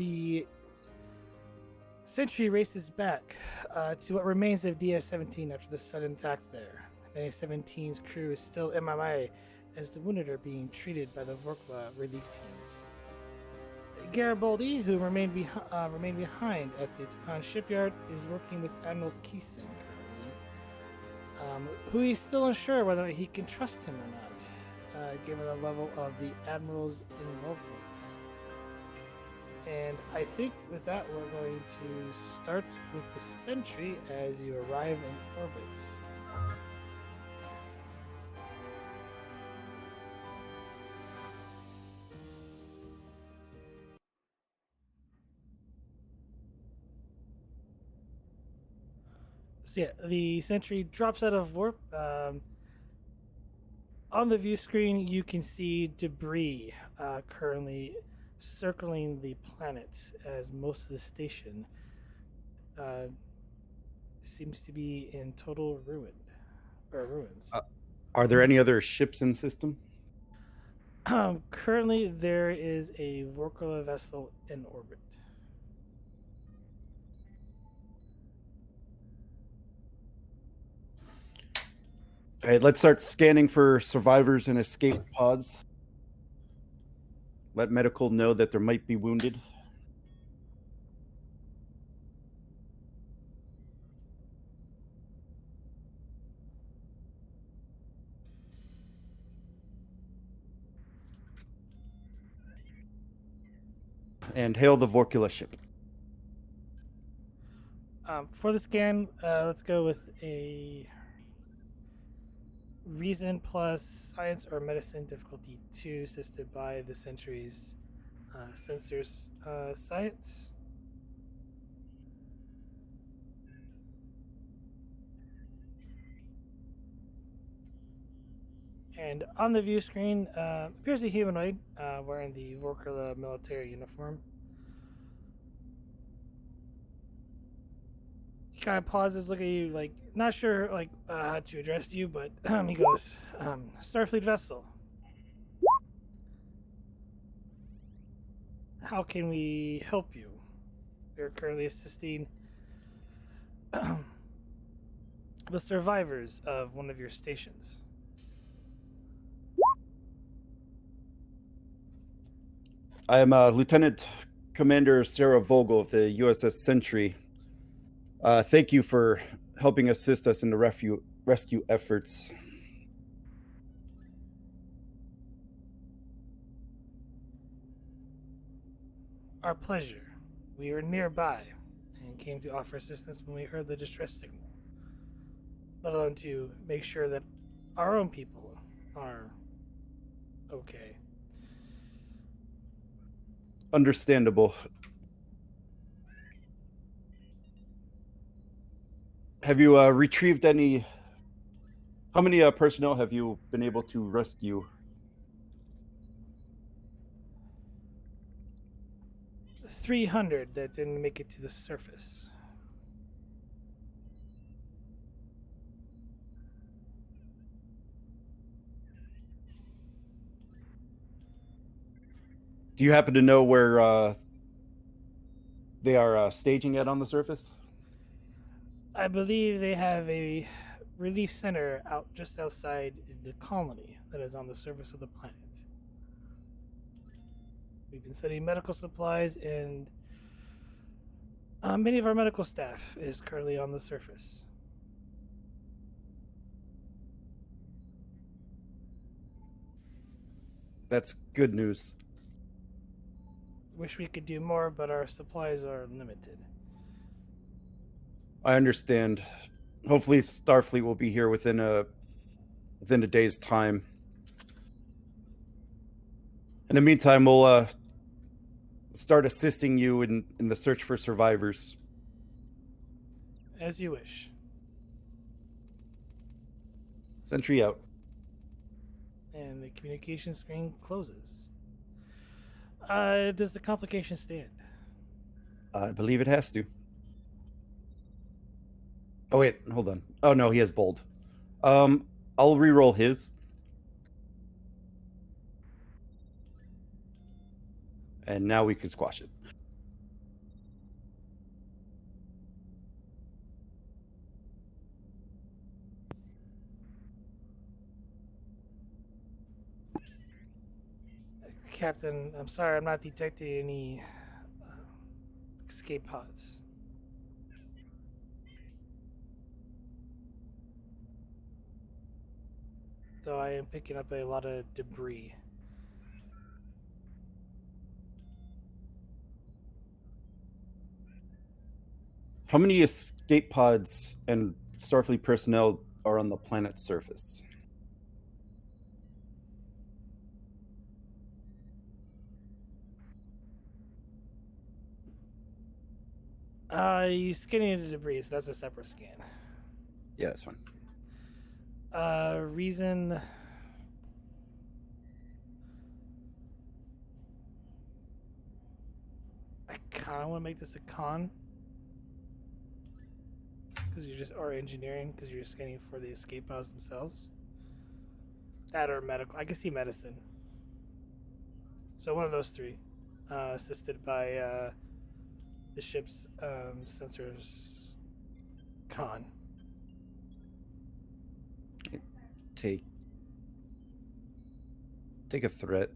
The Sentry races back to what remains of DS-17 after the sudden attack there. DS-17's crew is still M.I.A. as the wounded are being treated by the Vrokala relief teams. Garibaldi, who remained behind at the Takan shipyard, is working with Admiral Kesen currently, who he's still unsure whether he can trust him or not, given the level of the Admiral's involvement. And I think with that, we're going to start with the Sentry as you arrive in orbit. So yeah, the Sentry drops out of warp. On the view screen, you can see debris currently circling the planet, as most of the station seems to be in total ruins. Are there any other ships in the system? Currently, there is a Vrokala vessel in orbit. All right, let's start scanning for survivors and escape pods. Let medical know that there might be wounded. And hail the Vrokala ship. For the scan, let's go with a Reason plus Science or Medicine difficulty 2, assisted by the Sentry's sensors science. And on the view screen appears a humanoid wearing the Vrokala military uniform. He kind of pauses, look at you, like not sure how to address you, but he goes, "Starfleet vessel. How can we help you? We're currently assisting the survivors of one of your stations." I am Lieutenant Commander Sarah Vogel of the USS Sentry. Thank you for helping assist us in the rescue efforts. Our pleasure. We were nearby and came to offer assistance when we heard the distress signal, let alone to make sure that our own people are okay. Understandable. Have you retrieved any... How many personnel have you been able to rescue? 300 that didn't make it to the surface. Do you happen to know where they are staging at on the surface? I believe they have a relief center out just outside the colony that is on the surface of the planet. We've been studying medical supplies, and many of our medical staff is currently on the surface. That's good news. Wish we could do more, but our supplies are limited. I understand. Hopefully Starfleet will be here within a day's time. In the meantime, we'll start assisting you in the search for survivors. As you wish. Sentry out. And the communication screen closes. Does the complication stand? I believe it has to. Oh, wait, hold on. Oh, no, he has bold. I'll re-roll his. And now we can squash it. Captain, I'm sorry, I'm not detecting any escape pods. Though I am picking up a lot of debris. How many escape pods and Starfleet personnel are on the planet's surface? You scanning the debris, so that's a separate scan. Yeah, that's fine. Reason. I kind of want to make this a con. Because you're just, or engineering, because you're scanning for the escape pods themselves. That or medical. I can see medicine. So one of those three. Assisted by the ship's sensors con. Take a threat.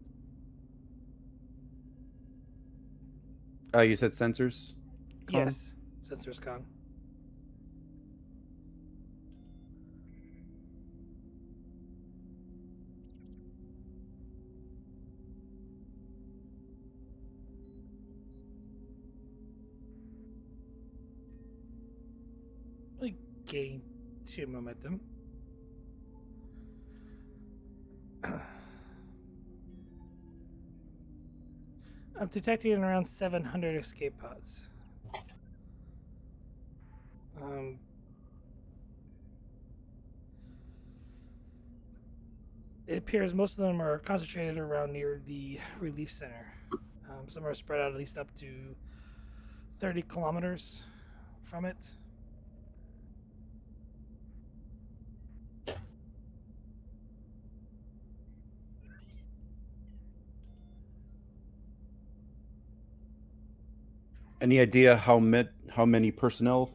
Oh, you said sensors? Con? Yes, sensors con. We gain 2 momentum. I'm detecting around 700 escape pods. It appears most of them are concentrated around near the relief center. Some are spread out at least up to 30 kilometers from it. Any idea how many personnel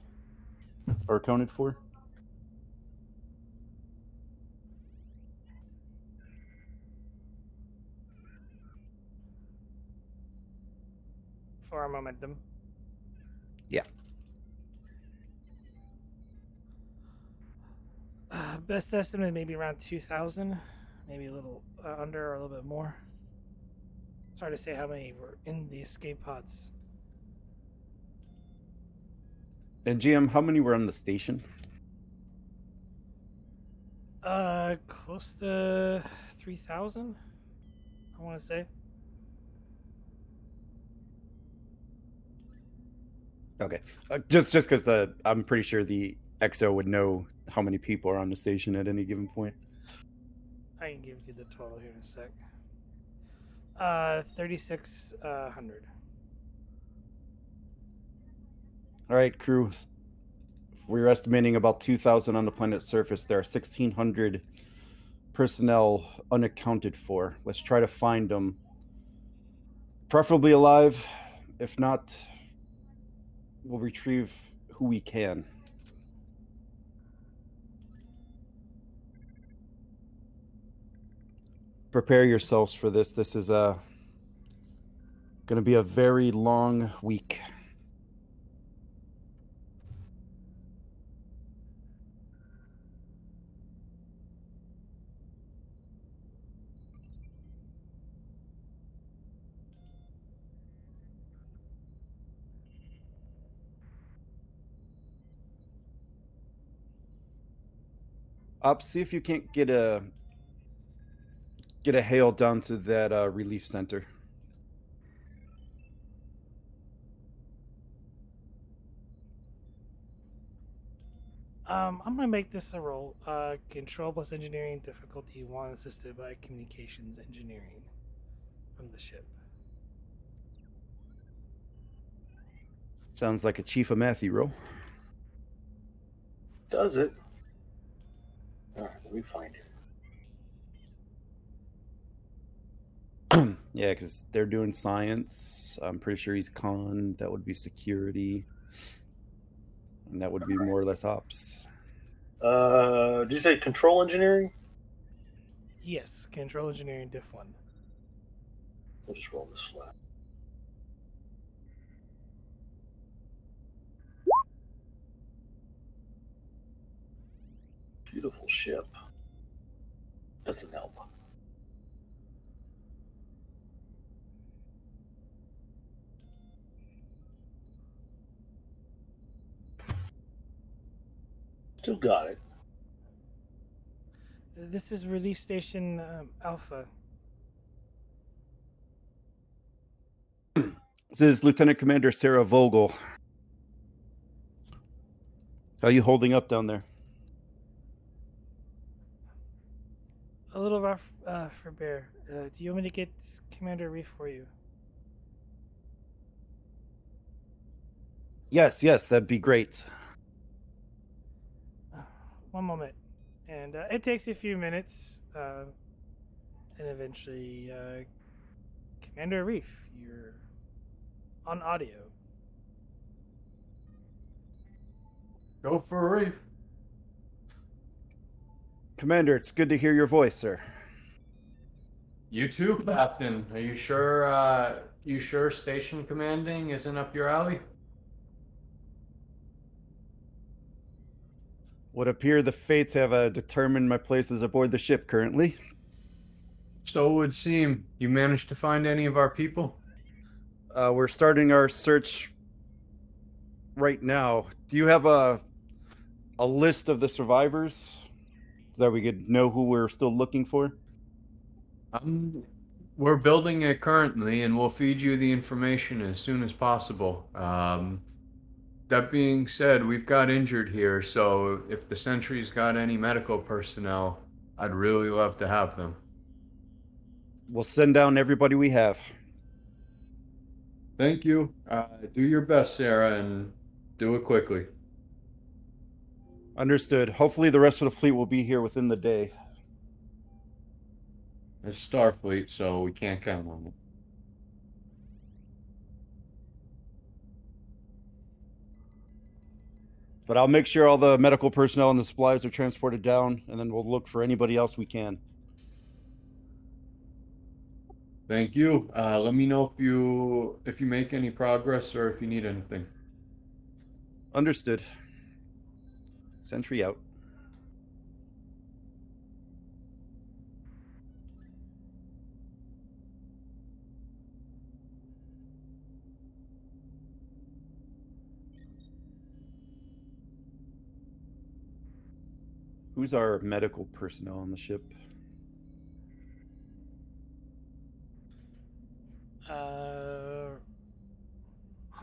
are accounted for? For our momentum. Yeah. Best estimate maybe around 2,000, maybe a little under or a little bit more. It's hard to say how many were in the escape pods. And GM, how many were on the station? Close to 3,000, I want to say. Okay, just because I'm pretty sure the XO would know how many people are on the station at any given point. I can give you the total here in a sec. 3,600. All right, crew. We're estimating about 2,000 on the planet's surface. There are 1,600 personnel unaccounted for. Let's try to find them. Preferably alive. If not, we'll retrieve who we can. Prepare yourselves for this. This is going to be a very long week. See if you can't get a hail down to that relief center. I'm gonna make this a roll. Control plus engineering difficulty 1, assisted by communications engineering from the ship. Sounds like a Chief of Matthew roll. Does it? All right, let me find it. Yeah, because they're doing science. I'm pretty sure he's con. That would be security. And that would be more or less ops. Did you say control engineering? Yes, control engineering diff 1. We'll just roll this flat. Beautiful ship. Doesn't help. Still got it. This is Relief Station Alpha. This is Lieutenant Commander Sarah Vogel. How are you holding up down there? A little rough for Bear. Do you want me to get Commander Reef for you? Yes, that'd be great. One moment. And it takes a few minutes. And eventually, Commander Reef, you're on audio. Go for a reef. Commander, it's good to hear your voice, sir. You too, Captain. Are you sure? You sure station commanding isn't up your alley? Would appear the fates have determined my places aboard the ship currently. So it would seem. You managed to find any of our people? We're starting our search right now. Do you have a list of the survivors so that we could know who we're still looking for? We're building it currently, and we'll feed you the information as soon as possible. That being said, we've got injured here, so if the Sentry's got any medical personnel, I'd really love to have them. We'll send down everybody we have. Thank you. Do your best, Sarah, and do it quickly. Understood. Hopefully the rest of the fleet will be here within the day. It's Starfleet, so we can't count on it. But I'll make sure all the medical personnel and the supplies are transported down, and then we'll look for anybody else we can. Thank you. Let me know if you make any progress or if you need anything. Understood. Sentry out. Who's our medical personnel on the ship? On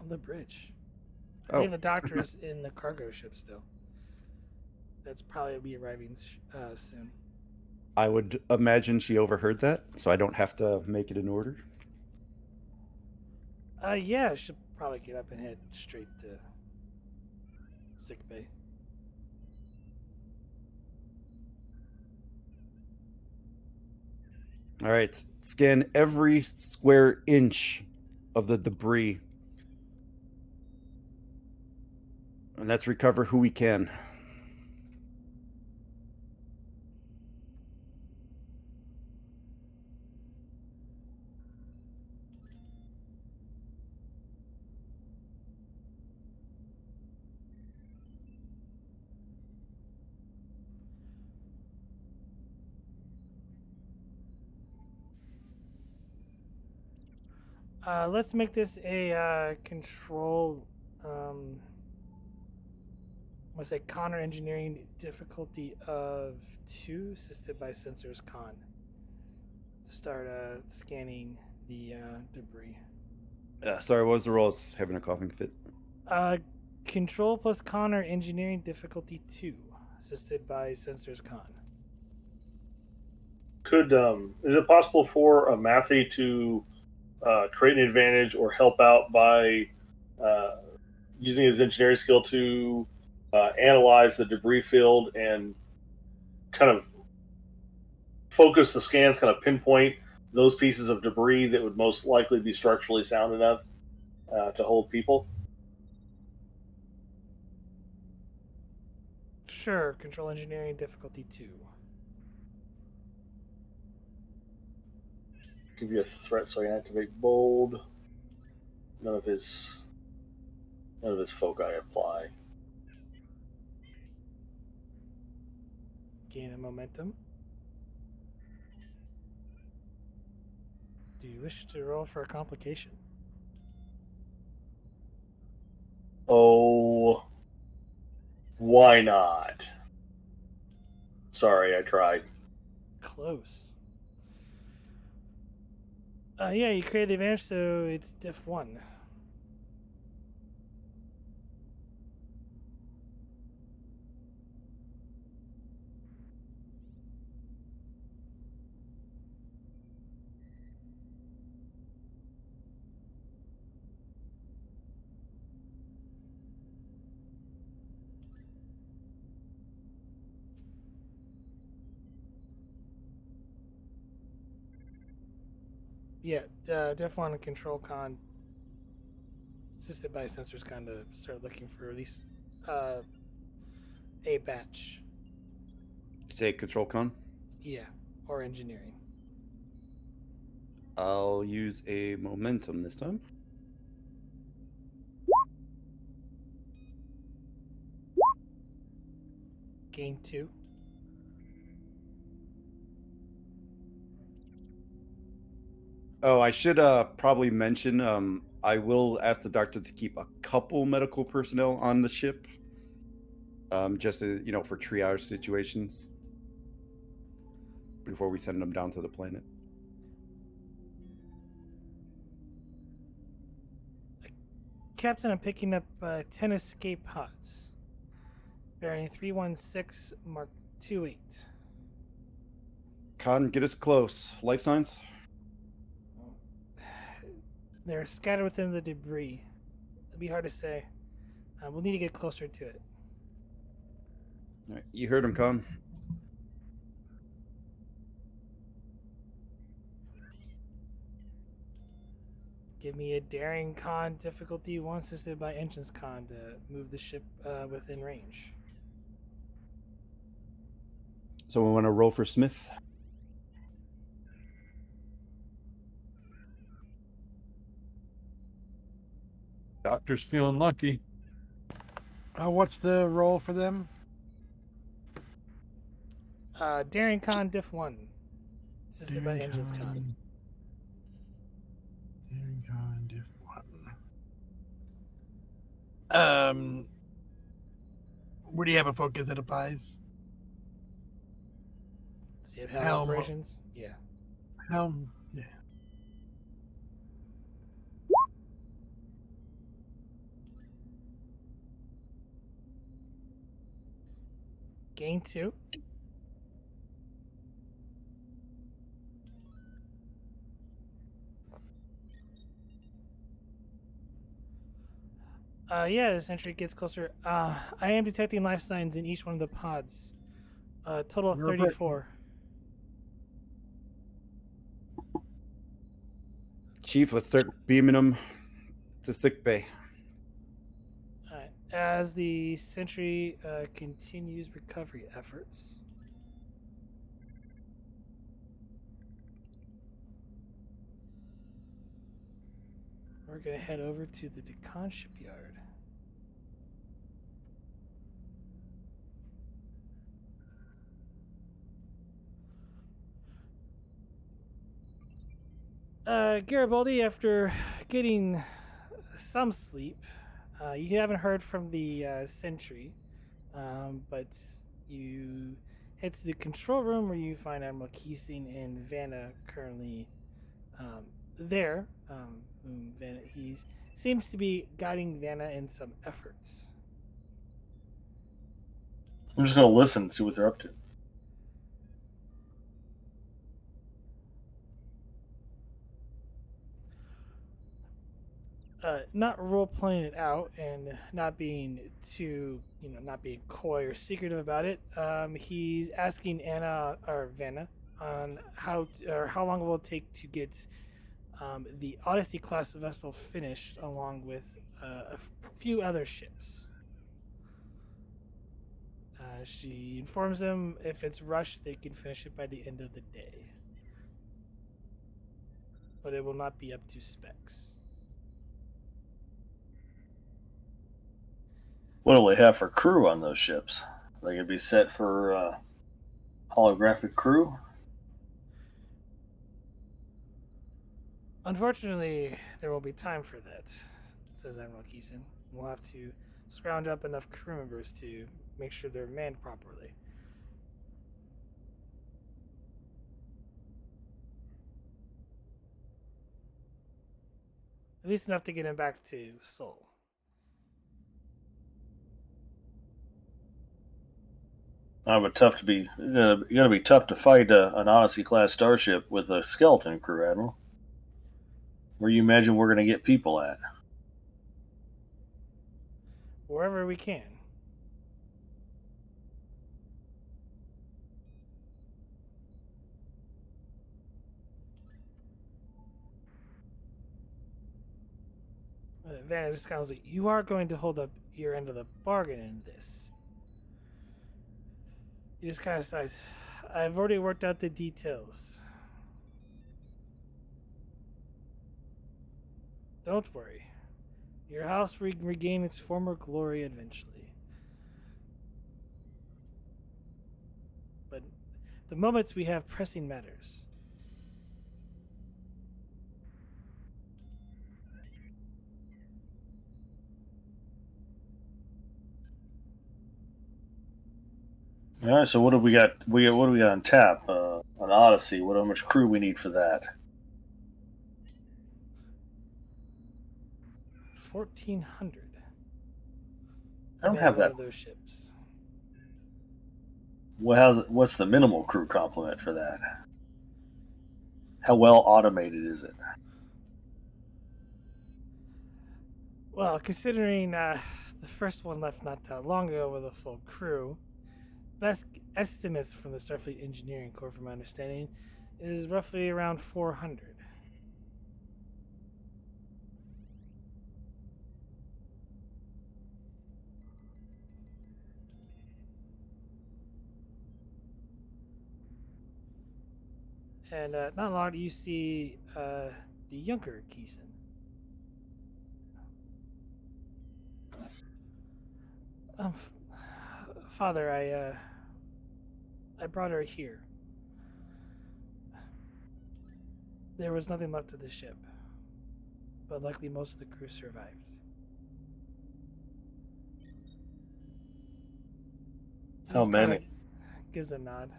the bridge. I Oh. believe the doctor is in the cargo ship still. That's probably be arriving soon. I would imagine she overheard that, so I don't have to make it in order. Yeah, should probably get up and head straight to sick bay. All right, scan every square inch of the debris. And let's recover who we can. Let's make this a control. Let's say Connor engineering difficulty of 2, assisted by sensors con. Start scanning the debris. Sorry, what was the roll? I was having a coughing fit. Control plus Connor engineering difficulty 2, assisted by sensors con. Is it possible for a Matthew to create an advantage or help out by using his engineering skill to analyze the debris field and kind of focus the scans, kind of pinpoint those pieces of debris that would most likely be structurally sound enough to hold people? Sure, control engineering difficulty 2. could be a threat, so I can activate bold. None of his foci apply. Gain a momentum. Do you wish to roll for a complication? Oh, why not? Sorry, I tried. Close. Yeah, you create the advantage, so it's diff 1. Yeah, diff 1 control con. Assisted by sensors, kind of start looking for at least a batch. Say control con. Yeah, or engineering. I'll use a momentum this time. Gain 2. Oh, I should probably mention I will ask the doctor to keep a couple medical personnel on the ship, just for triage situations before we send them down to the planet. Captain, I'm picking up 10 escape pods. Bearing 316 Mark 28. Con, get us close. Life signs? They're scattered within the debris. It'll be hard to say. We'll need to get closer to it. All right, you heard him, Con. Give me a daring con difficulty 1 assisted by engines con to move the ship within range. So we want to roll for Smith. Doctor's feeling lucky. What's the roll for them? Daring con diff 1 assisted by engines con. Daring con diff 1. Where do you have a focus that applies? See if helm Helm. operations? Yeah. Helm. Yeah. Gain 2. Yeah, the Sentry gets closer. I am detecting life signs in each one of the pods. Total of 34. Chief, let's start beaming them to sickbay. As the Sentry continues recovery efforts. We're going to head over to the Decon shipyard. Garibaldi, after getting some sleep, you haven't heard from the Sentry, but you head to the control room where you find Admiral Kesen and Vanna currently there. He seems to be guiding Vanna in some efforts. I'm just going to listen and see what they're up to. Not role playing it out and not being too, not being coy or secretive about it. He's asking Anna or Vanna on how long it will take to get the Odyssey class vessel finished, along with a few other ships. She informs them if it's rushed, they can finish it by the end of the day. but it will not be up to specs. What do they have for crew on those ships? They could be set for holographic crew. Unfortunately, there will be time for that, says Admiral Kesen. We'll have to scrounge up enough crew members to make sure they're manned properly. At least enough to get him back to Seoul. But tough to be. Gonna be tough to fight an Odyssey class starship with a skeleton crew, Admiral. Where you imagine we're gonna get people at? Wherever we can. Vanna just kind of like, you are going to hold up your end of the bargain in this. He just kind of sighs. I've already worked out the details. Don't worry. Your house will regain its former glory eventually. But at the moment we have pressing matters. All right. So what do we got? What do we got on tap? An Odyssey. How much crew we need for that? 1,400. I don't have one that. of those ships. What's the minimal crew complement for that? How well automated is it? Well, considering the first one left not that long ago with a full crew, best estimates from the Starfleet Engineering Corps, from my understanding, is roughly around 400. And not long you see the younger Kesen. Father, I brought her here. There was nothing left of the ship, but luckily most of the crew survived. He How just kinda many? gives a nod.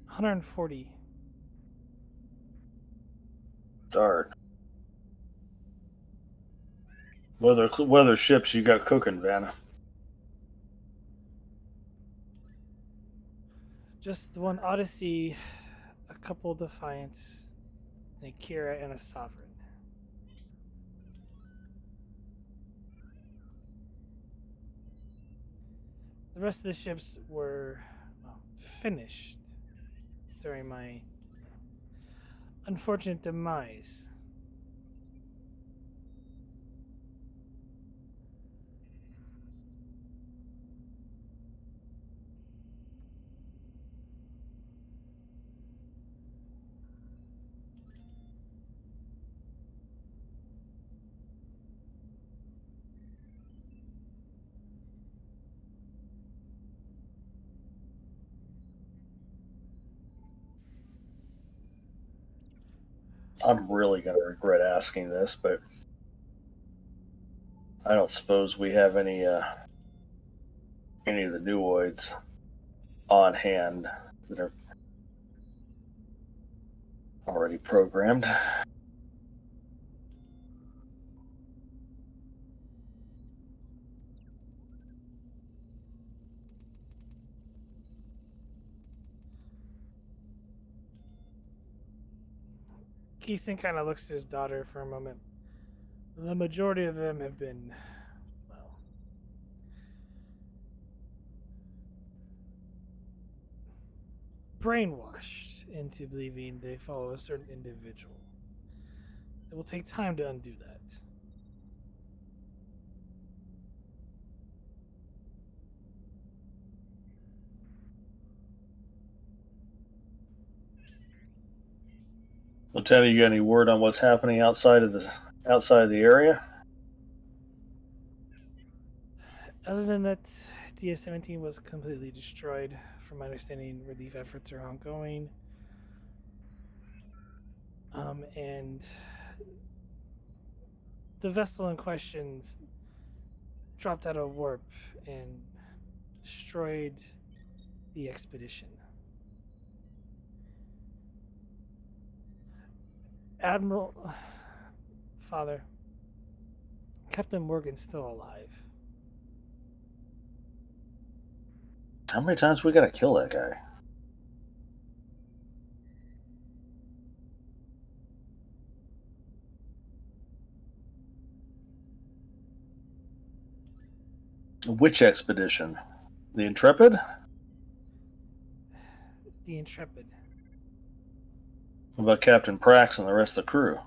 140. Darn. What other ships you got cooking, Vanna? Just the one Odyssey, a couple Defiants, an Akira, and a Sovereign. The rest of the ships were finished during my unfortunate demise. I'm really going to regret asking this, but I don't suppose we have any of the nuoids on hand that are already programmed. Keeson kind of looks to his daughter for a moment. The majority of them have been, well, brainwashed into believing they follow a certain individual. It will take time to undo that. Lieutenant, you got any word on what's happening outside of the area? Other than that, DS-17 was completely destroyed. From my understanding, relief efforts are ongoing. And the vessel in question dropped out of warp and destroyed the expedition. Admiral... Father, Captain Morgan's still alive. How many times we gotta kill that guy? Which expedition? The Intrepid? The Intrepid. What about Captain Prax and the rest of the crew?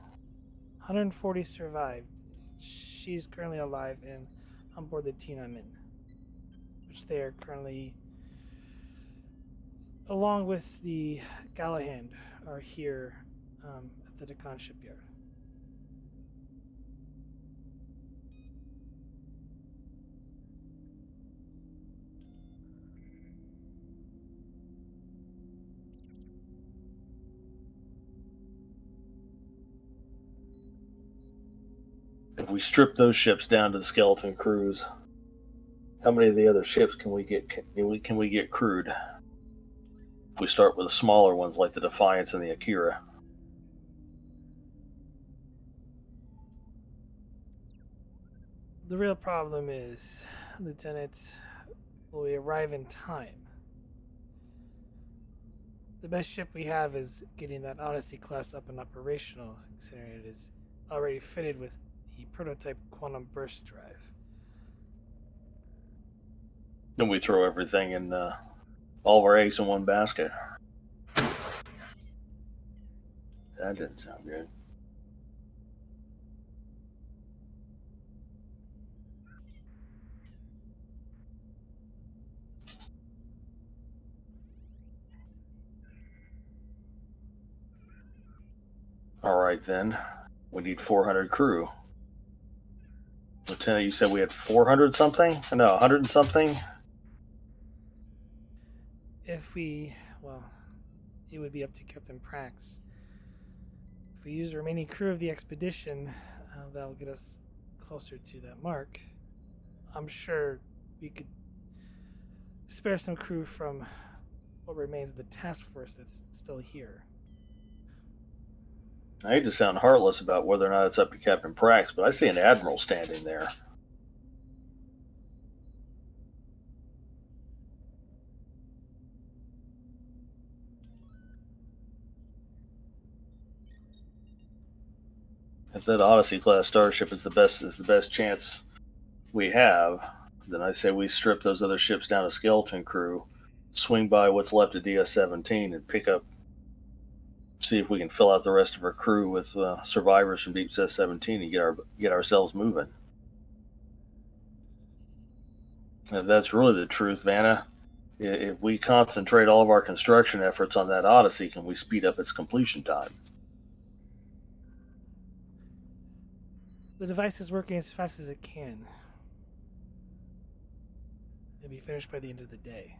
140 survived. She's currently alive and on board the Tiananmen, which they are currently, along with the Galahad, are here at the Deccan shipyard. If we strip those ships down to the skeleton crews, how many of the other ships can we get crewed? If we start with the smaller ones like the Defiance and the Akira. The real problem is, Lieutenant, will we arrive in time? The best ship we have is getting that Odyssey class up and operational, considering it is already fitted with the prototype quantum burst drive. Then we throw everything in, all of our eggs in one basket. That didn't sound good. All right, then. We need 400 crew. Lieutenant, you said we had 400 something? No, 100 and something? If we, well, it would be up to Captain Prax. If we use the remaining crew of the expedition, that'll get us closer to that mark. I'm sure we could spare some crew from what remains of the task force that's still here. I hate to sound heartless about whether or not it's up to Captain Prax, but I see an admiral standing there. If that Odyssey class starship is the best chance we have, then I say we strip those other ships down to skeleton crew, swing by what's left of DS-17, and see if we can fill out the rest of our crew with survivors from Deep Set 17 and get ourselves moving. If that's really the truth, Vanna, if we concentrate all of our construction efforts on that Odyssey, can we speed up its completion time? The device is working as fast as it can. It'll be finished by the end of the day.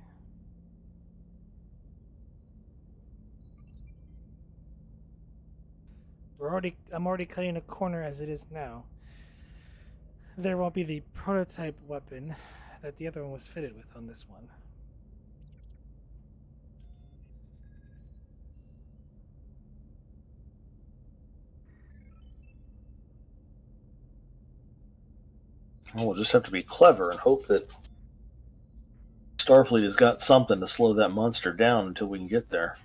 I'm already cutting a corner as it is now. There won't be the prototype weapon that the other one was fitted with on this one. Well, we'll just have to be clever and hope that Starfleet has got something to slow that monster down until we can get there.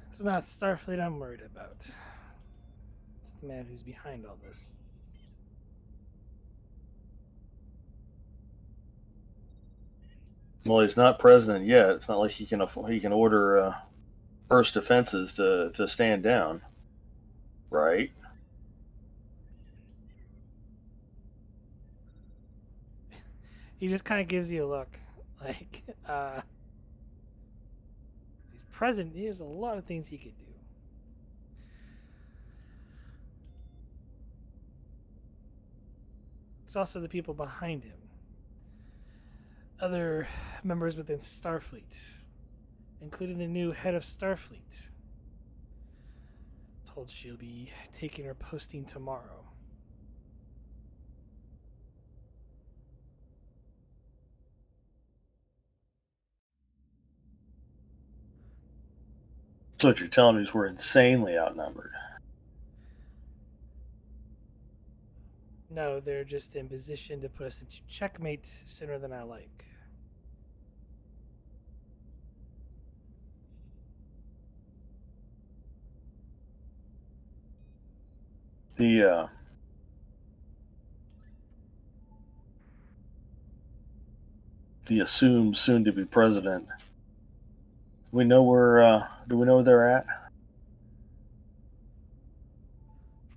It's not Starfleet I'm worried about. It's the man who's behind all this. Well, he's not president yet. It's not like he can order first defenses to stand down, right? He just kind of gives you a look, like he's present. There's a lot of things he could do. It's also the people behind him, other members within Starfleet, including the new head of Starfleet. Told she'll be taking her posting tomorrow. So what you're telling me is we're insanely outnumbered. No, they're just in position to put us into checkmate sooner than I like. The assumed soon-to-be president. Do we know where they're at? From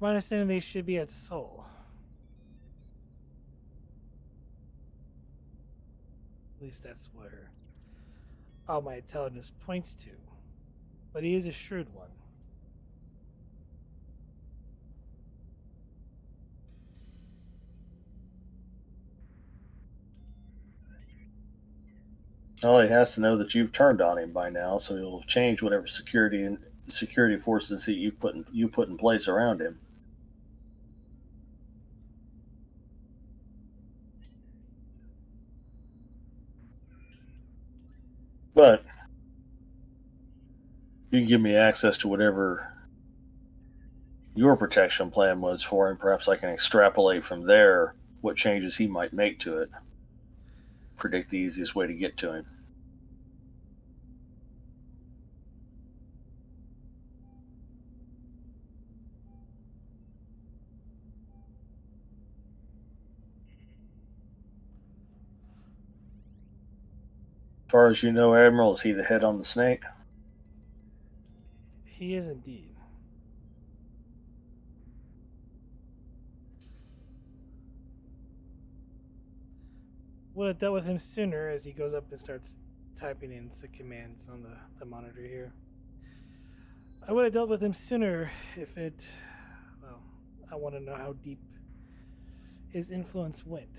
my understanding, they should be at Seoul. At least that's where all my intelligence points to. But he is a shrewd one. Well, he has to know that you've turned on him by now, so he'll change whatever security forces that you put in place around him. But you can give me access to whatever your protection plan was for him. Perhaps I can extrapolate from there what changes he might make to it. Predict the easiest way to get to him. As far as you know, Admiral, is he the head on the snake? He is indeed. Would have dealt with him sooner as he goes up and starts typing in the commands on the monitor here. I would have dealt with him sooner if it. Well, I want to know how deep his influence went.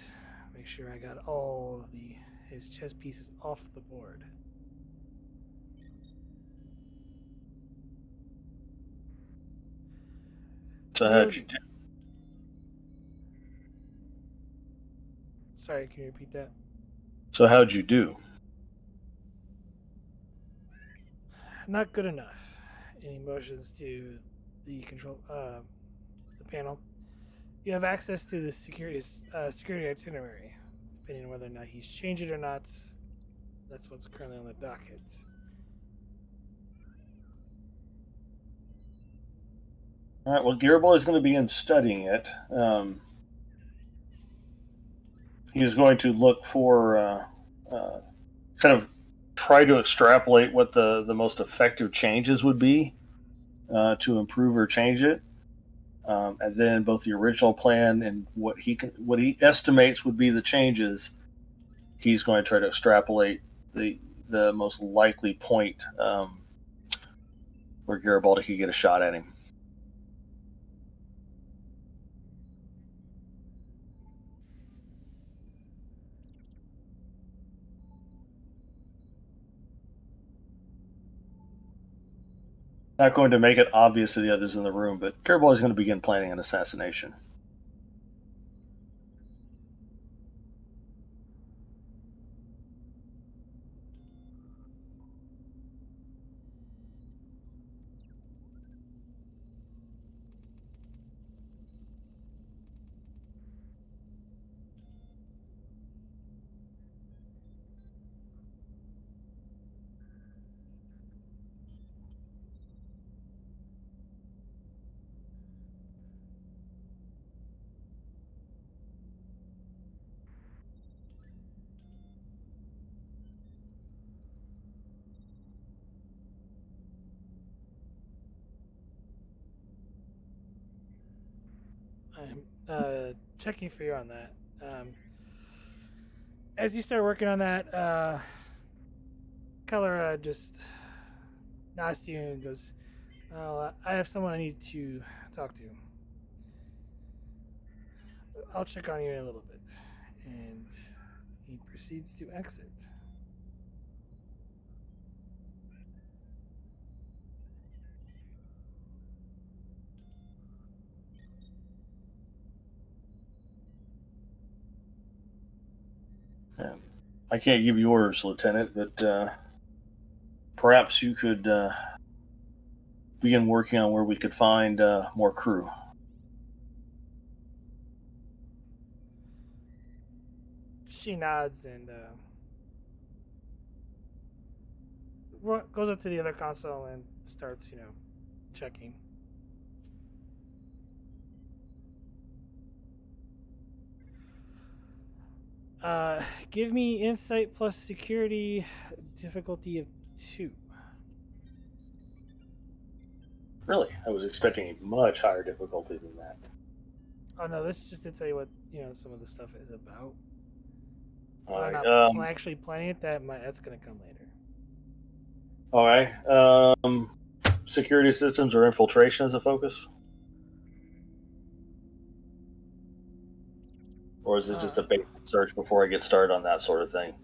Make sure I got all of his chess pieces off the board. So how'd you do? Sorry, can you repeat that? So how'd you do? Not good enough. Any motions to the control, the panel. You have access to the security itinerary, depending on whether or not he's changed it or not. That's what's currently on the docket. All right. Well, Garibaldi is going to begin studying it. He's going to look for kind of try to extrapolate what the most effective changes would be to improve or change it, and then both the original plan and what he estimates would be the changes. He's going to try to extrapolate the most likely point where Garibaldi could get a shot at him. Not going to make it obvious to the others in the room, but Garibaldi is going to begin planning an assassination. I'm checking for you on that. As you start working on that, Keller just nods to you and goes, "Well, I have someone I need to talk to. I'll check on you in a little bit." And he proceeds to exit. I can't give you orders, Lieutenant, but perhaps you could begin working on where we could find more crew. She nods and goes up to the other console and starts, checking. Give me insight plus security, difficulty of 2. Really? I was expecting a much higher difficulty than that. Oh no, this is just to tell you what some of the stuff is about. All I'm right. not actually planning it. That's gonna come later. All right. Security systems or infiltration as a focus? Or is it just a basic search before I get started on that sort of thing?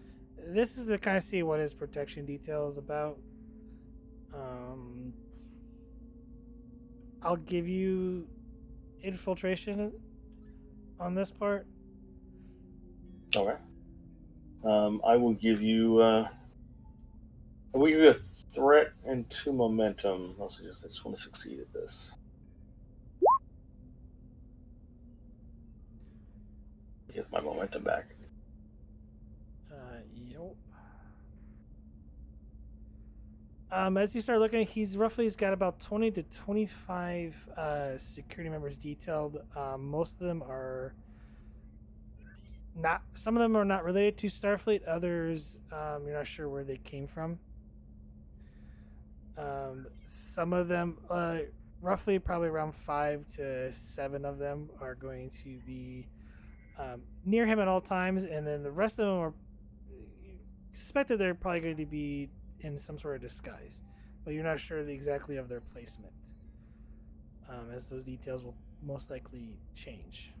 This is to kind of see what his protection detail is about. I'll give you infiltration on this part. Okay. I will give you. I will give you a threat and 2 momentum. I just want to succeed at this. Get my momentum back. Yep. As you start looking, he's got about 20 to 25 security members detailed. Most of them are not. Some of them are not related to Starfleet. Others, you're not sure where they came from. Some of them, roughly probably around 5 to 7 of them, are going to be near him at all times, and then the rest of them are suspected they're probably going to be in some sort of disguise, but you're not sure exactly of their placement, as those details will most likely change.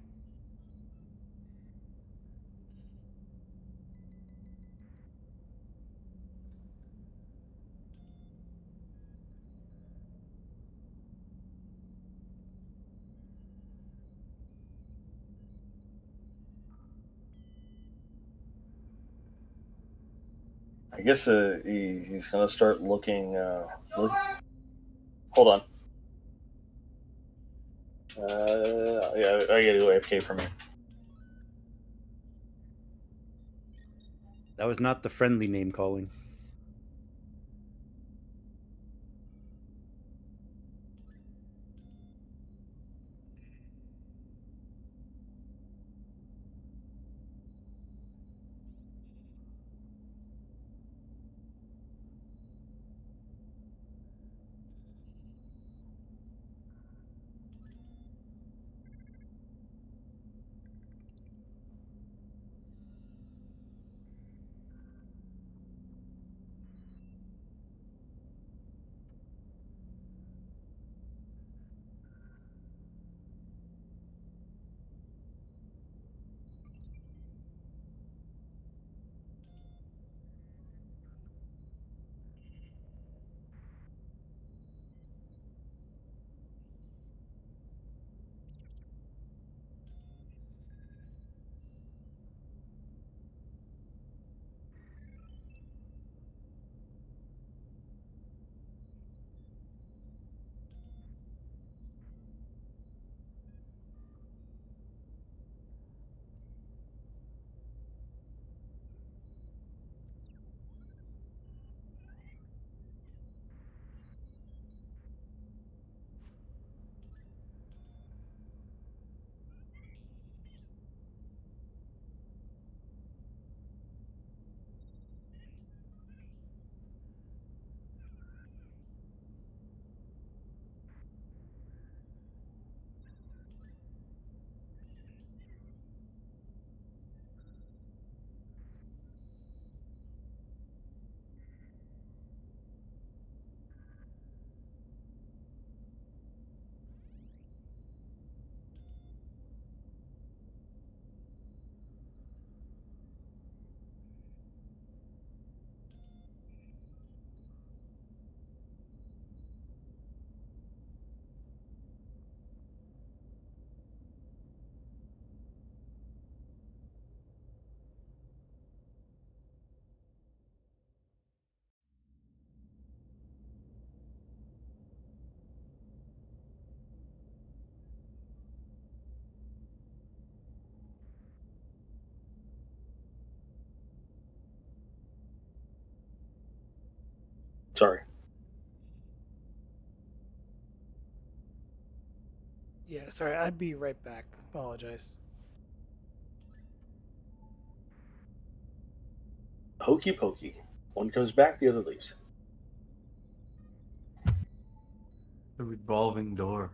I guess he's going to start looking. Hold on. Yeah, I got to go AFK from here. That was not the friendly name calling. Sorry. Yeah, sorry, I'd be right back. Apologize. Hokey pokey. One comes back, the other leaves. The revolving door.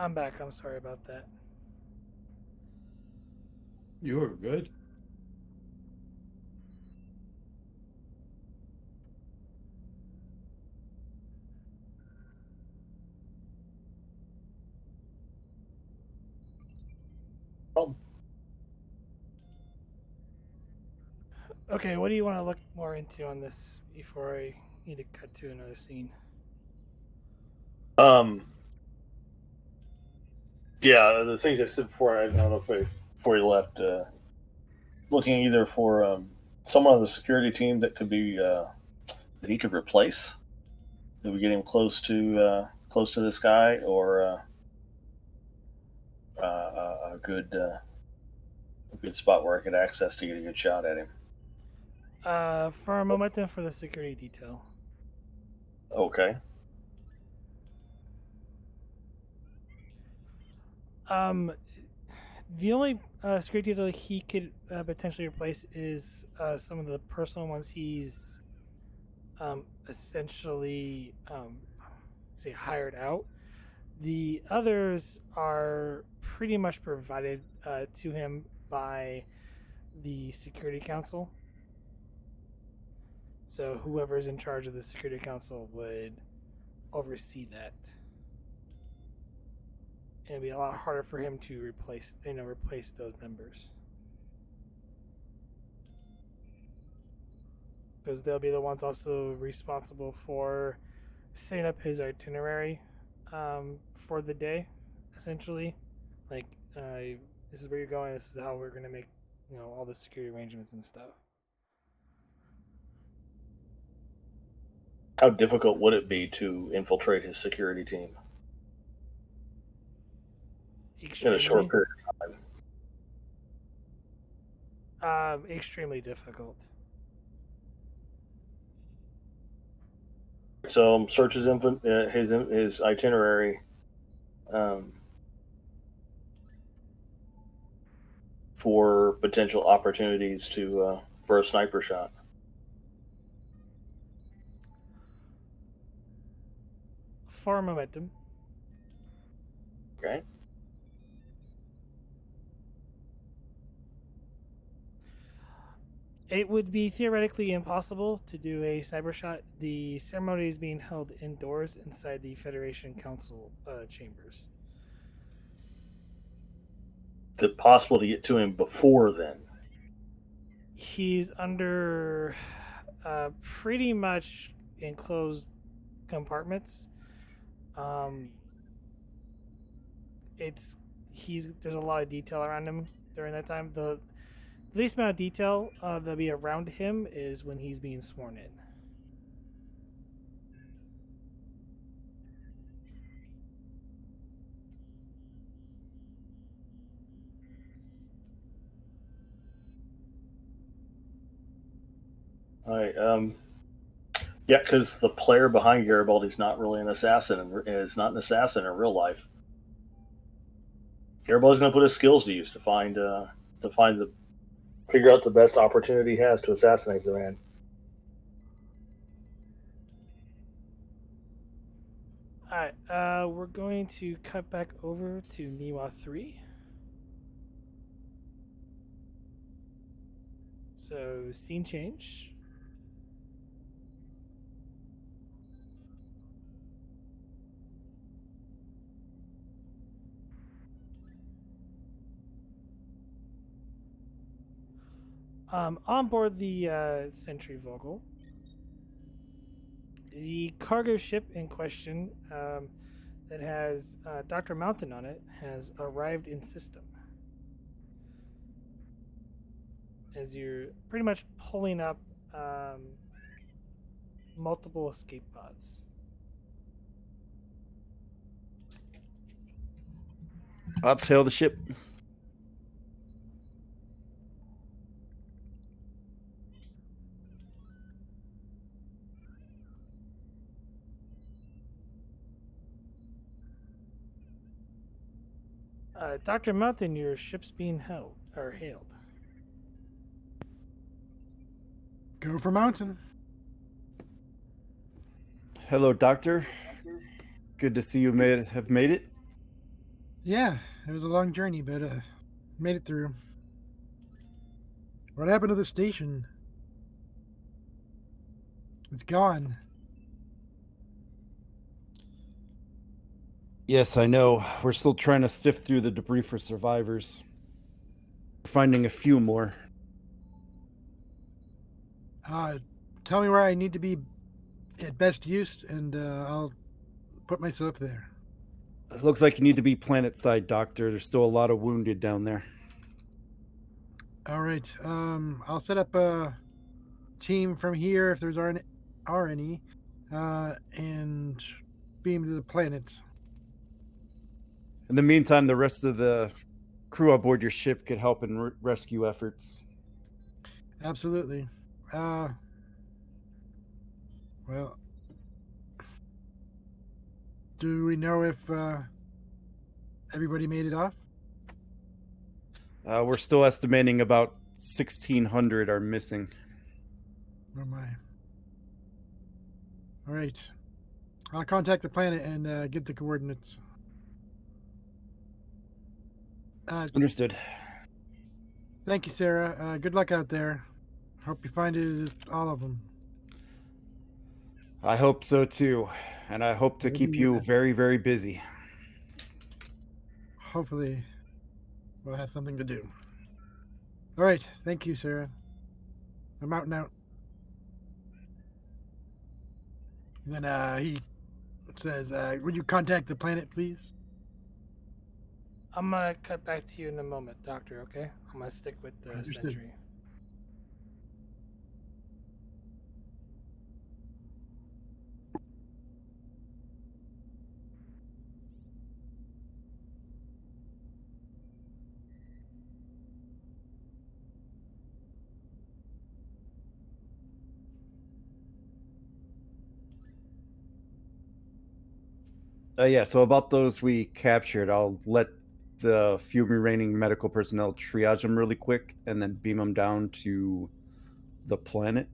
I'm back. I'm sorry about that. You were good. Okay, what do you want to look more into on this before I need to cut to another scene? Yeah, the things I said before, I don't know if before you left, looking either for someone on the security team that could be that he could replace, that we get him close to this guy, or a good spot where I could access to get a good shot at him. For a momentum for the security detail. Okay. The only security detail he could potentially replace is some of the personal ones he's essentially say hired out. The others are pretty much provided to him by the Security Council. So whoever is in charge of the Security Council would oversee that. And it'd be a lot harder for him to replace those members. Because they'll be the ones also responsible for setting up his itinerary for the day, essentially. Like, this is where you're going. This is how we're going to make, all the security arrangements and stuff. How difficult would it be to infiltrate his security team in a short period of time? Extremely difficult. So search his itinerary for potential opportunities for a sniper shot. For momentum. Okay. It would be theoretically impossible to do a cyber shot. The ceremony is being held indoors inside the Federation Council chambers. Is it possible to get to him before then? He's under pretty much enclosed compartments. There's a lot of detail around him during that time. The least amount of detail that'll be around him is when he's being sworn in. All right. Yeah, because the player behind Garibaldi is not really an assassin, and is not an assassin in real life. Garibaldi's going to put his skills to use to figure out the best opportunity he has to assassinate the man. Alright, we're going to cut back over to M.I.A 3. So, scene change. On board the Sentry Vogel, the cargo ship in question that has Dr. Mountain on it has arrived in system. As you're pretty much pulling up multiple escape pods. Ops, hail the ship. Dr. Mountain, your ship's being hailed. Go for Mountain. Hello, Doctor. Good to see you have made it. Yeah, it was a long journey, but made it through. What happened to the station? It's gone. Yes, I know. We're still trying to sift through the debris for survivors. We're finding a few more. Tell me where I need to be at best use, and I'll put myself there. It looks like you need to be planet side, Doctor. There's still a lot of wounded down there. All right. I'll set up a team from here if there's are any, and beam to the planet. In the meantime, the rest of the crew aboard your ship could help in rescue efforts. Absolutely. Well, do we know if everybody made it off? We're still estimating about 1,600 are missing. Oh my. All right. I'll contact the planet and get the coordinates. Understood. Thank you, Sarah. Good luck out there. Hope you find all of them. I hope so too. And I hope to keep you very, very busy. Hopefully, we'll have something to do. All right. Thank you, Sarah. I'm out and out. And then he says, would you contact the planet, please? I'm gonna cut back to you in a moment, Doctor, okay? I'm gonna stick with the Understood. Sentry. Yeah, so about those we captured, I'll let the few remaining medical personnel triage them really quick and then beam them down to the planet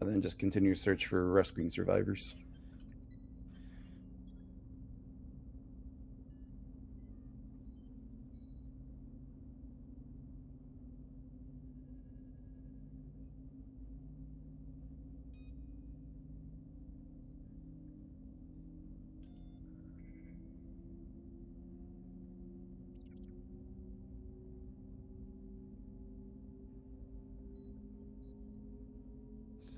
and then just continue search for rescuing survivors.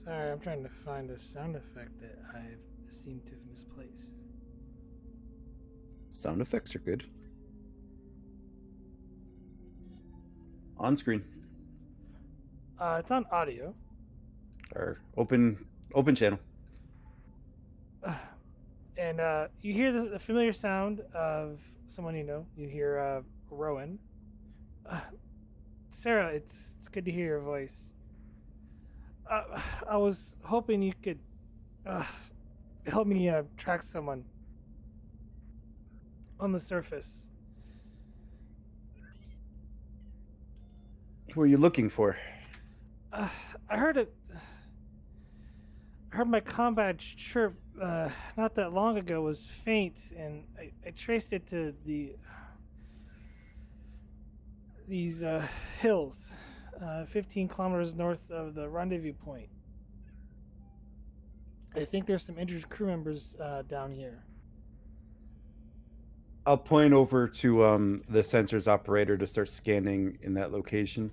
Sorry, I'm trying to find a sound effect that I seem to have misplaced. Sound effects are good. On screen. It's on audio. Or open channel. And you hear the familiar sound of someone you know. You hear Rowan. Sarah, it's good to hear your voice. I was hoping you could help me track someone on the surface. Who are you looking for? I heard it. I heard my combat chirp not that long ago was faint, and I traced it to these hills, 15 kilometers north of the rendezvous point. I think there's some injured crew members down here. I'll point over to the sensors operator to start scanning in that location.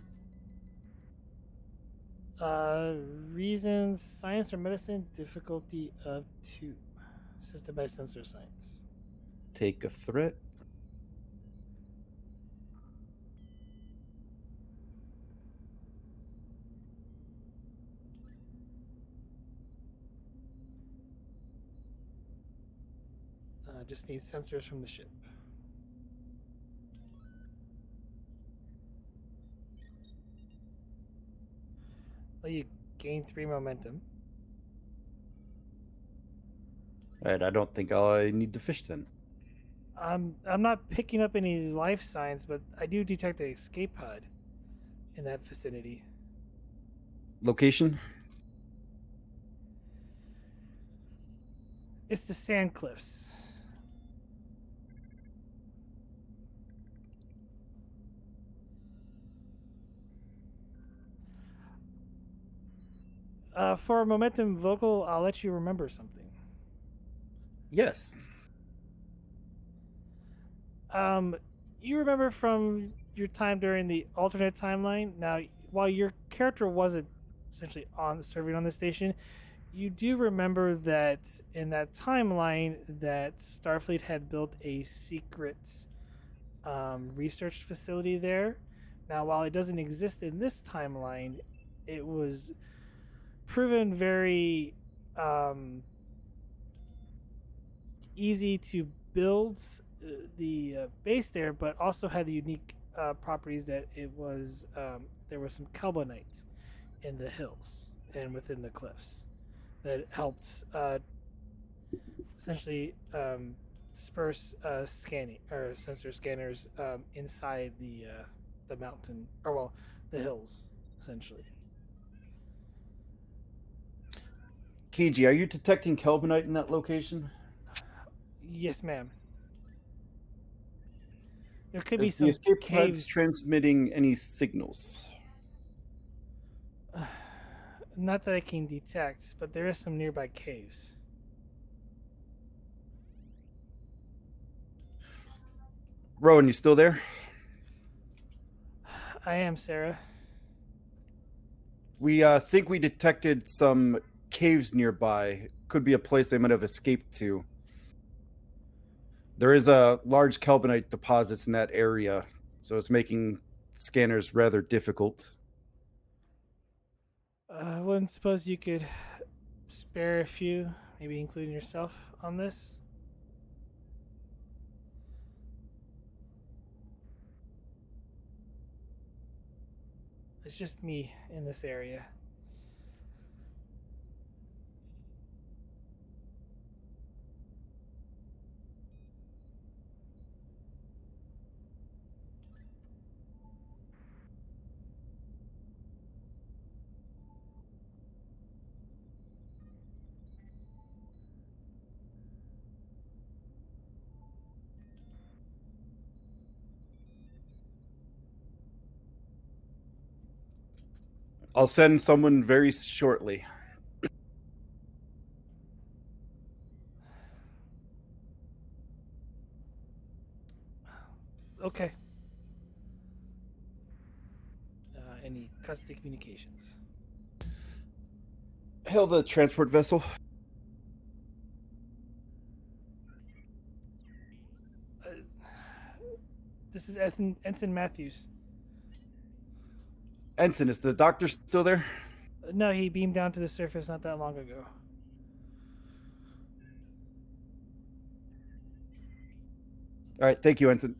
Reasons, science or medicine, difficulty of 2. Assisted by sensor science. Take a threat. Just need sensors from the ship. Well, you gain 3 momentum. Alright, I don't think I need to fish then. I'm not picking up any life signs, but I do detect an escape pod in that vicinity. Location? It's the sand cliffs. For momentum vocal, I'll let you remember something. Yes. You remember from your time during the alternate timeline. Now, while your character wasn't essentially on serving on the station, you do remember that in that timeline that Starfleet had built a secret research facility there. Now, while it doesn't exist in this timeline, it was proven very easy to build the base there, but also had the unique properties that it was there was some carbonite in the hills and within the cliffs that helped essentially disperse scanning or sensor scanners inside the mountain or well the hills essentially. Kiji, are you detecting carbonite in that location? Yes, ma'am. There could be Is the some escape pods caves. transmitting any signals? Not that I can detect, but there is some nearby caves. Rowan, you still there? I am, Sarah. We think we detected some caves nearby. Could be a place they might have escaped to. There is a large carbonite deposits in that area, so it's making scanners rather difficult. I wouldn't suppose you could spare a few, maybe including yourself, on this? It's just me in this area. I'll send someone very shortly. Okay. Any custody communications? Hail the transport vessel. This is Ensign Matthews. Ensign, is the doctor still there? No, he beamed down to the surface not that long ago. All right, thank you, Ensign.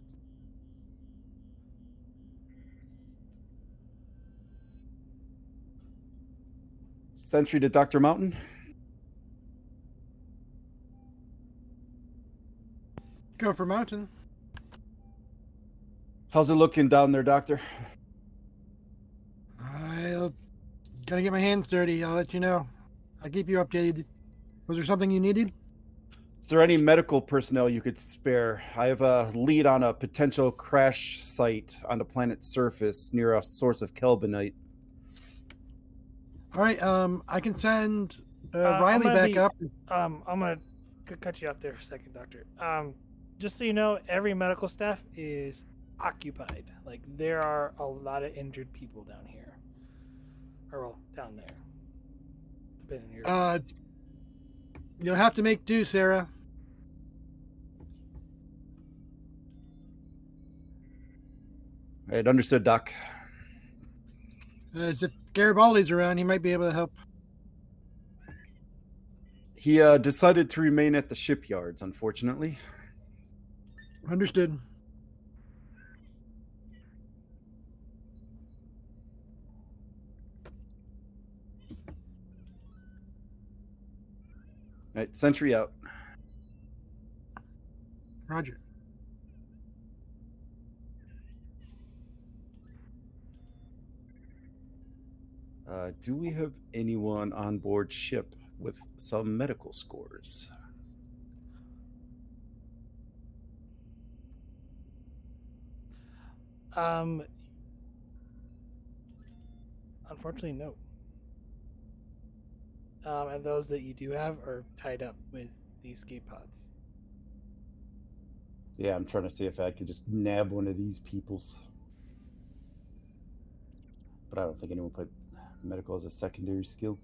Sentry to Dr. Mountain. Go for Mountain. How's it looking down there, Doctor? I'll gotta get my hands dirty. I'll let you know. I'll keep you updated. Was there something you needed? Is there any medical personnel you could spare? I have a lead on a potential crash site on the planet's surface near a source of carbonite. All right. I can send I'm Riley gonna back be- up. I'm gonna cut you off there for a second, Doctor. Just so you know, every medical staff is occupied. Like there are a lot of injured people down here, or well, down there. Depending on your You'll have to make do, Sarah. All right, understood, Doc. As if Garibaldi's around, he might be able to help. He decided to remain at the shipyards, unfortunately. Understood. All right, Sentry out. Roger. Do we have anyone on board ship with some medical scores? Unfortunately, no. and those that you do have are tied up with the escape pods. Yeah, I'm trying to see if I could just nab one of these peoples. But I don't think anyone put medical as a secondary skill.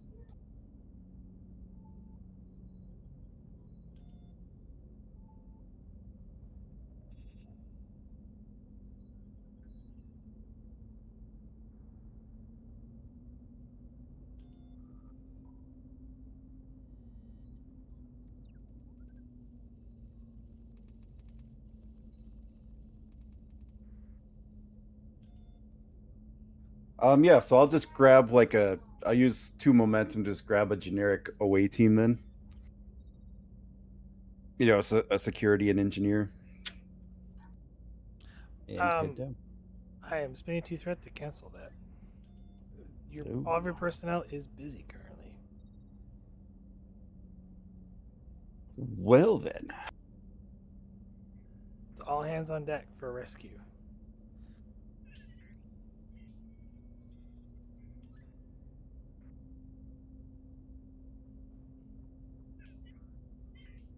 Yeah, so I'll just grab I'll use 2 momentum, just grab a generic away team then. You know, a security and engineer. And head down. I am spinning 2 threat to cancel that. Ooh. All of your personnel is busy currently. Well then. It's all hands on deck for rescue.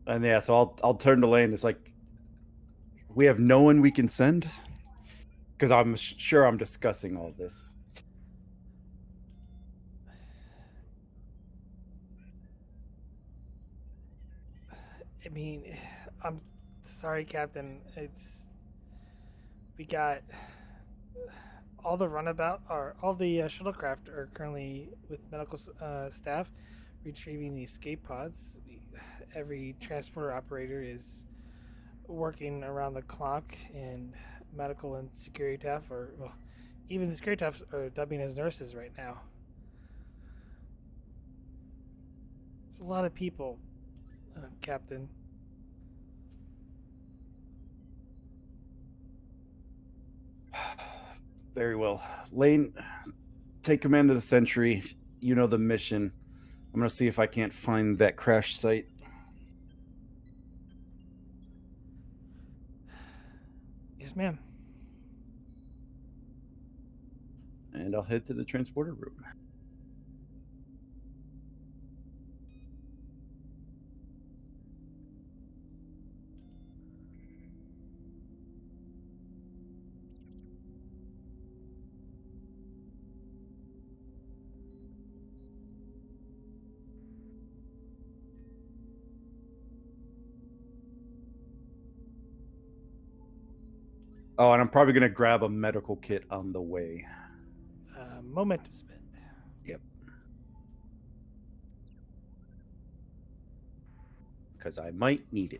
And yeah, so I'll turn to Lane. It's like, we have no one we can send? Because I'm sure I'm discussing all this. I mean, I'm sorry, Captain. We got all the runabout, or all the shuttlecraft are currently with medical staff retrieving the escape pods. Every transporter operator is working around the clock, and medical and security staff even the security staff are dubbing as nurses right now. It's a lot of people, Captain. Very well. Lane, take command of the Sentry. You know the mission. I'm going to see if I can't find that crash site. Yes, ma'am. And I'll head to the transporter room. Oh, and I'm probably going to grab a medical kit on the way. Momentum spend. Yep. Because I might need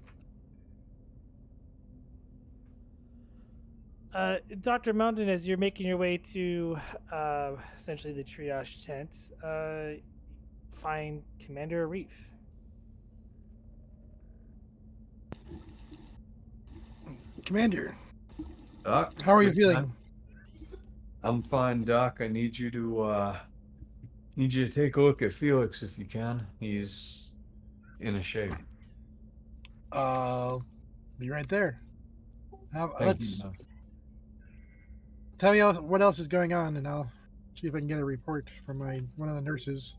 it. Dr. Mountain, as you're making your way to essentially the triage tent, find Commander Arif. Commander, Doc, how are you good feeling? time. I'm fine, Doc. I need you to take a look at Felix if you can. He's in a shape. I'll be right there. Thank Let's you, Doc. tell me what else is going on, and I'll see if I can get a report from one of the nurses.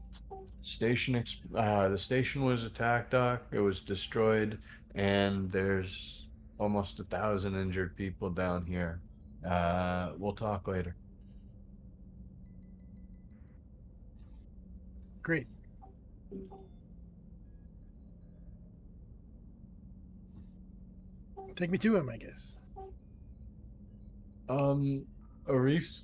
The station was attacked, Doc. It was destroyed, and there's almost 1,000 injured people down here. We'll talk later. Great. Take me to him, I guess. Arif's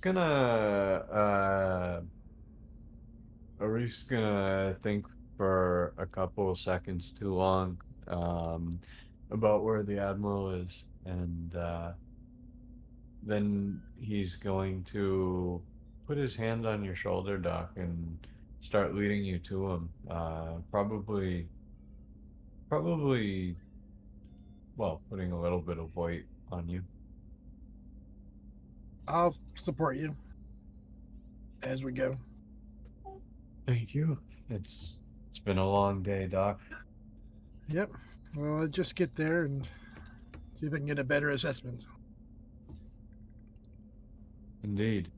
gonna think for a couple of seconds too long, about where the Admiral is, and then he's going to put his hand on your shoulder, Doc, and start leading you to him. Probably, well, putting a little bit of weight on you. I'll support you as we go. Thank you. It's been a long day, Doc. Yep. Well, I'll just get there and see if I can get a better assessment. Indeed.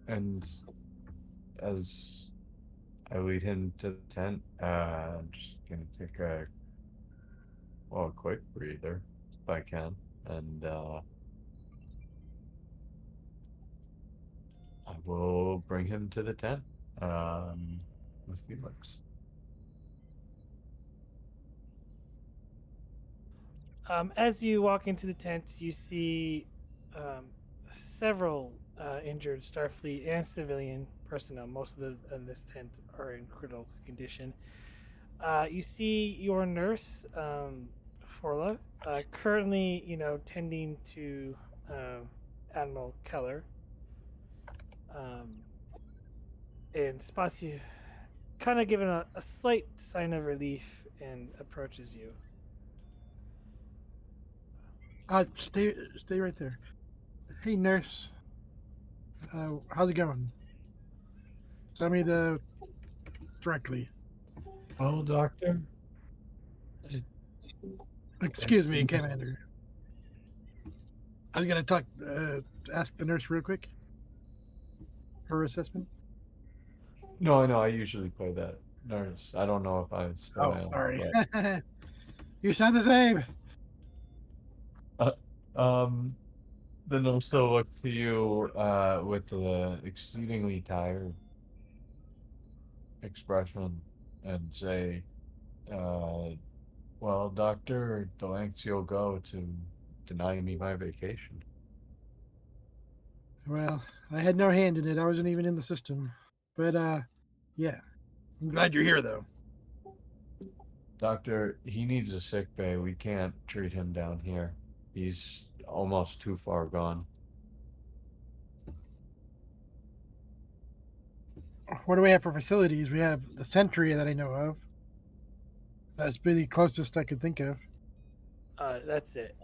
And as I lead him to the tent. I'm just gonna take a quick breather if I can, and I will bring him to the tent with Felix. As you walk into the tent, you see several injured Starfleet and civilian personnel. Most of the in this tent are in critical condition. You see your nurse, Forla, currently, tending to Admiral Keller, um, and spots you, kind of giving a slight sign of relief, and approaches you. Stay right there. Hey, nurse. How's it going? Tell me the directly. Well, Doctor, it, Excuse me, seems- Commander. I was gonna ask the nurse real quick. Her assessment. no, I know. I usually play that nurse. I don't know if I still Oh, am, sorry. but You sound the same. uh, um, the nurse will look to you with an exceedingly tired expression and say, uh, "Well, Doctor, the lengths you'll go to deny me my vacation." Well, I had no hand in it. I wasn't even in the system. But yeah. I'm glad you're here though. Doctor, he needs a sick bay. We can't treat him down here. He's almost too far gone. What do we have for facilities? We have the Sentry that I know of. That's really the closest I could think of. That's it.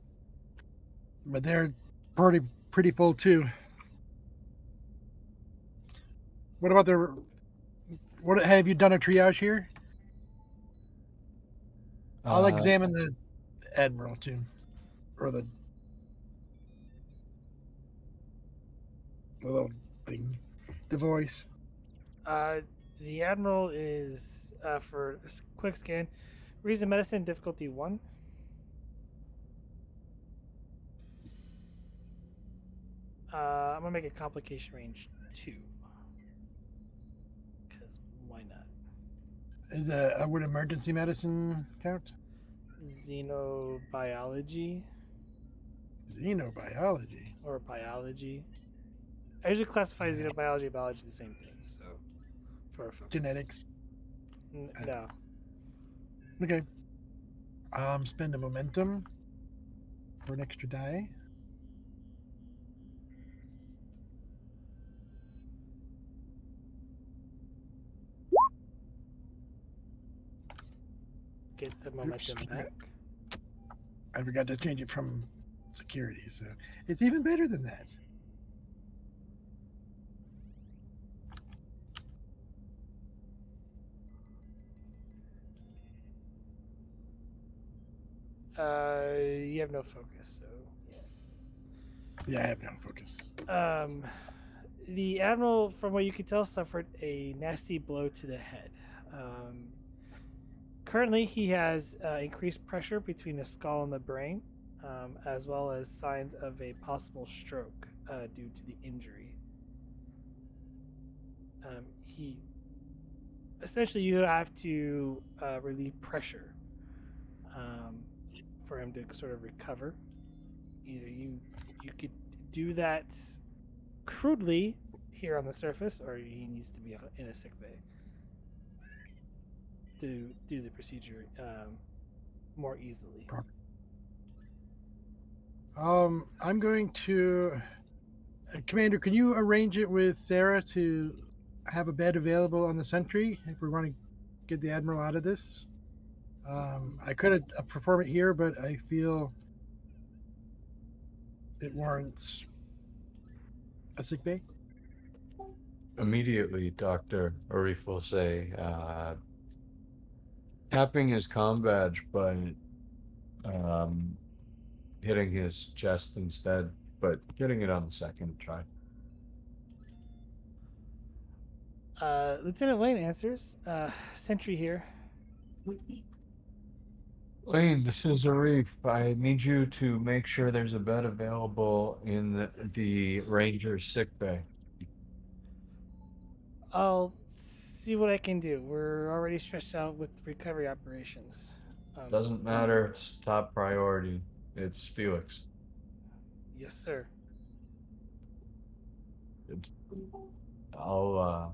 But they're pretty full too. What about the? What have you done a triage here? I'll Uh, examine the Admiral too, or the little thing, the voice. Uh, the Admiral is, for a quick scan, reason medicine difficulty 1. I'm going to make a complication range 2. Because why not? Is would emergency medicine count? Xenobiology Xenobiology. or biology. I usually classify xenobiology and biology the same thing, so for our focus. Genetics. No. Okay. Spend a momentum for an extra die. Get the momentum Oops. back. I forgot to change it from security, so it's even better than that. You have no focus, so Yeah, I have no focus. the Admiral, from what you can tell, suffered a nasty blow to the head. Currently, he has increased pressure between the skull and the brain, as well as signs of a possible stroke due to the injury. He essentially, you have to relieve pressure for him to sort of recover. Either you could do that crudely here on the surface, or he needs to be in a sick bay to do the procedure more easily. I'm going to. Commander, can you arrange it with Sarah to have a bed available on the Sentry if we want to get the Admiral out of this? I could perform it here, but I feel it warrants a sick bay. Immediately, Dr. Arif will say, tapping his comm badge, but um, hitting his chest instead, but getting it on the second try. Lieutenant Lane answers. Sentry here. Lane, this is Arif. I need you to make sure there's a bed available in the Ranger's sick bay. I'll see what I can do. We're already stretched out with recovery operations. Doesn't matter. It's top priority. It's Felix. Yes, sir. It's, I'll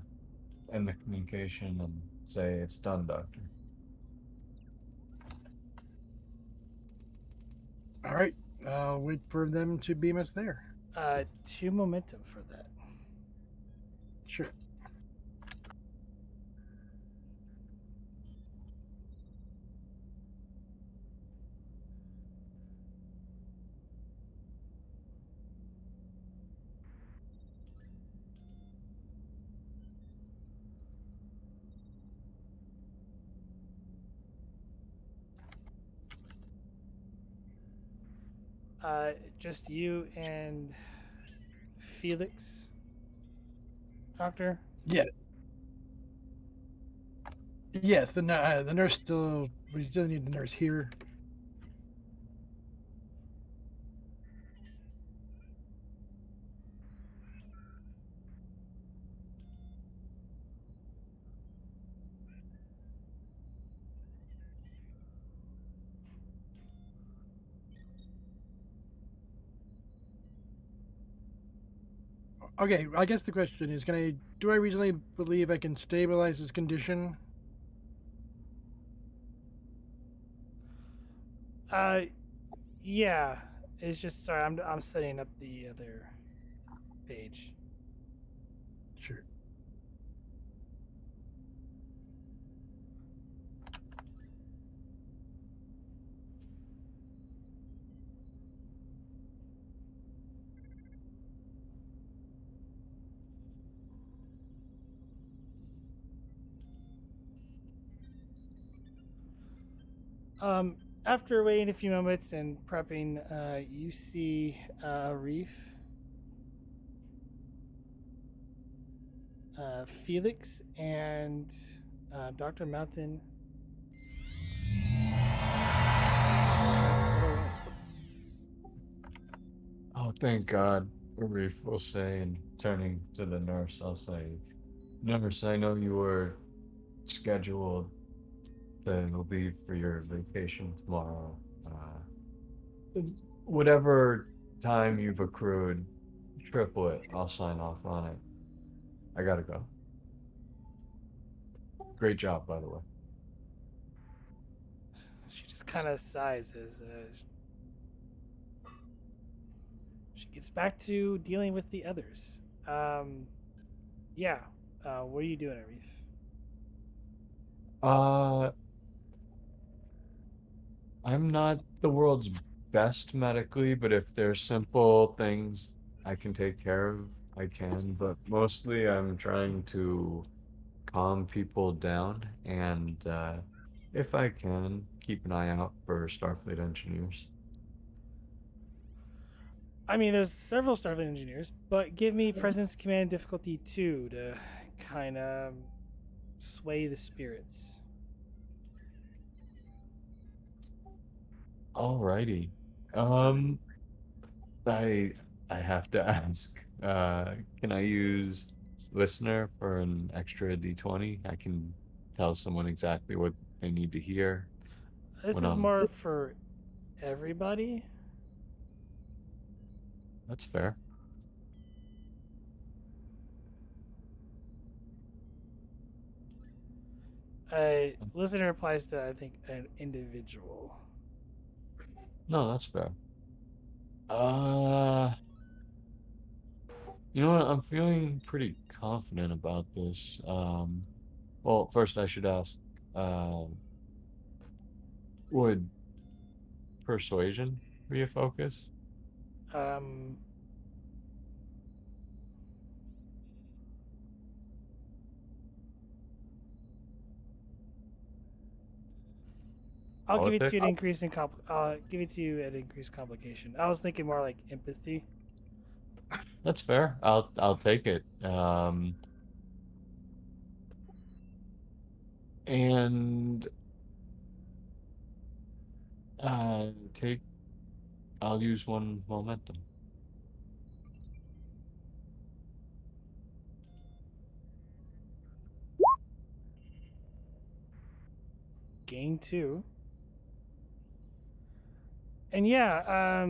end the communication and say it's done, Doctor. All right. I'll wait for them to beam us there. 2 momentum for that. Sure. Just you and Felix, Doctor? Yeah. Yes, the nurse still. We still need the nurse here. Okay, I guess the question is, do I reasonably believe I can stabilize his condition? Yeah. It's just sorry. I'm setting up the other page. Sure. After waiting a few moments and prepping, you see Reef, Felix, and Dr. Mountain. Oh, thank God. Arif will say, and turning to the nurse, I'll say, Nurse, I know you were scheduled to leave for your vacation tomorrow. Whatever time you've accrued, triple it. I'll sign off on it. I gotta go. Great job, by the way. She just kind of sighs as she gets back to dealing with the others. Yeah. What are you doing, Arif? Uh, I'm not the world's best medically, but if there's simple things I can take care of, I can. But mostly I'm trying to calm people down and, if I can, keep an eye out for Starfleet engineers. I mean, there's several Starfleet engineers, but give me Presence Command difficulty 2 to kind of sway the spirits. Alrighty. Um, I I have to ask, can I use listener for an extra D20? I can tell someone exactly what they need to hear This when is I'm. more for everybody. That's fair. Listener applies to, I think, an individual. No, that's fair. Uh, you know what? I'm feeling pretty confident about this. Well, first I should ask, uh, would persuasion be a focus? Um, I'll give it to Politics? you an increase in give it to you at increased complication. I was thinking more like empathy. That's fair. I'll take it. And take. I'll use one momentum. Gain 2. And yeah,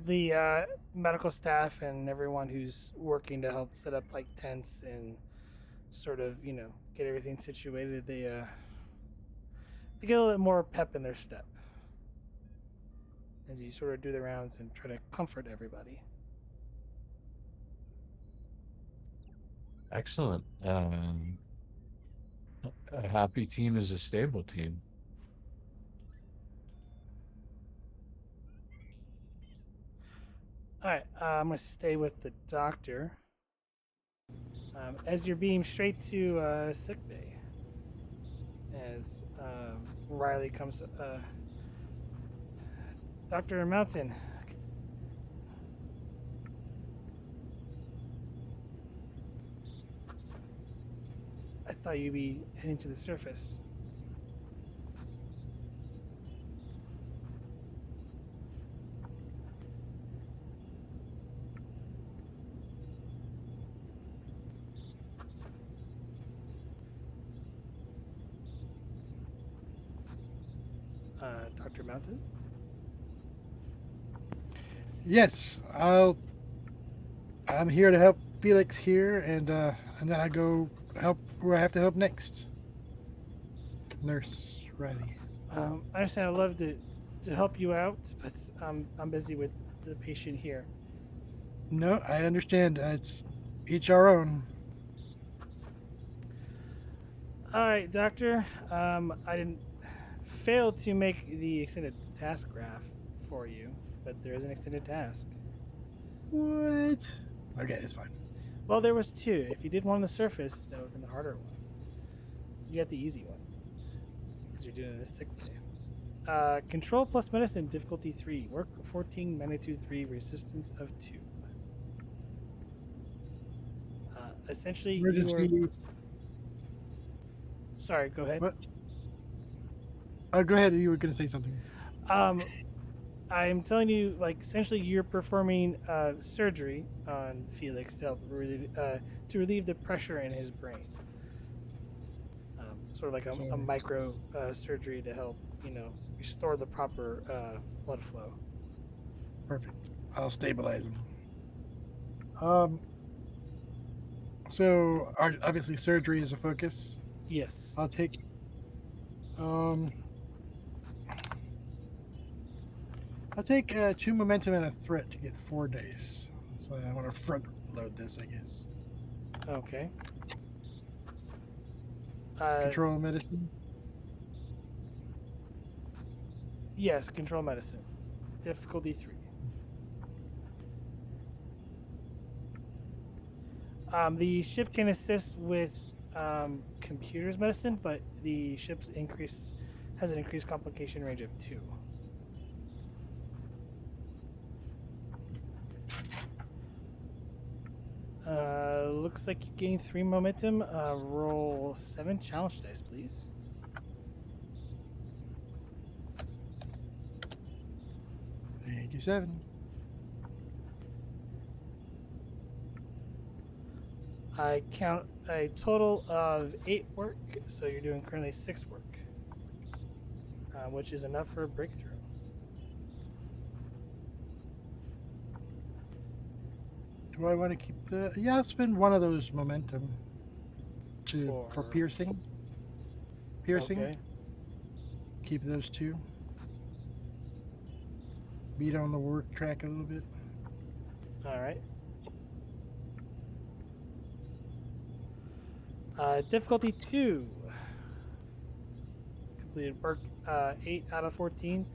the medical staff and everyone who's working to help set up like tents and sort of, get everything situated, they get a little bit more pep in their step as you sort of do the rounds and try to comfort everybody. Excellent. A happy team is a stable team. All right, I'm gonna stay with the doctor as you're beamed straight to sick bay. As Riley comes, Dr. Mountain. I thought you'd be heading to the surface. Dr. Mountain? Yes, I'm here to help Felix here, and then I go help where I have to help next. Nurse Riley. I understand. I'd love to help you out, but I'm busy with the patient here. No, I understand. It's each our own. All right, Doctor. I didn't fail to make the extended task graph for you, but there is an extended task. What? Okay, it's fine. Well, there was 2. If you did one on the surface, that would have been the harder one. You got the easy one because you're doing this sick bay. Control plus medicine, difficulty 3. Work 14, magnitude 3, resistance of 2. Essentially, Emergency. Sorry, go ahead. What? Go ahead. You were going to say something. I'm telling you, like, essentially, you're performing surgery on Felix to help relieve the pressure in his brain. Sort of like a micro surgery to help, restore the proper blood flow. Perfect. I'll stabilize him. So obviously surgery is a focus. Yes. I'll take. I'll take 2 momentum and a threat to get 4 days. So I want to front load this, I guess. Okay. Control medicine. Yes, control medicine. Difficulty 3. The ship can assist with computers medicine, but the ship's has an increased complication range of 2. Looks like you gain 3 momentum. Roll 7 challenge dice, please. Thank you, 7. I count a total of 8 work, so you're doing currently 6 work, which is enough for a breakthrough. Do I want to keep the? Yeah, I'll spend one of those momentum for piercing. Piercing. Okay. Keep those 2. Beat on the work track a little bit. All right. Difficulty 2. Completed work 8 out of 14.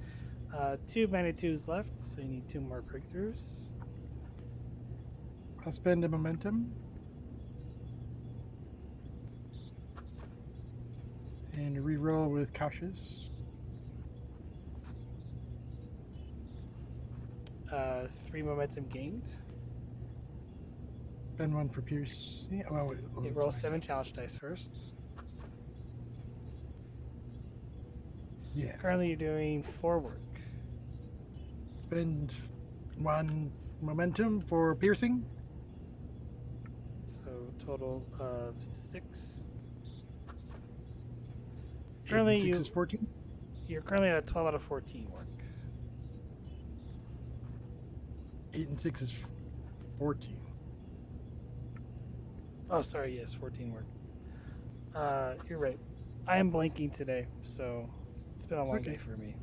2 magnitudes left, so you need 2 more breakthroughs. I'll spend a momentum. And re-roll with cautious. 3 momentum gained. Spend 1 for pierce. Yeah, well, You roll 7 challenge dice first. Yeah. Currently, you're doing 4 work. Spend 1 momentum for piercing. So, total of 6. 8 Currently, and 6 is 14. you're currently at a 12 out of 14 work. 8 and 6 is 14. Oh, sorry, yes, 14 work. You're right. I am blanking today, so it's been a long Okay. day for me.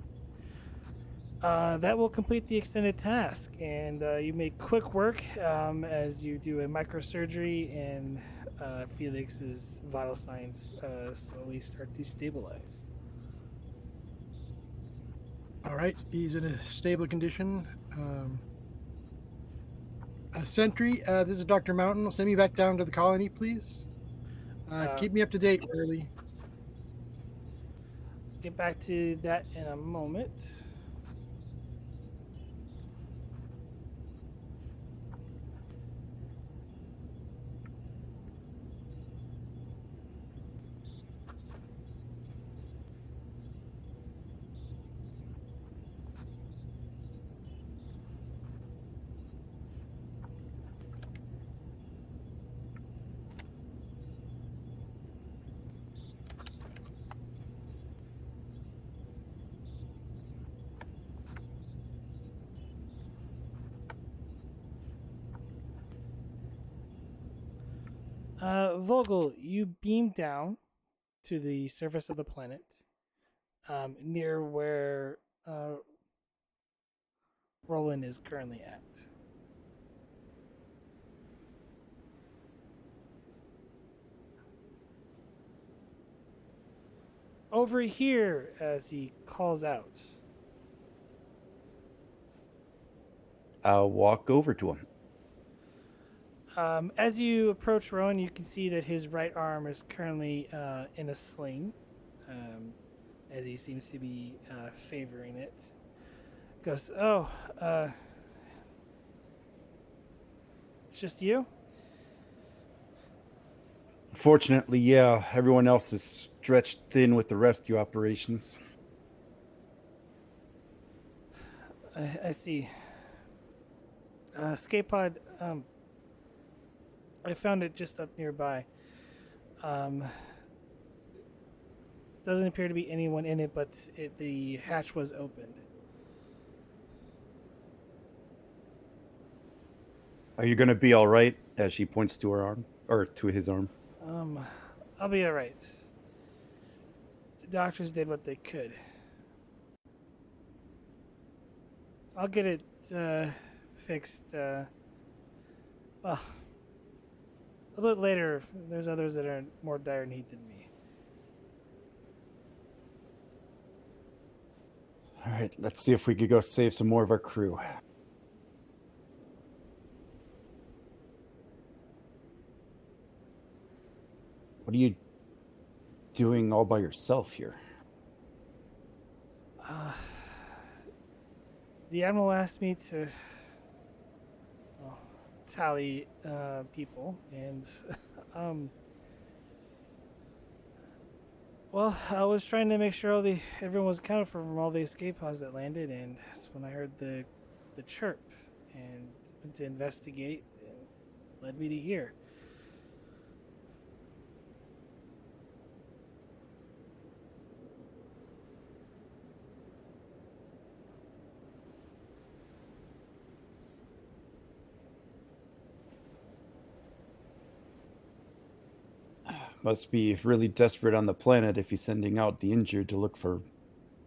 That will complete the extended task, and you make quick work as you do a microsurgery, and Felix's vital signs slowly start to stabilize. All right, he's in a stable condition. Sentry, this is Dr. Mountain. Send me back down to the colony, please. Keep me up to date, early. Get back to that in a moment. Vogel, you beam down to the surface of the planet, near where Roland is currently at. Over here, as he calls out. I'll walk over to him. As you approach Rowan, you can see that his right arm is currently in a sling, as he seems to be favoring it. Goes, oh, it's just you? Fortunately, yeah, everyone else is stretched thin with the rescue operations. I see. Escape pod, I found it just up nearby. Doesn't appear to be anyone in it, but the hatch was opened. Are you going to be all right? As she points to her arm, or to his arm. I'll be all right. The doctors did what they could. I'll get it fixed. Well, a little later. There's others that are in more dire need than me. All right, let's see if we could go save some more of our crew. What are you doing all by yourself here? The Admiral asked me to tally people, and well, I was trying to make sure everyone was accounted for from all the escape pods that landed, and that's when I heard the chirp and went to investigate, and led me to here. Must be really desperate on the planet if he's sending out the injured to look for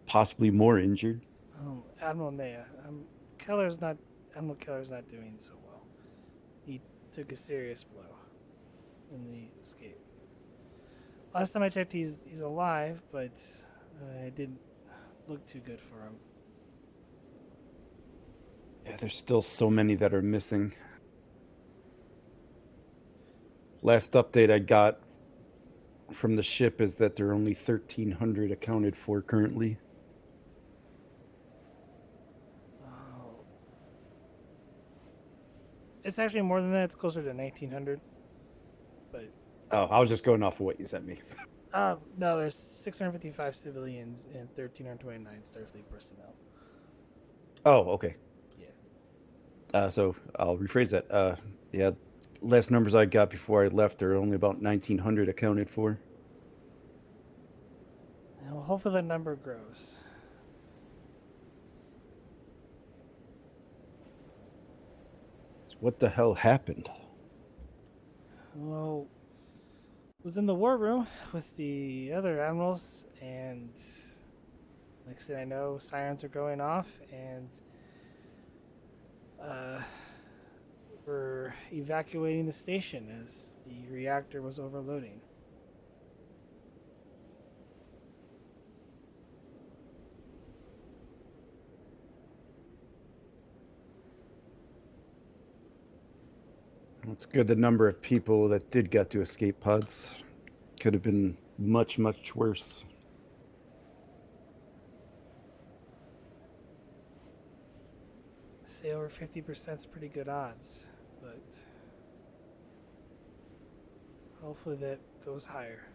possibly more injured. Admiral M.I.A. Admiral Keller's not doing so well. He took a serious blow in the escape. Last time I checked, he's alive, but it didn't look too good for him. Yeah, there's still so many that are missing. Last update I got from the ship is that there are only 1,300 accounted for currently. Oh. It's actually more than that. It's closer to 1,900. But Oh, I was just going off of what you sent me. No, there's 655 civilians and 1,329 Starfleet personnel. Oh, okay. Yeah. So I'll rephrase that. Yeah, last numbers I got before I left, there are only about 1,900 accounted for. Well, hopefully the number grows. What the hell happened? Well, was in the war room with the other admirals, and like I said, I know sirens are going off, and we're evacuating the station as the reactor was overloading. It's good the number of people that did get to escape pods. Could have been much, much worse. Say over 50% is pretty good odds, but hopefully that goes higher.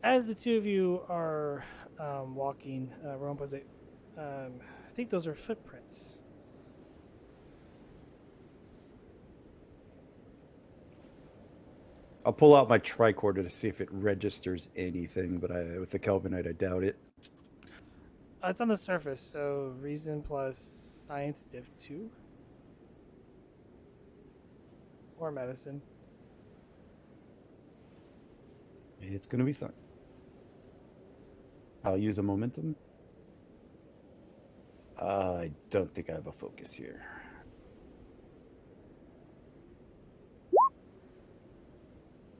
As the two of you are walking, Rome was it? I think those are footprints. I'll pull out my tricorder to see if it registers anything, but with the Kelvinite, I doubt it. It's on the surface, so reason plus science div 2. Or medicine. It's going to be fun. I'll use a momentum. I don't think I have a focus here.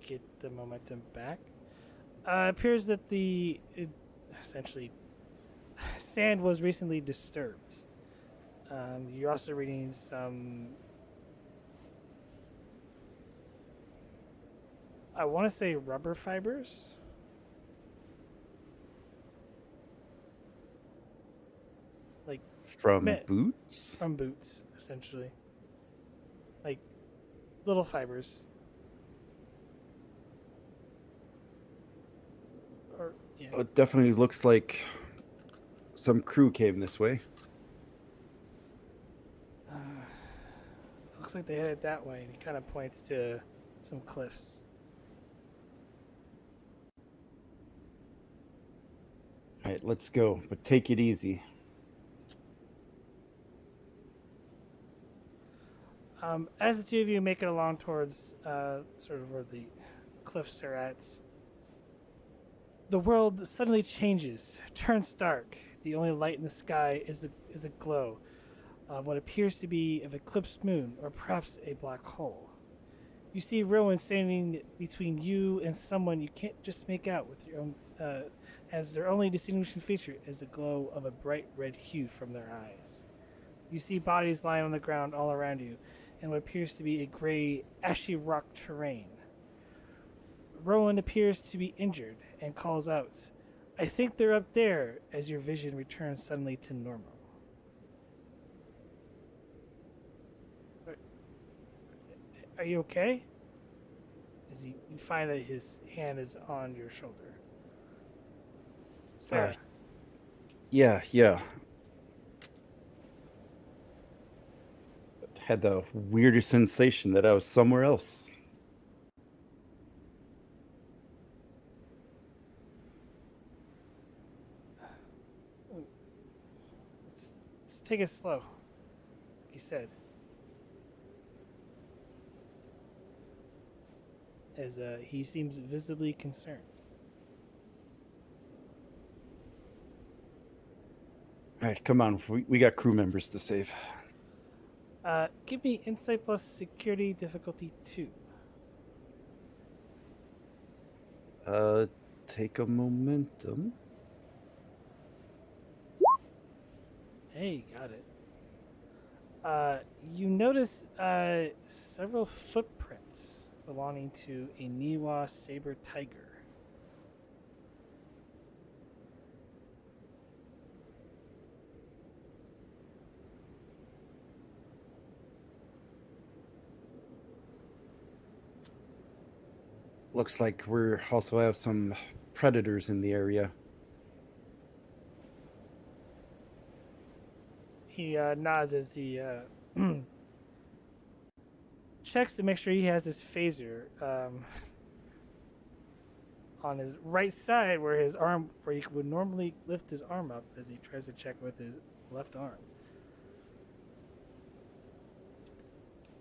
Get the momentum back. It appears that essentially sand was recently disturbed. You're also reading some, I want to say rubber fibers. Like From boots? From boots, essentially. Like little fibers. Or yeah. It definitely looks like some crew came this way. Looks like they headed that way, and he kind of points to some cliffs. All right, let's go, but take it easy. As the two of you make it along towards sort of where the cliffs are at, the world suddenly changes, turns dark. The only light in the sky is a glow of what appears to be an eclipsed moon, or perhaps a black hole. You see Rowan standing between you and someone you can't just make out with your own, as their only distinguishing feature is a glow of a bright red hue from their eyes. You see bodies lying on the ground all around you, and what appears to be a gray, ashy rock terrain. Rowan appears to be injured and calls out, "I think they're up there," as your vision returns suddenly to normal. Are you okay? As you find that his hand is on your shoulder. Sarah. Yeah. Had the weirdest sensation that I was somewhere else. Let's take it slow, like he said. As he seems visibly concerned. All right, come on. We got crew members to save. Give me insight plus security difficulty 2. Take a momentum. Hey, got it. You notice several footprints belonging to a M.I.A saber tiger. Looks like we're also have some predators in the area. He nods as he checks to make sure he has his phaser on his right side, where he would normally lift his arm up as he tries to check with his left arm.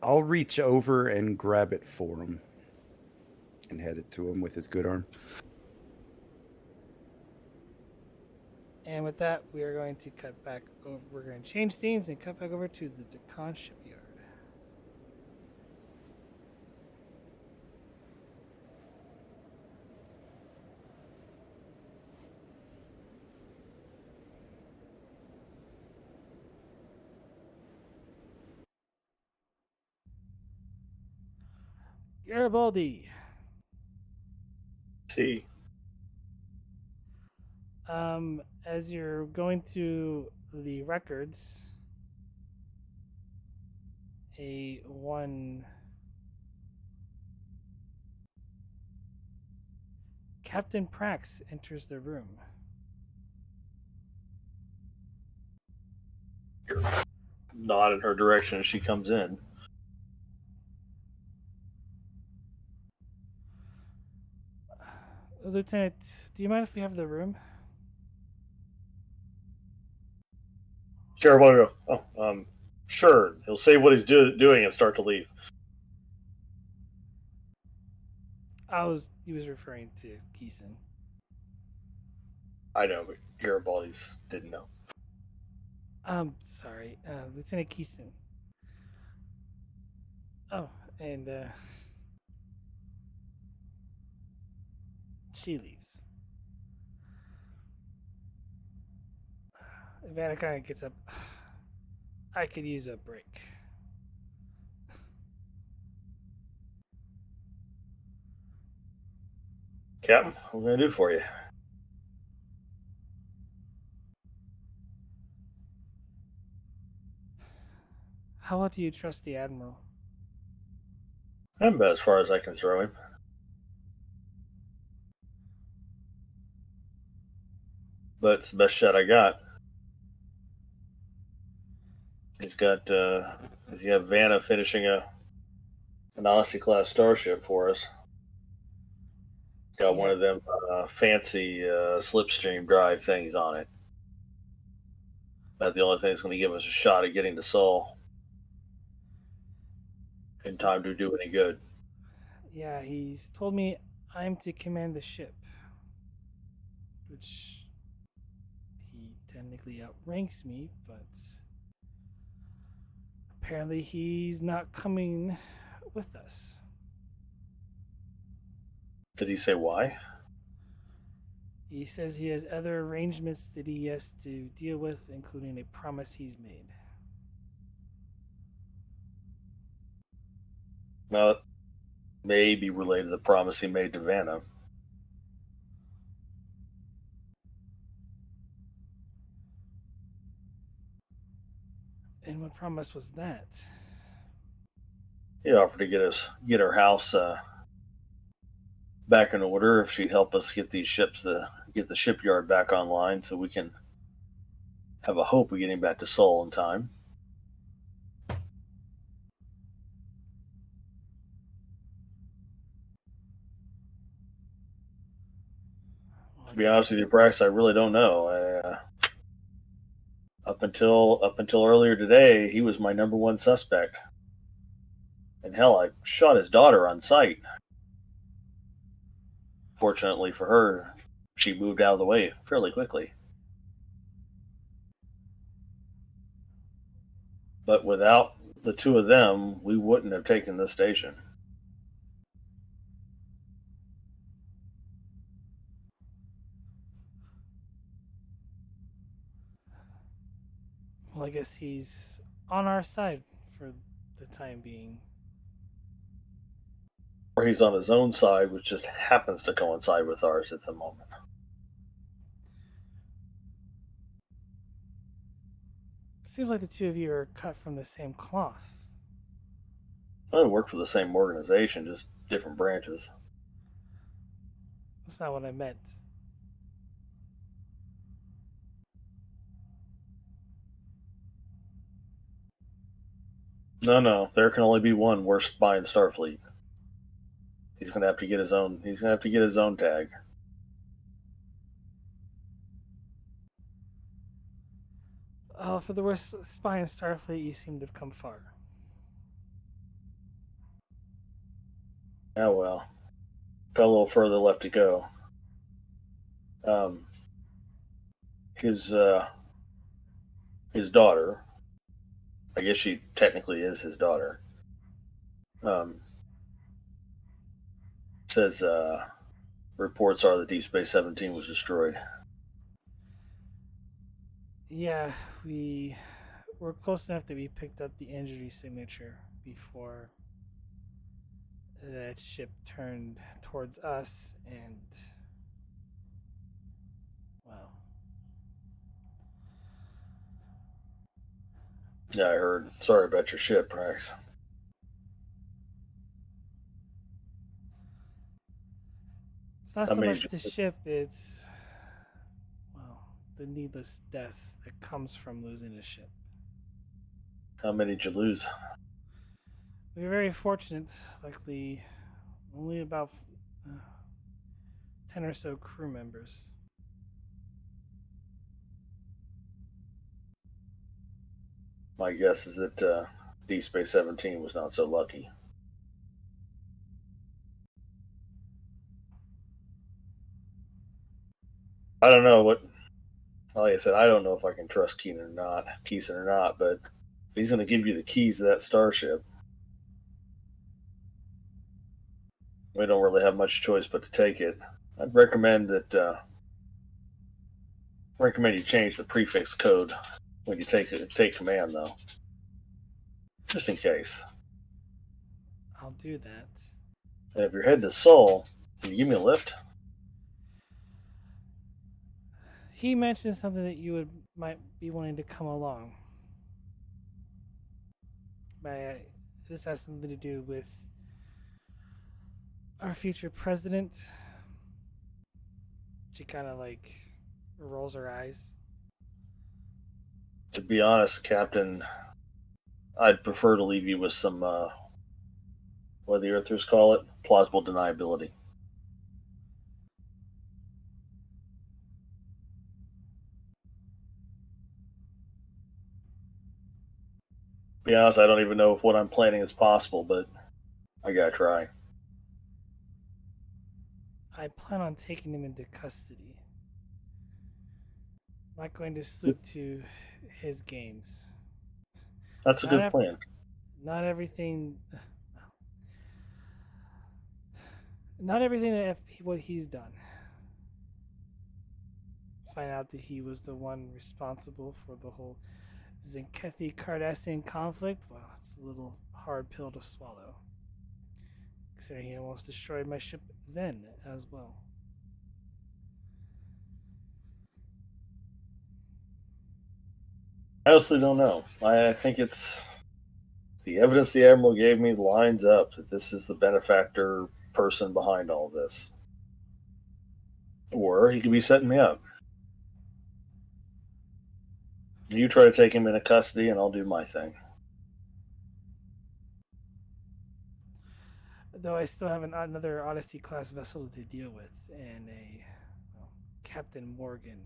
I'll reach over and grab it for him and head it to him with his good arm. And with that, we are going to cut back over. We're going to change scenes and cut back over to the Deccan shipyard. Garibaldi. See. As you're going to the records, Captain Prax enters the room. Nod in her direction as she comes in. Lieutenant, do you mind if we have the room? Garibaldi will go, sure. He'll say what he's doing and start to leave. He was referring to Kesen. I know, but Garibaldi's didn't know. Sorry, Lieutenant Kesen. Oh, and she leaves. Vanna kind of gets up. I could use a break. Captain, what can I do for you? How well do you trust the Admiral? I'm about as far as I can throw him. But it's the best shot I got. He's got Vanna finishing an Odyssey class starship for us. Got one of them fancy slipstream drive things on it. That's the only thing that's going to give us a shot at getting to Sol in time to do any good. Yeah, he's told me I'm to command the ship, which he technically outranks me, but apparently he's not coming with us. Did he say why? He says he has other arrangements that he has to deal with, including a promise he's made. Now, that may be related to the promise he made to Vanna. And what promise was that? He offered to get her house back in order if she'd help us get these ships get the shipyard back online, so we can have a hope of getting back to Sol in time. To be honest with you, Bryce, I really don't know. Up until earlier today, he was my number one suspect. And hell, I shot his daughter on sight. Fortunately for her, she moved out of the way fairly quickly. But without the two of them, we wouldn't have taken this station. Well, I guess he's on our side for the time being. Or he's on his own side, which just happens to coincide with ours at the moment. Seems like the two of you are cut from the same cloth. I work for the same organization, just different branches. That's not what I meant. No. There can only be one worst spy in Starfleet. He's gonna have to get his own. He's gonna have to get his own tag. Oh, for the worst spy in Starfleet, you seem to have come far. Oh well, got a little further left to go. Um, his daughter. I guess she technically is his daughter. Um, says reports are that Deep Space 17 was destroyed. Yeah, we were close enough that we picked up the injury signature before that ship turned towards us, and well, Yeah, I heard. Sorry about your ship, Rex. it's not How so many? much the ship; it's well, the needless death that comes from losing a ship. How many did you lose? We were very fortunate. Luckily, only about 10 or so crew members. My guess is that Deep Space 17 was not so lucky. I don't know what. Like I said, I don't know if I can trust Kesen or not. But if he's going to give you the keys to that starship, we don't really have much choice but to take it. I'd recommend you change the prefix code when you take command, though, just in case. I'll do that. And if you're heading to Seoul, can you give me a lift? He mentioned something that you might be wanting to come along. This has something to do with our future president. She kind of like rolls her eyes. To be honest, Captain, I'd prefer to leave you with some, what do the Earthers call it? Plausible deniability. To be honest, I don't even know if what I'm planning is possible, but I gotta try. I plan on taking him into custody. I'm not going to stoop to his games. That's a Not, good plan. not everything. Not everything that what he's done. Find out that he was the one responsible for the whole Zenkethi Cardassian conflict. Well, it's a little hard pill to swallow, considering he almost destroyed my ship then as well. I honestly don't know. I think it's the evidence the Admiral gave me lines up that this is the benefactor person behind all this. Or he could be setting me up. You try to take him into custody, and I'll do my thing. Though I still have another Odyssey class vessel to deal with, and a Captain Morgan.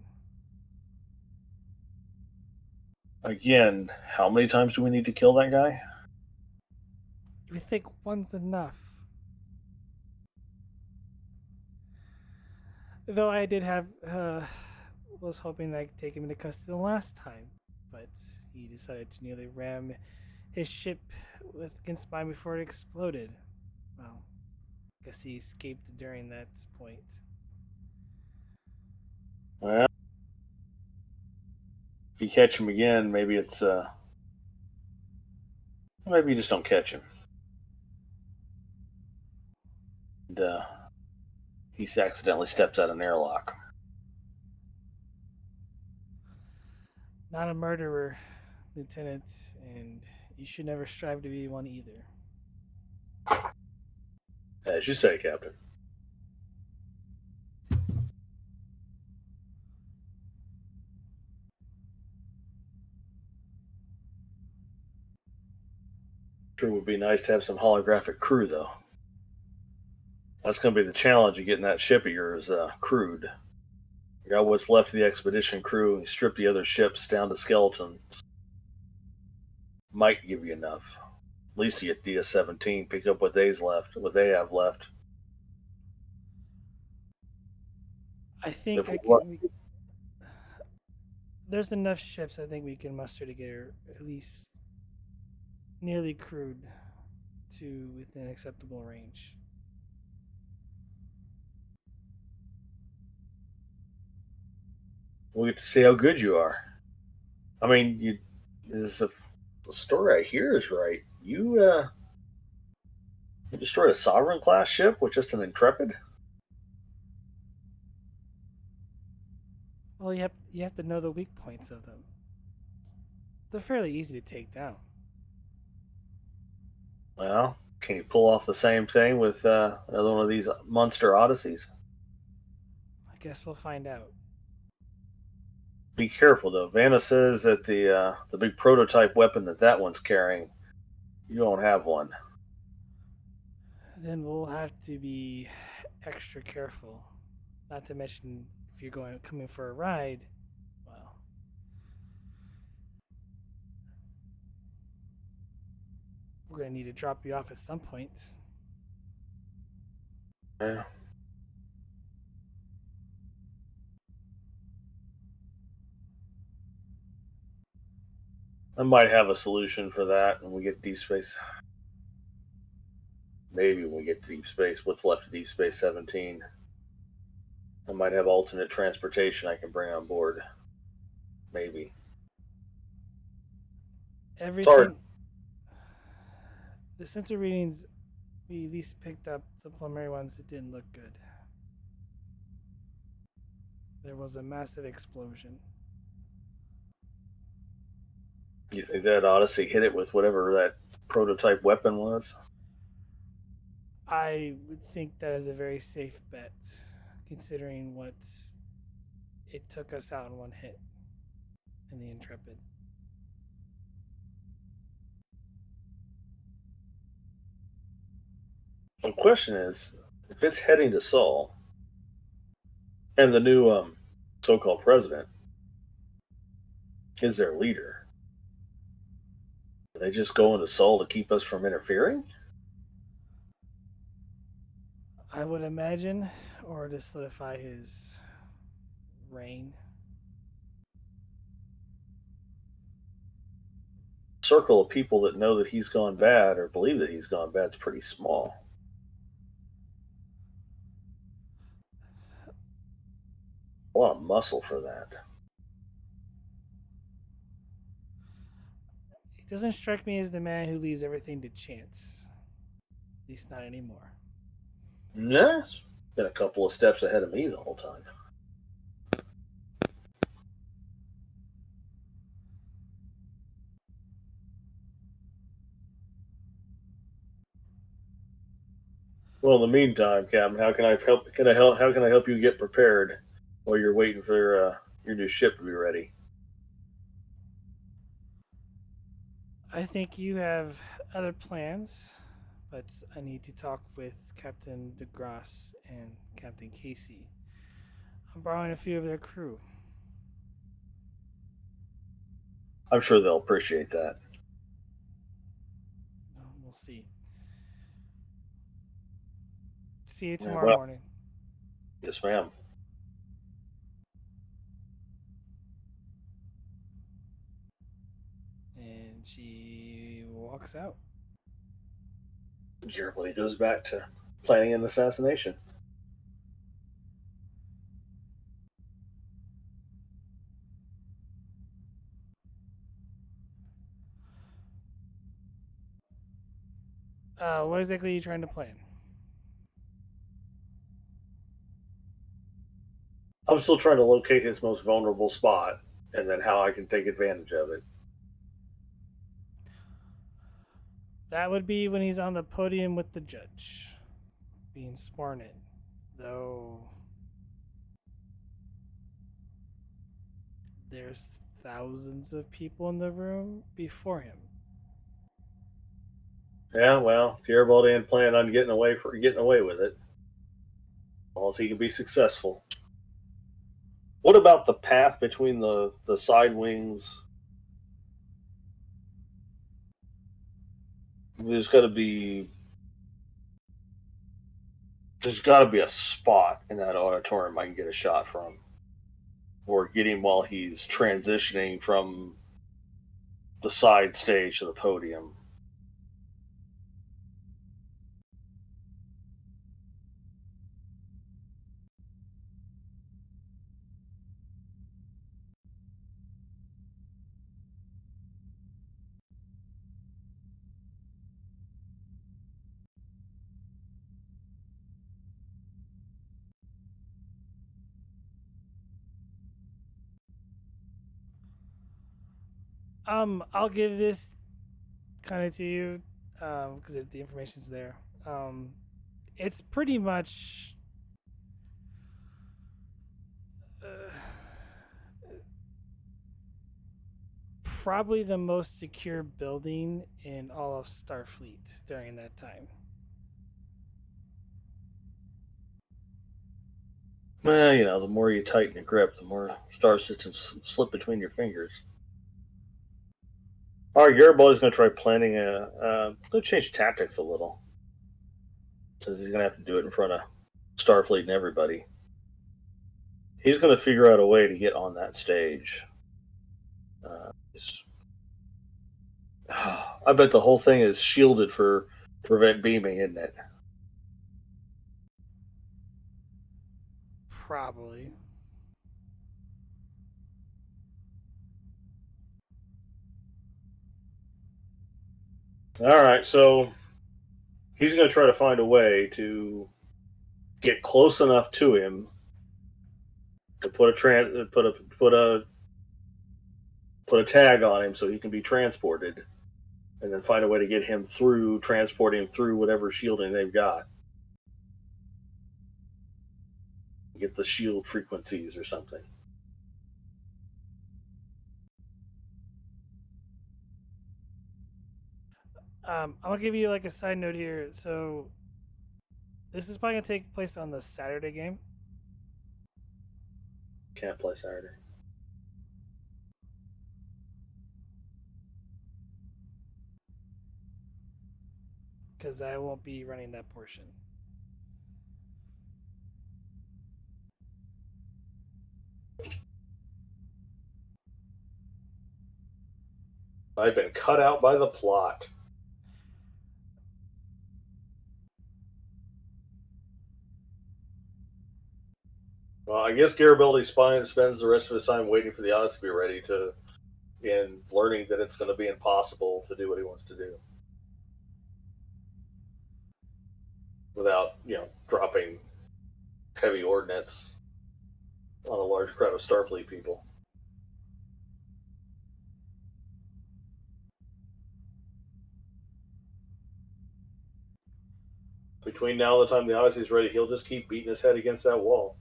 Again, how many times do we need to kill that guy? You think one's enough? Though I did have, was hoping I could take him into custody the last time, but he decided to nearly ram his ship against mine before it exploded. Well, I guess he escaped during that point. Well, if you catch him again, maybe it's maybe you just don't catch him. And he accidentally steps out of an airlock. Not a murderer, Lieutenant, and you should never strive to be one either. As you say, Captain. Sure would be nice to have some holographic crew, though. That's going to be the challenge of getting that ship of yours crewed. You got what's left of the expedition crew, and you strip the other ships down to skeletons. Might give you enough. At least to get DS-17, pick up what they have left. I think there's enough ships I think we can muster together, at least nearly crewed to within acceptable range. We'll get to see how good you are. I mean, the story I hear is right. You destroyed a Sovereign class ship with just an Intrepid? Well, you have to know the weak points of them. They're fairly easy to take down. Well, can you pull off the same thing with another one of these monster Odysseys? I guess we'll find out. Be careful, though. Vanna says that the big prototype weapon that one's carrying, you don't have one. Then we'll have to be extra careful. Not to mention, if you're coming for a ride, well, we're going to need to drop you off at some point. Yeah. I might have a solution for that when we get deep space. Maybe when we get to deep space, what's left of Deep Space 17. I might have alternate transportation I can bring on board. Maybe. Everything. Sorry. The sensor readings we at least picked up, the preliminary ones, that didn't look good. There was a massive explosion. You think that Odyssey hit it with whatever that prototype weapon was? I would think that is a very safe bet, considering what it took us out in one hit in the Intrepid. The question is, if it's heading to Sol, and the new so-called president is their leader, are they just going to Sol to keep us from interfering? I would imagine, or to solidify his reign. Circle of people that know that he's gone bad or believe that he's gone bad is pretty small. A lot of muscle for that. He doesn't strike me as the man who leaves everything to chance. At least not anymore. Nah, it's been a couple of steps ahead of me the whole time. Well, in the meantime, Captain, how can I help? How can I help you get prepared while you're waiting for your new ship to be ready? I think you have other plans, but I need to talk with Captain DeGrasse and Captain Casey. I'm borrowing a few of their crew. I'm sure they'll appreciate that. We'll see. See you tomorrow morning. Yes, ma'am. And she walks out. Garibaldi goes back to planning an assassination. What exactly are you trying to plan? I'm still trying to locate his most vulnerable spot and then how I can take advantage of it. That would be when he's on the podium with the judge, being sworn in. Though there's thousands of people in the room before him. Yeah, well, Garibaldi didn't plan on getting away with it. Well, he can be successful. What about the path between the side wings? There's got to be a spot in that auditorium I can get a shot from, or get him while he's transitioning from the side stage to the podium. I'll give this kind of to you because the information's there. It's pretty much probably the most secure building in all of Starfleet during that time. Well, the more you tighten the grip, the more star systems slip between your fingers. All right, Garibaldi's going to try planning going to change tactics a little, since he's going to have to do it in front of Starfleet and everybody. He's going to figure out a way to get on that stage. I bet the whole thing is shielded to prevent beaming, isn't it? Probably. All right, so he's going to try to find a way to get close enough to him to put a tag on him so he can be transported, and then find a way to get him through, transport him through whatever shielding they've got. Get the shield frequencies or something. I'm gonna give you like a side note here. So this is probably gonna take place on the Saturday game. Can't play Saturday. Because I won't be running that portion. I've been cut out by the plot. Well, I guess Garibaldi spends the rest of his time waiting for the odds to be ready and learning that it's going to be impossible to do what he wants to do without, dropping heavy ordnance on a large crowd of Starfleet people. Between now and the time the Odyssey's ready, he'll just keep beating his head against that wall.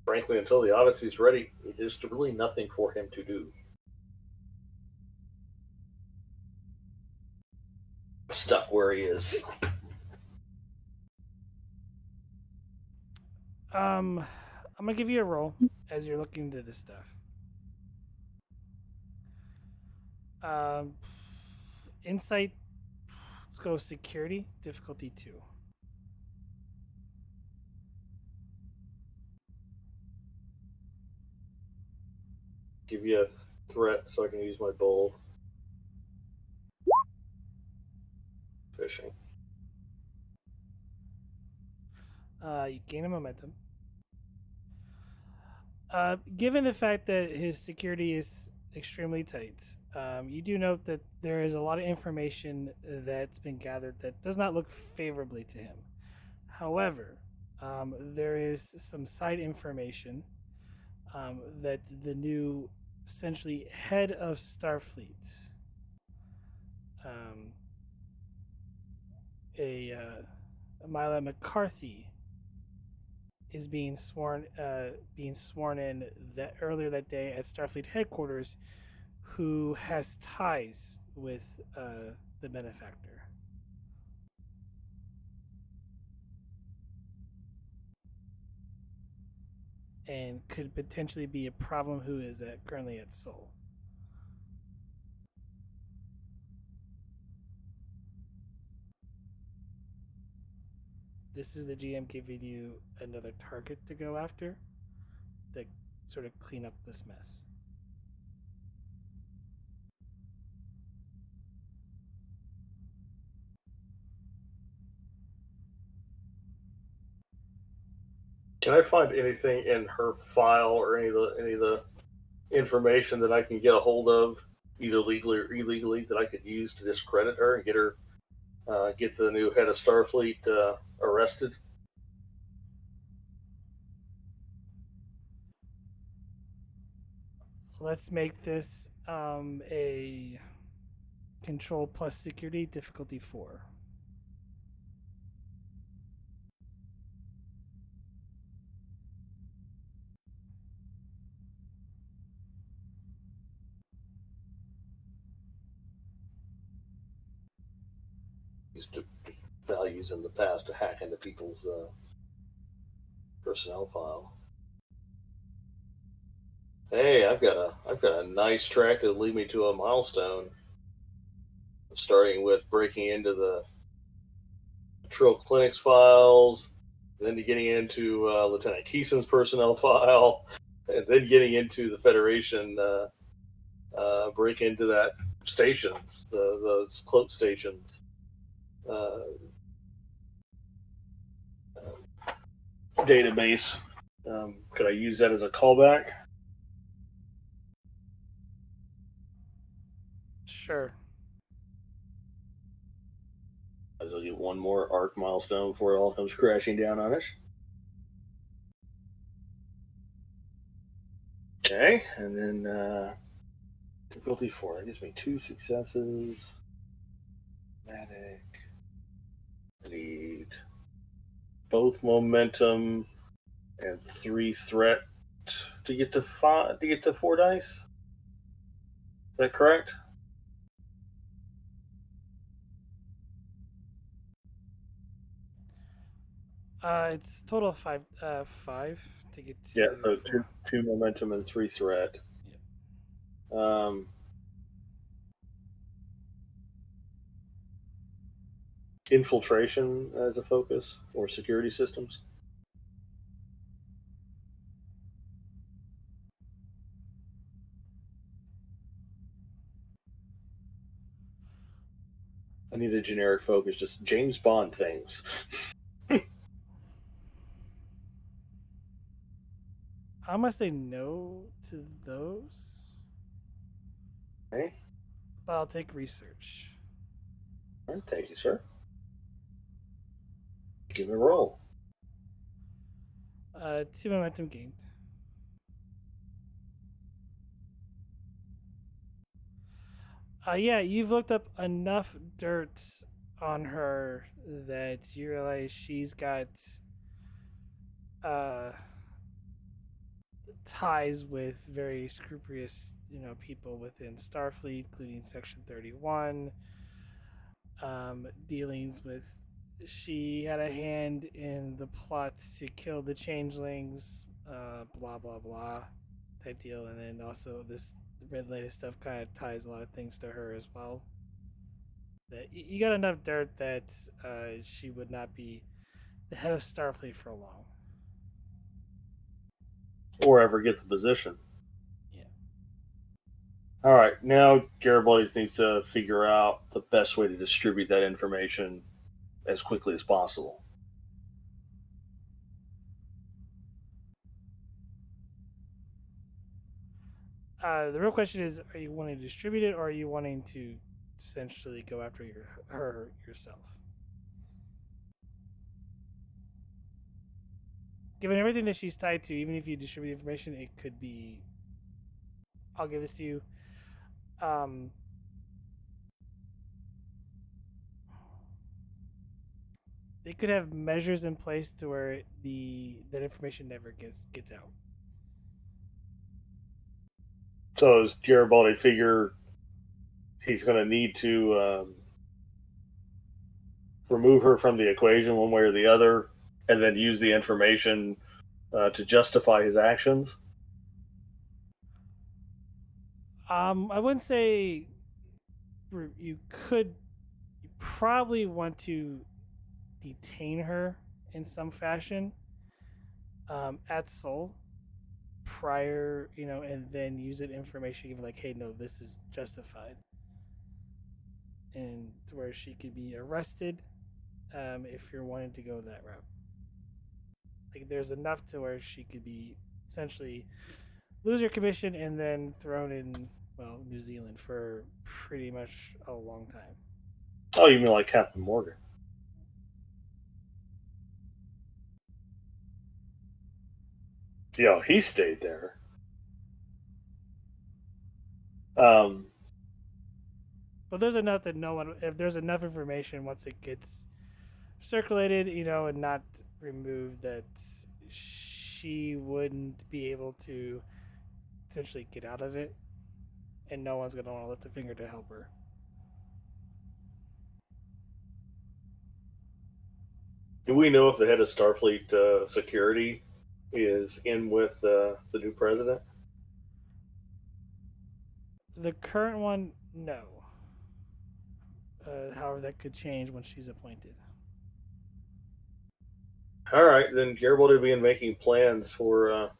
Frankly, until the Odyssey's ready, there's really nothing for him to do. Stuck where he is. I'm gonna give you a roll as you're looking into this stuff. Insight. Let's go security difficulty 2. Give you a threat so I can use my bowl. Fishing. You gain a momentum. Given the fact that his security is extremely tight, you do note that there is a lot of information that's been gathered that does not look favorably to him. However, there is some side information that the new, essentially, head of Starfleet, a M.I.A. McCarthy is being sworn in that earlier that day at Starfleet headquarters, who has ties with the benefactor. And could potentially be a problem who is currently at Sol. This is the GM giving you another target to go after to sort of clean up this mess. Can I find anything in her file or any of the information that I can get a hold of, either legally or illegally, that I could use to discredit her and get her, get the new head of Starfleet arrested? Let's make this a control plus security difficulty 4. Used to values in the past to hack into people's personnel file. Hey, I've got a nice track that'll lead me to a milestone. Starting with breaking into the Trill Clinics files, then getting into Lieutenant Kesen's personnel file, and then getting into the Federation break into that stations, those cloak stations. Uh, Database. Could I use that as a callback? Sure. I'll get one more arc milestone before it all comes crashing down on us. Okay, and then difficulty 4. That gives me 2 successes. Matic. I need both momentum and 3 threat to get to 5 to get to 4 dice. Is that correct? It's total of 5 to get to. Yeah, so two momentum and 3 threat. Yep. Infiltration as a focus or security systems. I need a generic focus, just James Bond things. I'm gonna say no to those. Okay. But I'll take research. All right, thank you, sir. Give me a roll. 2 momentum gained. Yeah, you've looked up enough dirt on her that you realize she's got uh, ties with very scrupulous, people within Starfleet, including Section 31. Dealings with. She had a hand in the plot to kill the changelings, blah blah blah, type deal, and then also this red latest stuff kind of ties a lot of things to her as well. That you got enough dirt that she would not be the head of Starfleet for long. Or ever get the position. Yeah. All right, now Garibaldi needs to figure out the best way to distribute that information as quickly as possible. The real question is: are you wanting to distribute it, or are you wanting to essentially go after her yourself? Given everything that she's tied to, even if you distribute information, it could be. I'll give this to you. they could have measures in place to where that information never gets out. So does Garibaldi figure he's going to need to remove her from the equation one way or the other, and then use the information to justify his actions? I wouldn't say you probably want to detain her in some fashion at Seoul prior, and then use that information, give like, hey, no, this is justified, and to where she could be arrested if you're wanting to go that route. Like, there's enough to where she could be essentially lose her commission and then thrown in, well, New Zealand for pretty much a long time. Oh, you mean like Captain Morgan? Yeah, he stayed there. But there's enough that if there's enough information once it gets circulated, and not removed, that she wouldn't be able to essentially get out of it, and no one's gonna want to lift a finger to help her. Do we know if the head of Starfleet security is in with the new president? The current one, no. However, that could change when she's appointed. All right, then Garibaldi will be making plans for.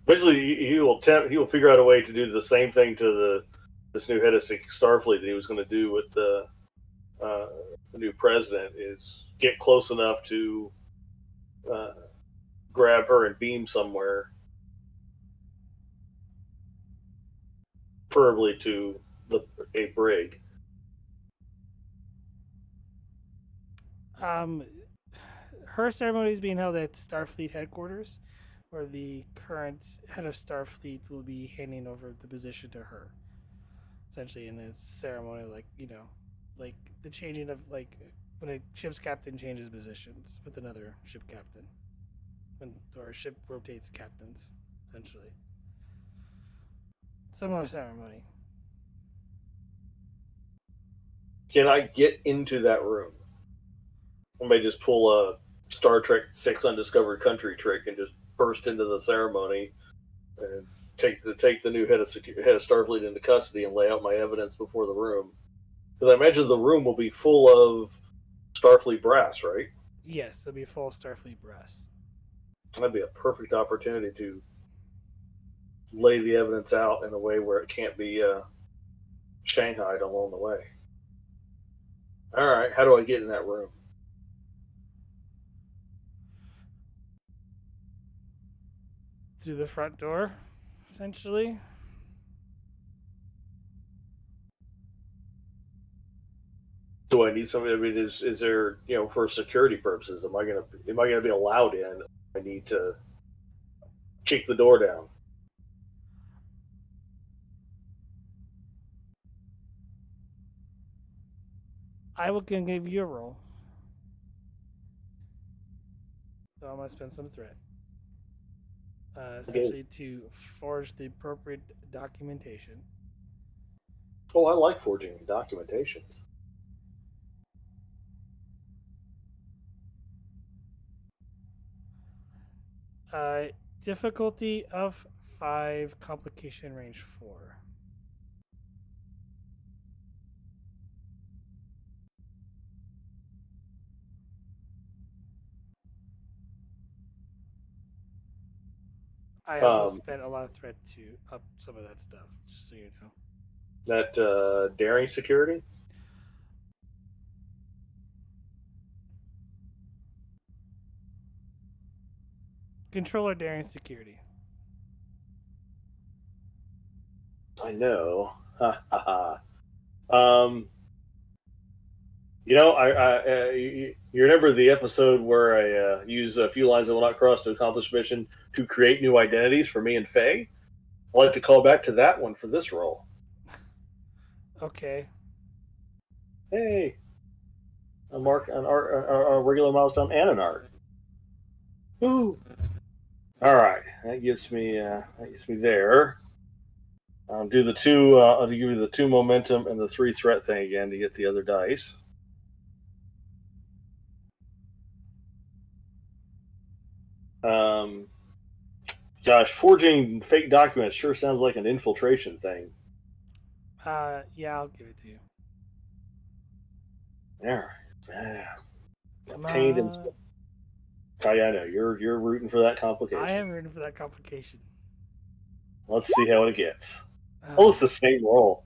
Basically, he will figure out a way to do the same thing to this new head of Starfleet that he was going to do with the new president. Is get close enough to grab her and beam somewhere, preferably to a brig. Her ceremony is being held at Starfleet headquarters, where the current head of Starfleet will be handing over the position to her. Essentially, in a ceremony, like the changing of, like, when a ship's captain changes positions with another ship captain, when our ship rotates captains, essentially. Similar ceremony. Can I get into that room? I may just pull a Star Trek 6 Undiscovered Country trick and just burst into the ceremony and take the new head of Starfleet into custody and lay out my evidence before the room. Because I imagine the room will be full of Starfleet brass, right? Yes, it'll be full Starfleet brass. That'd be a perfect opportunity to lay the evidence out in a way where it can't be shanghaied along the way. All right, how do I get in that room? Through the front door, essentially. Do I need somebody? I mean, is there, for security purposes, am I gonna be allowed in? I need to kick the door down. I can give you a roll. So I'm gonna spend some threat. Essentially to forge the appropriate documentation. Oh, I like forging documentations. Difficulty of 5, complication range 4. I also spent a lot of threat to up some of that stuff, just so you know. That daring security? Controller daring security. I know. Ha ha ha. You remember the episode where I use a few lines that will not cross to accomplish mission to create new identities for me and Faye? I'd like to call back to that one for this role. Okay. Hey. a regular milestone, and an art. Woo! All right, that gets me there. I'll do the two. I'll give you the 2 momentum and the 3 threat thing again to get the other dice. Gosh, forging fake documents sure sounds like an infiltration thing. Yeah, I'll give it to you. There, yeah. Come Obtained on. and I know you're rooting for that complication. I am rooting for that complication. Let's see how it gets. Oh, it's the same roll.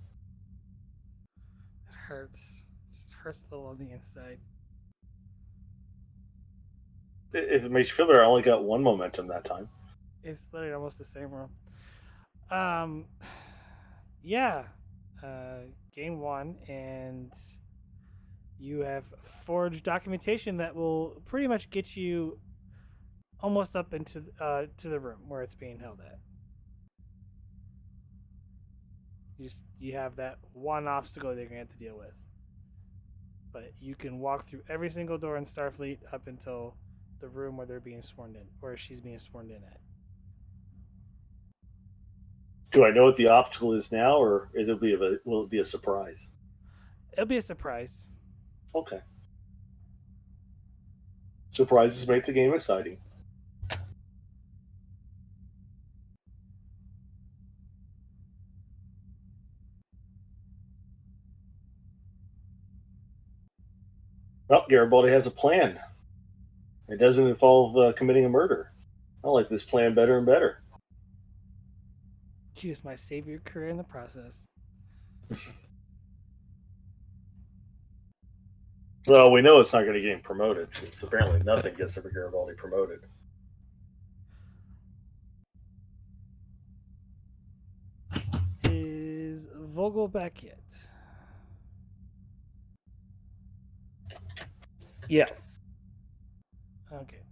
It hurts. It hurts a little on the inside. If it makes you feel better, I only got 1 momentum that time. It's literally almost the same roll. Yeah. Game 1, and you have forged documentation that will pretty much get you almost up into to the room where it's being held at. You have that one obstacle that you're gonna have to deal with, but you can walk through every single door in Starfleet up until the room where they're being sworn in, or she's being sworn in at. Do I know what the obstacle is now, or will it be a surprise? It'll be a surprise. Okay. Surprises make the game exciting. Well, Garibaldi has a plan. It doesn't involve committing a murder. I like this plan better and better. She just might save your career in the process. Well, we know it's not going to get him promoted. Because apparently nothing gets Garibaldi promoted. Is Vogel back yet? Yeah. Okay.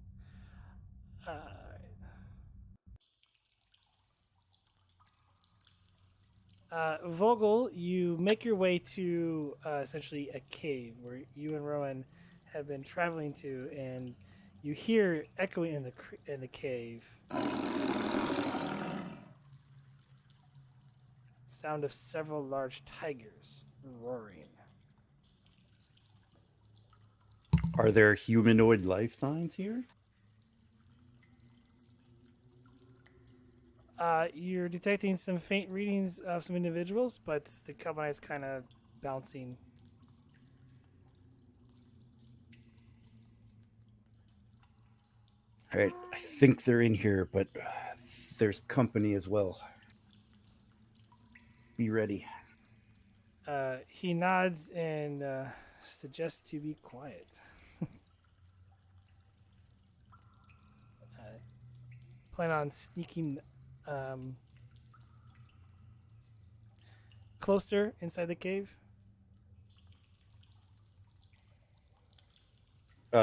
Vogel, you make your way to essentially a cave where you and Rowan have been traveling to, and you hear echoing in the cave sound of several large tigers roaring. Are there humanoid life signs here? You're detecting some faint readings of some individuals, but the Covenant is kind of bouncing. All right, I think they're in here, but there's company as well. Be ready. He nods and suggests to be quiet. Plan on sneaking closer inside the cave.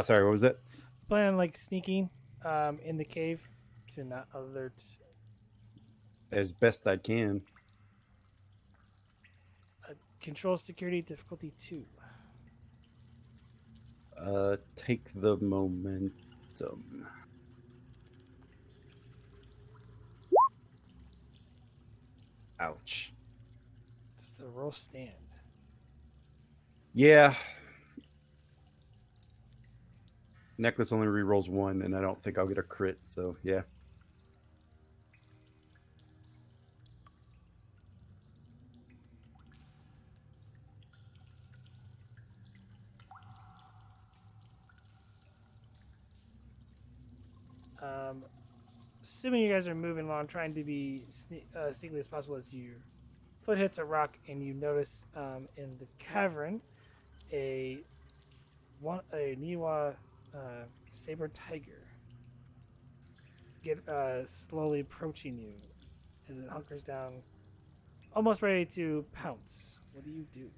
Sorry, what was that? Plan on like sneaking in the cave to not alert. As best I can. Control security difficulty 2. Take the momentum. Ouch. Does the roll stand? Yeah. Necklace only rerolls 1, and I don't think I'll get a crit, so yeah. Assuming you guys are moving along, trying to be sneaky as possible, as your foot hits a rock and you notice in the cavern a M.I.A saber tiger get slowly approaching you as it hunkers down, almost ready to pounce. What do?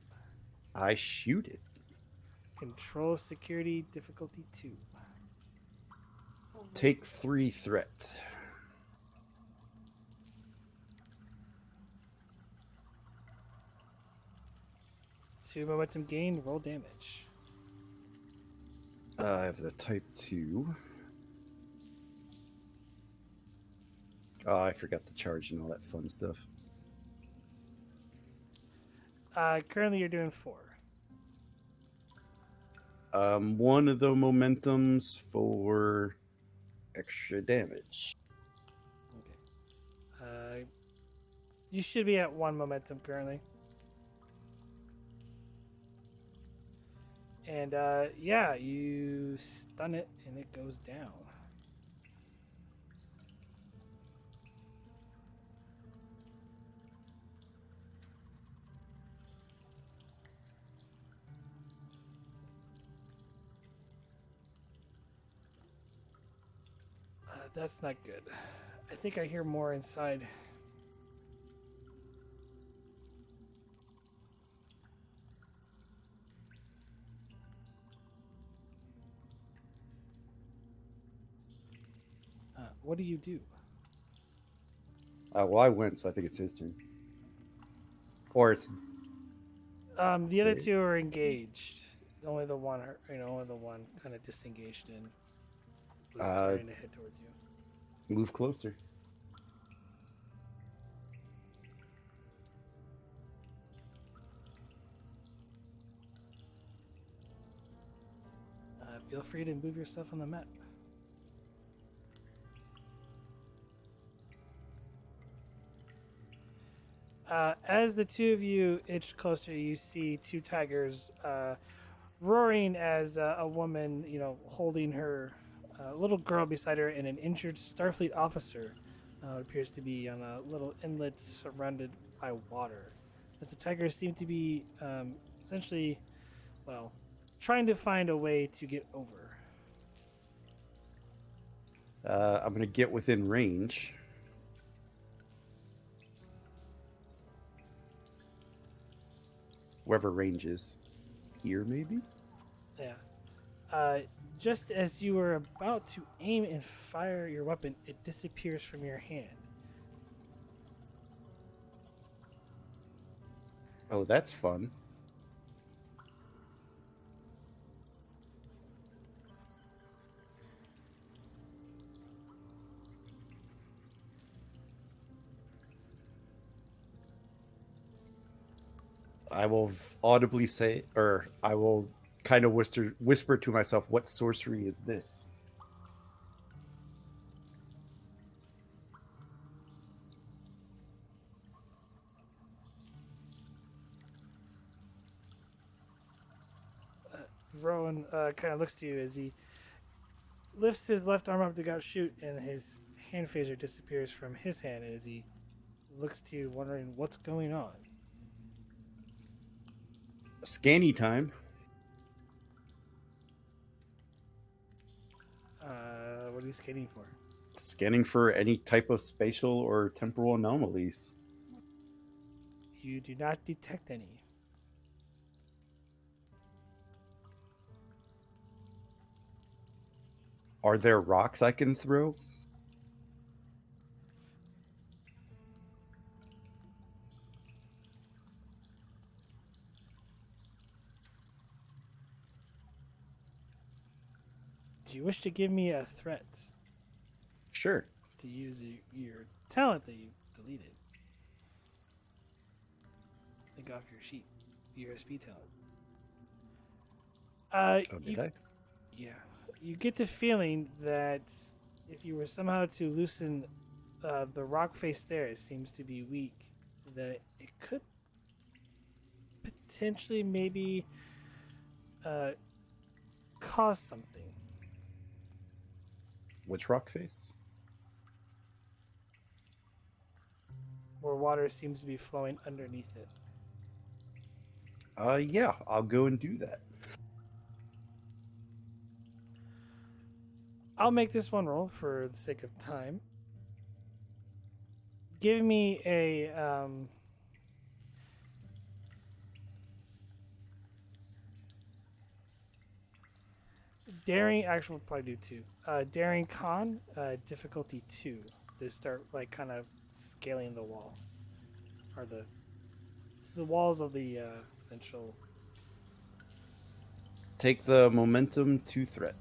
I shoot it. Control security difficulty 2. Take 3 threats. 2 momentum gain. Roll damage. I have the Type 2. Oh, I forgot the charge and all that fun stuff. Currently, you're doing 4. One of the momentums for extra damage. Okay. You should be at 1 momentum currently. And yeah, you stun it and it goes down. That's not good. I think I hear more inside. What do you do? Well, I went, so I think it's his turn. Or it's The other Okay. 2 are engaged. Only the one, only the one kind of disengaged and was trying to head towards you. move closer. Feel free to move yourself on the map. As the 2 of you inch closer, you see 2 tigers roaring as a woman, holding her little girl beside her and an injured Starfleet officer appears to be on a little inlet surrounded by water. As the tigers seem to be essentially, trying to find a way to get over. I'm going to get within range. Wherever range is. Here, maybe? Yeah. Just as you were about to aim and fire your weapon, it disappears from your hand. Oh, that's fun. I will audibly say, or I will kind of whisper to myself, what sorcery is this? Rowan kind of looks to you as he lifts his left arm up to go shoot, and his hand phaser disappears from his hand as he looks to you, wondering what's going on. Scanny time. What are you scanning for? Scanning for any type of spatial or temporal anomalies. You do not detect any. Are there rocks I can throw? Do you wish to give me a threat Sure. to use your talent that you deleted? Think off your sheet, USB talent. Oh, did I? Yeah, you get the feeling that if you were somehow to loosen the rock face there, it seems to be weak, that it could potentially maybe cause something. Which rock face? Where water seems to be flowing underneath it. Yeah, I'll go and do that. I'll make this one roll for the sake of time. Give me a daring. Actually, we'll probably do 2. Daring con, difficulty 2 to start kind of scaling the wall, or the walls of the potential Take the momentum 2 threat.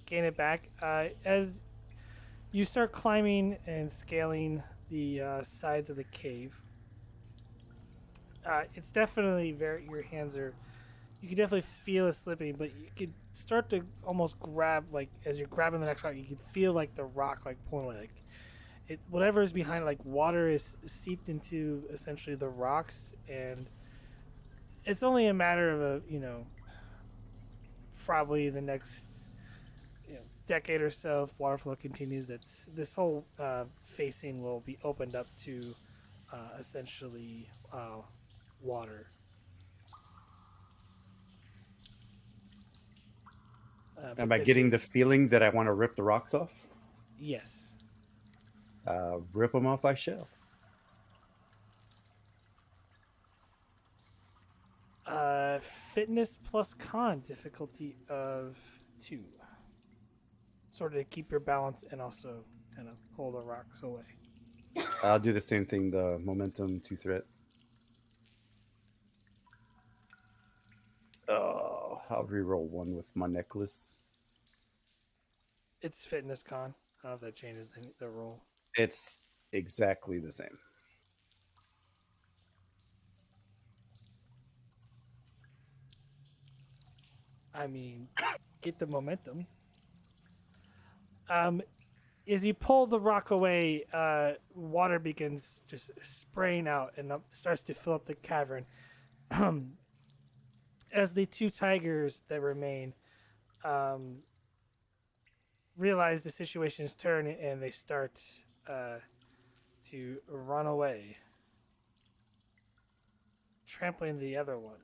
Gain it back. As you start climbing and scaling the sides of the cave, it's definitely very. Your hands are. You can definitely feel it slipping, but you could start to almost grab, like as you're grabbing the next rock, you can feel like the rock like pulling, like it. Whatever is behind, like water is seeped into essentially the rocks, and it's only a matter of probably the next decade or so, if water flow continues, that this whole facing will be opened up to essentially water. Am I getting the feeling that I want to rip the rocks off? Yes. Rip them off I shall. Fitness plus con, difficulty of 2. Sort of to keep your balance and also kind of pull the rocks away. I'll do the same thing, the momentum 2 threat. Oh, I'll reroll 1 with my necklace. It's fitness con. I don't know if that changes the roll. It's exactly the same. I mean, get the momentum. As you pull the rock away, water begins just spraying out and starts to fill up the cavern. As the 2 tigers that remain realize the situation is turning, and they start to run away, trampling the other one.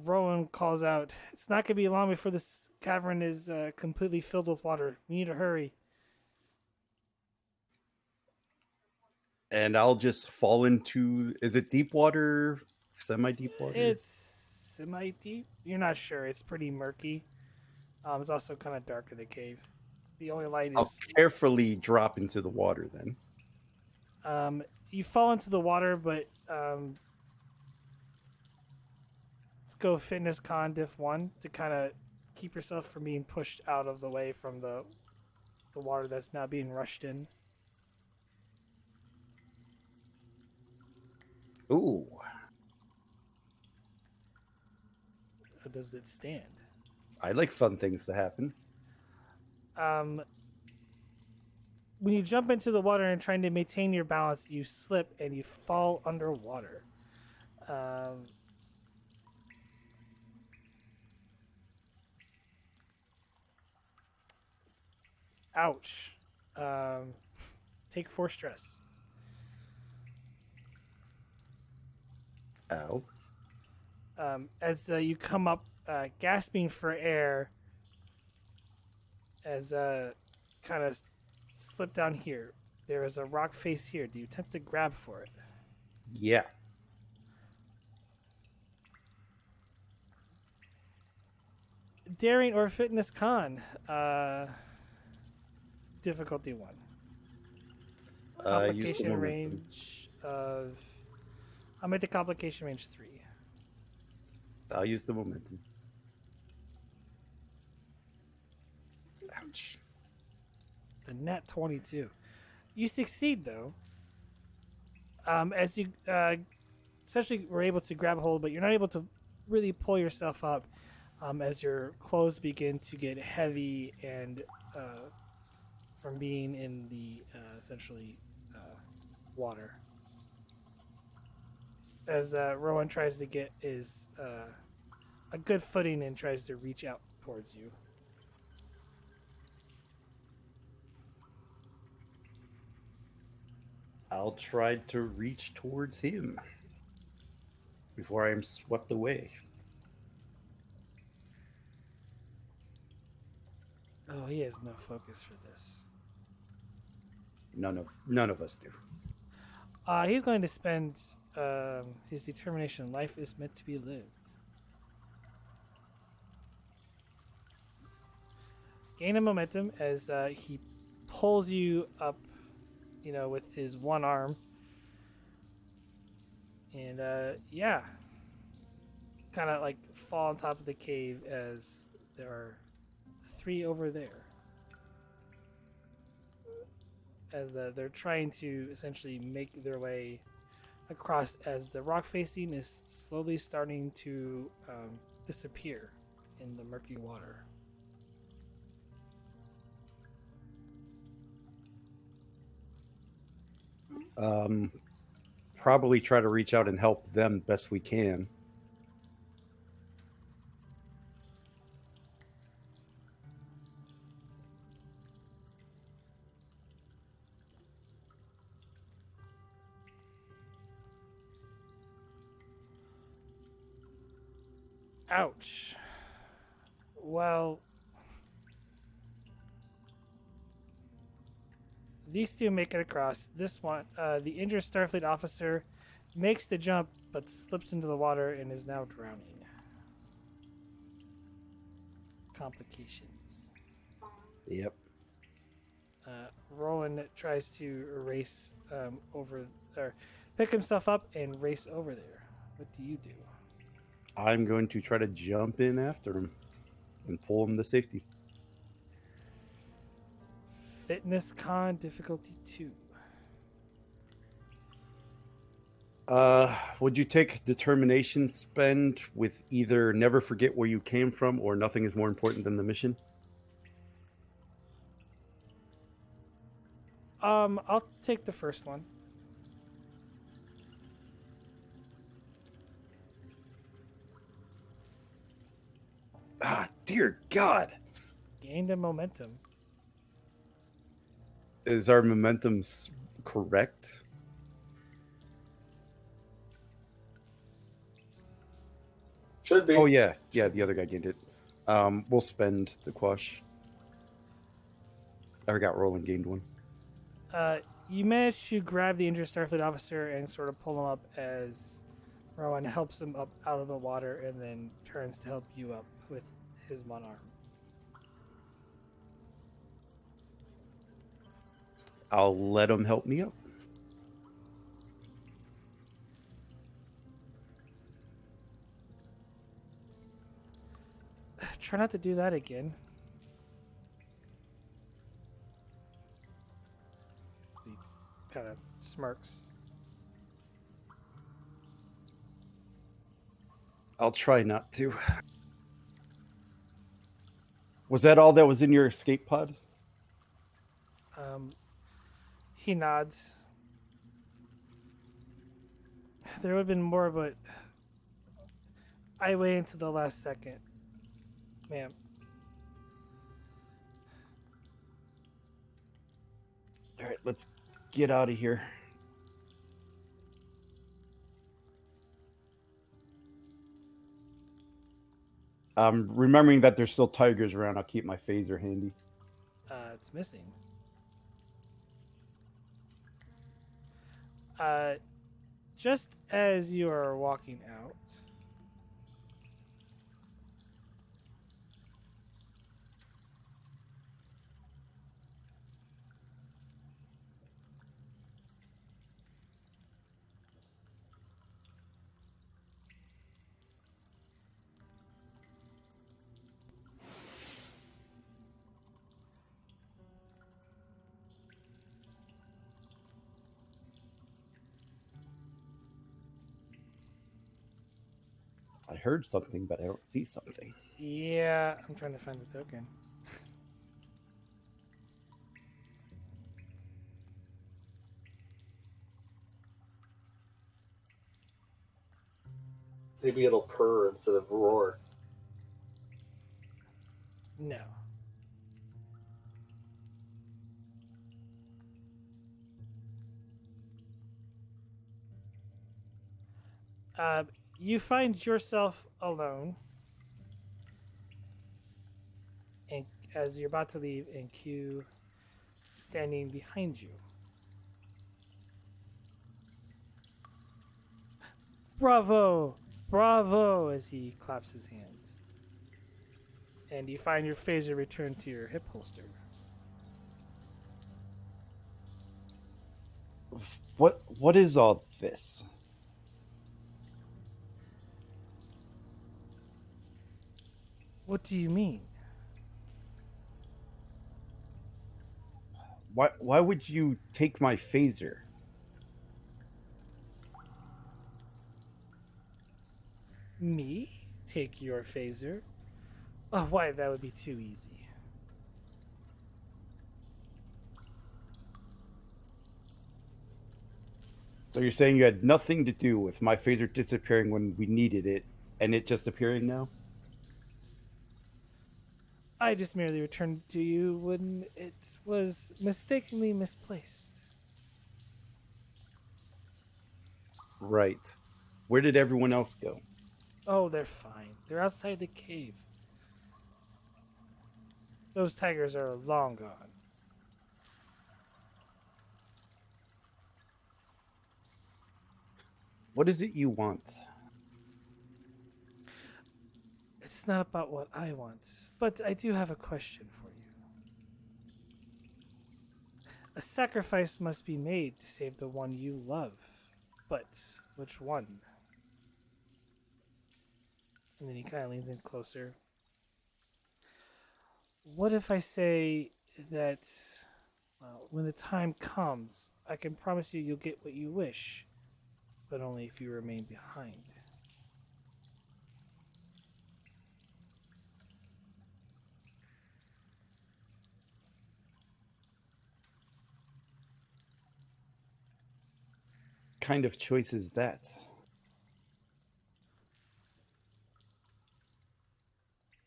Rowan calls out, "It's not going to be long before this cavern is completely filled with water. We need to hurry." And I'll just fall into... Is it deep water? Semi-deep water? It's semi-deep. You're not sure. It's pretty murky. It's also kind of dark in the cave. The only light I'll is... carefully drop into the water then. You fall into the water, but... let's go fitness con diff 1 to kind of keep yourself from being pushed out of the way from the water that's now being rushed in. Ooh. How does it stand? I like fun things to happen. When you jump into the water and trying to maintain your balance, you slip and you fall underwater. Ouch. Take 4 stress. Ow. As you come up, gasping for air, as kind of slip down here. There is a rock face here. Do you attempt to grab for it? Yeah. Daring or fitness con. Difficulty 1. Use the Complication momentum. range of... I'll make the complication range 3. I'll use the momentum. Ouch. The net 22. You succeed, though. As you essentially were able to grab hold, but you're not able to really pull yourself up as your clothes begin to get heavy and from being in the essentially water. As Rowan tries to get his a good footing and tries to reach out towards you. I'll try to reach towards him before I am swept away. Oh, he has no focus for this. None of us do. He's going to spend his determination. Life is meant to be lived. gain a momentum as he pulls you up, with his one arm. And yeah, kind of like fall on top of the cave as there are 3 over there. As they're trying to essentially make their way across as the rock facing is slowly starting to disappear in the murky water. Probably try to reach out and help them best we can. Ouch. Well, these 2 make it across. This one, the injured Starfleet officer, makes the jump but slips into the water and is now drowning. Complications. Yep. Roland tries to race over, or pick himself up and race over there. What do you do? I'm going to try to jump in after him and pull him to safety. Fitness con difficulty 2. Would you take determination spend with either never forget where you came from or nothing is more important than the mission? I'll take the first one. Ah, dear God. Gained a momentum. Is our momentum correct? Should be. Oh, yeah. Yeah, the other guy gained it. We'll spend the quash. I forgot Roland gained one. You manage to grab the injured Starfleet officer and sort of pull him up as Rowan helps him up out of the water and then turns to help you up with his one arm. I'll let him help me up. Try not to do that again. He kind of smirks. I'll try not to. Was that all that was in your escape pod? He nods. There would have been more, but I waited until the last second. Ma'am. All right, let's get out of here. Remembering that there's still tigers around, I'll keep my phaser handy. It's missing. Just as you are walking out, I heard something, but I don't see something. yeah, I'm trying to find the token. Maybe it'll purr instead of roar. No. You find yourself alone, and as you're about to leave, and Q standing behind you. Bravo! Bravo! As he claps his hands. and you find your phaser returned to your hip holster. What is all this? What do you mean? Why would you take my phaser? Me? Take your phaser? Oh, why, that would be too easy. So you're saying you had nothing to do with my phaser disappearing when we needed it, and it just appearing now? I just merely returned it to you when it was mistakenly misplaced. Right. Where did everyone else go? Oh, they're fine. They're outside the cave. Those tigers are long gone. What is it you want? It's not about what I want, but I do have a question for you. A sacrifice must be made to save the one you love. But which one? And then he kind of leans in closer. What if I say that, well, when the time comes, I can promise you you'll get what you wish, but only if you remain behind. Kind of choice is that?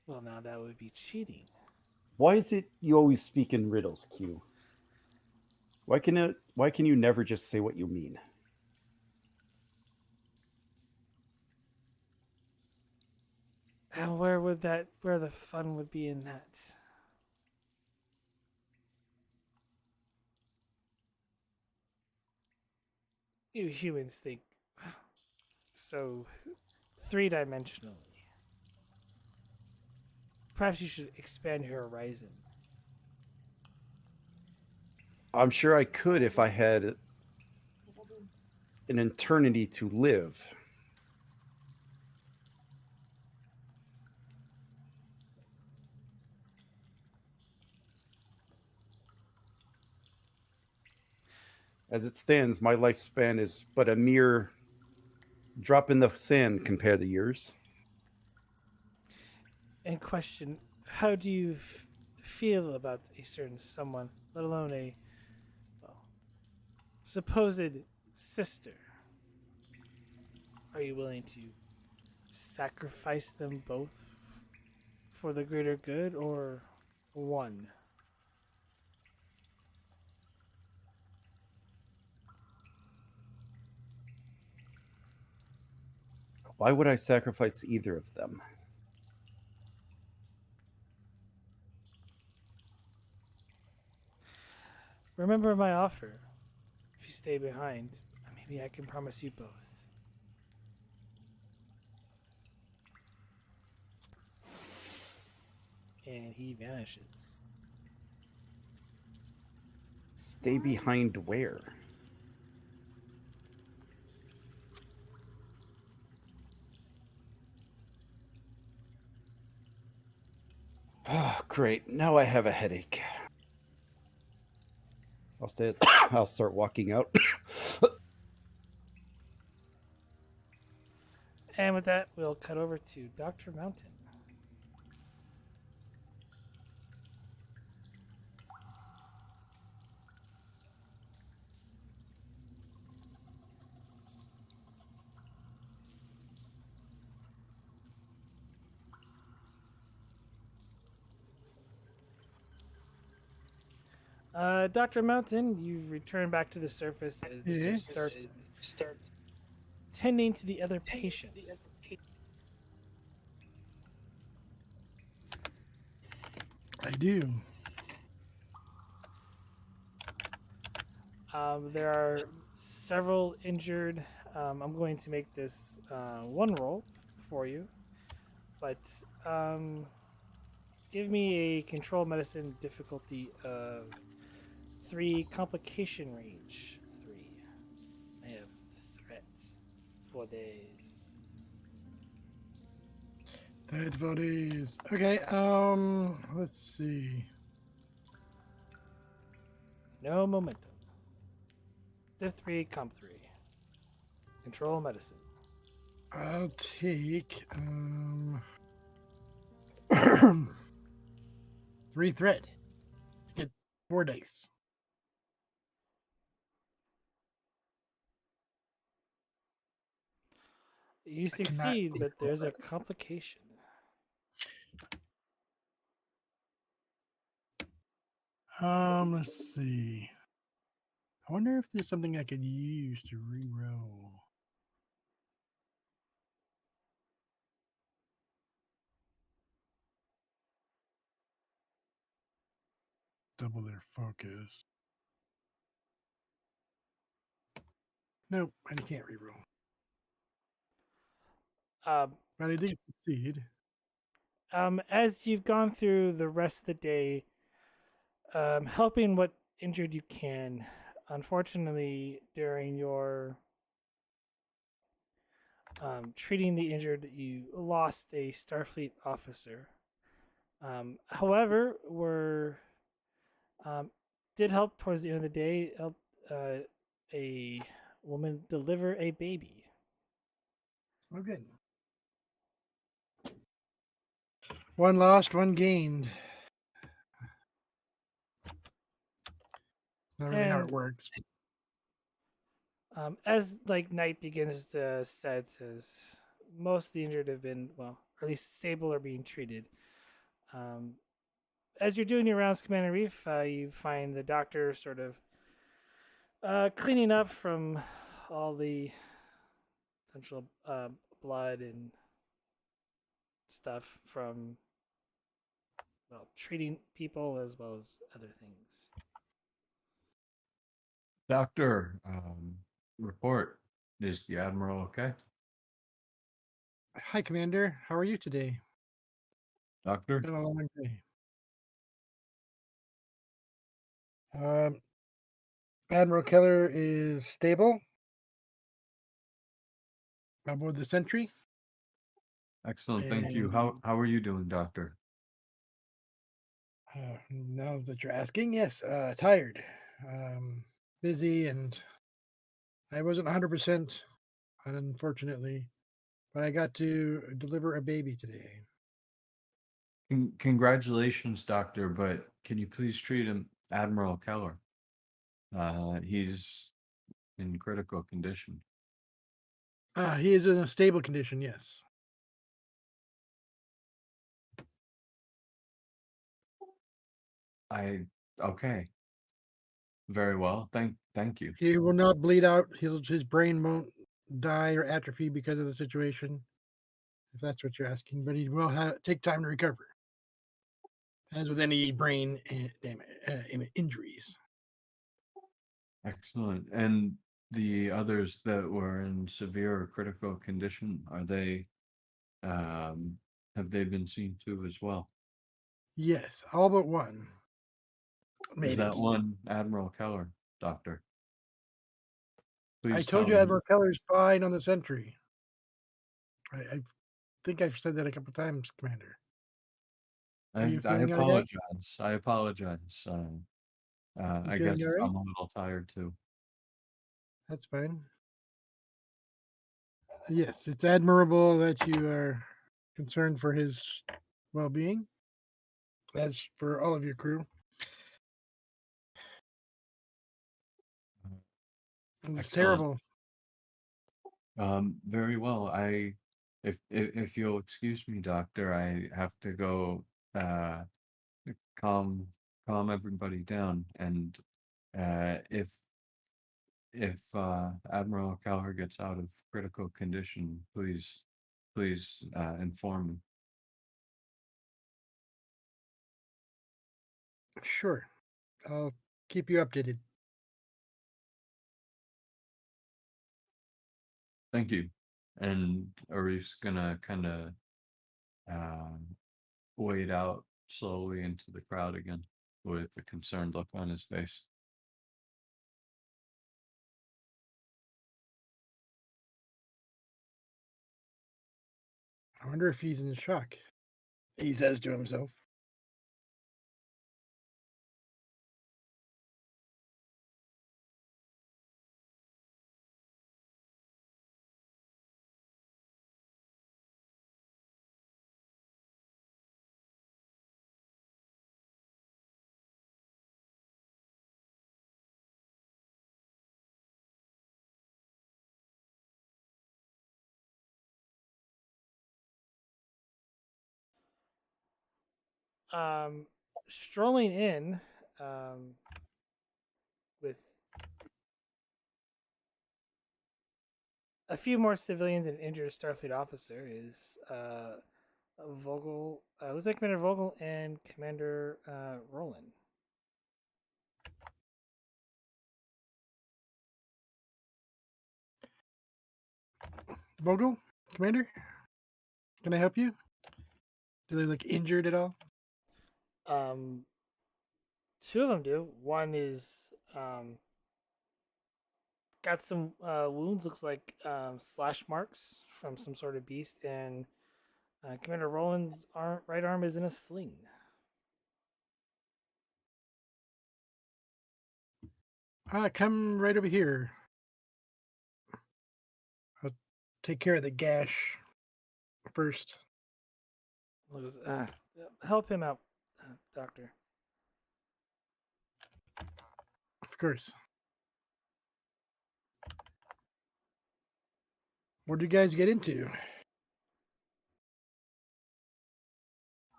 Well, now that would be cheating. Why is it you always speak in riddles, Q? Why can you never just say what you mean? And where the fun would be in that? You humans think so three-dimensionally. Perhaps you should expand your horizon. I'm sure I could if I had an eternity to live. As it stands, my lifespan is but a mere drop in the sand compared to yours. And question, how do you feel about a certain someone, let alone a, well, supposed sister? Are you willing to sacrifice them both for the greater good, or one? Why would I sacrifice either of them? Remember my offer. If you stay behind, maybe I can promise you both. And he vanishes. Stay behind where? Oh, great. Now I have a headache. I'll say it. I'll start walking out. And with that, we'll cut over to Dr. Mountain. Dr. Mountain, you've returned back to the surface as you Yes. start tending to the other patients. I do. There are several injured. I'm going to make this one roll for you, but Give me a control medicine difficulty of 3, complication range 3. I have threats. 4 days. That bodies. Okay. Let's see. No momentum. Div 3, comp 3. Control medicine. I'll take 3 threat. Get 4 dice. You I cannot succeed, but control there's a that. complication. Let's see. I wonder if there's something I could use to re-roll. Double their focus. Nope, I can't re-roll. Um, But I did succeed. as you've gone through the rest of the day, helping what injured you can. Unfortunately, during your treating the injured, you lost a Starfleet officer. However, were did help towards the end of the day. Help a woman deliver a baby. Oh, good. One lost, one gained. Not really how it And works. as like night begins to set, as most of the injured have been well, or at least stable or being treated. Um, as you're doing your rounds, Commander Reef, you find the doctor sort of cleaning up from all the essential blood and stuff from well treating people as well as other things. Doctor, report. Is the Admiral okay? Hi, Commander. How are you today? Doctor? Been a long day. Um, Admiral Keller is stable aboard the Sentry. Excellent, thank you. And How are you doing, Doctor? now that you're asking, yes, tired, busy, and I wasn't 100%, unfortunately, but I got to deliver a baby today. Congratulations, Doctor, but can you please treat him Admiral Keller? He's in critical condition. He is in a stable condition, yes. Okay. Very well. Thank you. He will not bleed out. His brain won't die or atrophy because of the situation, if that's what you're asking, but he will take time to recover, as with any brain injuries. Excellent. And the others that were in severe or critical condition, are they have they been seen to as well? Yes, all but one Is made it. that one Admiral Keller, Doctor? I Please told tell you me. Admiral Keller's fine on the Sentry. I think I've said that a couple times, Commander. Are you I feeling all right? apologize. I apologize. You I feeling guess all right? I'm a little tired too. That's fine. Yes, it's admirable that you are concerned for his well-being, as for all of your crew. It's Excellent. terrible. Very well. If you'll excuse me, Doctor, I have to go uh calm everybody down, and if Admiral Keller gets out of critical condition, please inform me. Sure, I'll keep you updated. Thank you. And Arif's gonna kind of wait out slowly into the crowd again with a concerned look on his face. I wonder if he's in shock. He says to himself. Strolling in with a few more civilians and injured Starfleet officer is Vogel, Lieutenant Commander Vogel, and Commander Roland. Vogel, Commander, can I help you? Do they look injured at all? Two of them do. One is got some wounds, looks like slash marks from some sort of beast, and Commander Roland's right arm is in a sling. Come right over here. I'll take care of the gash first. Help him out, Doctor. Of course. What did you guys get into?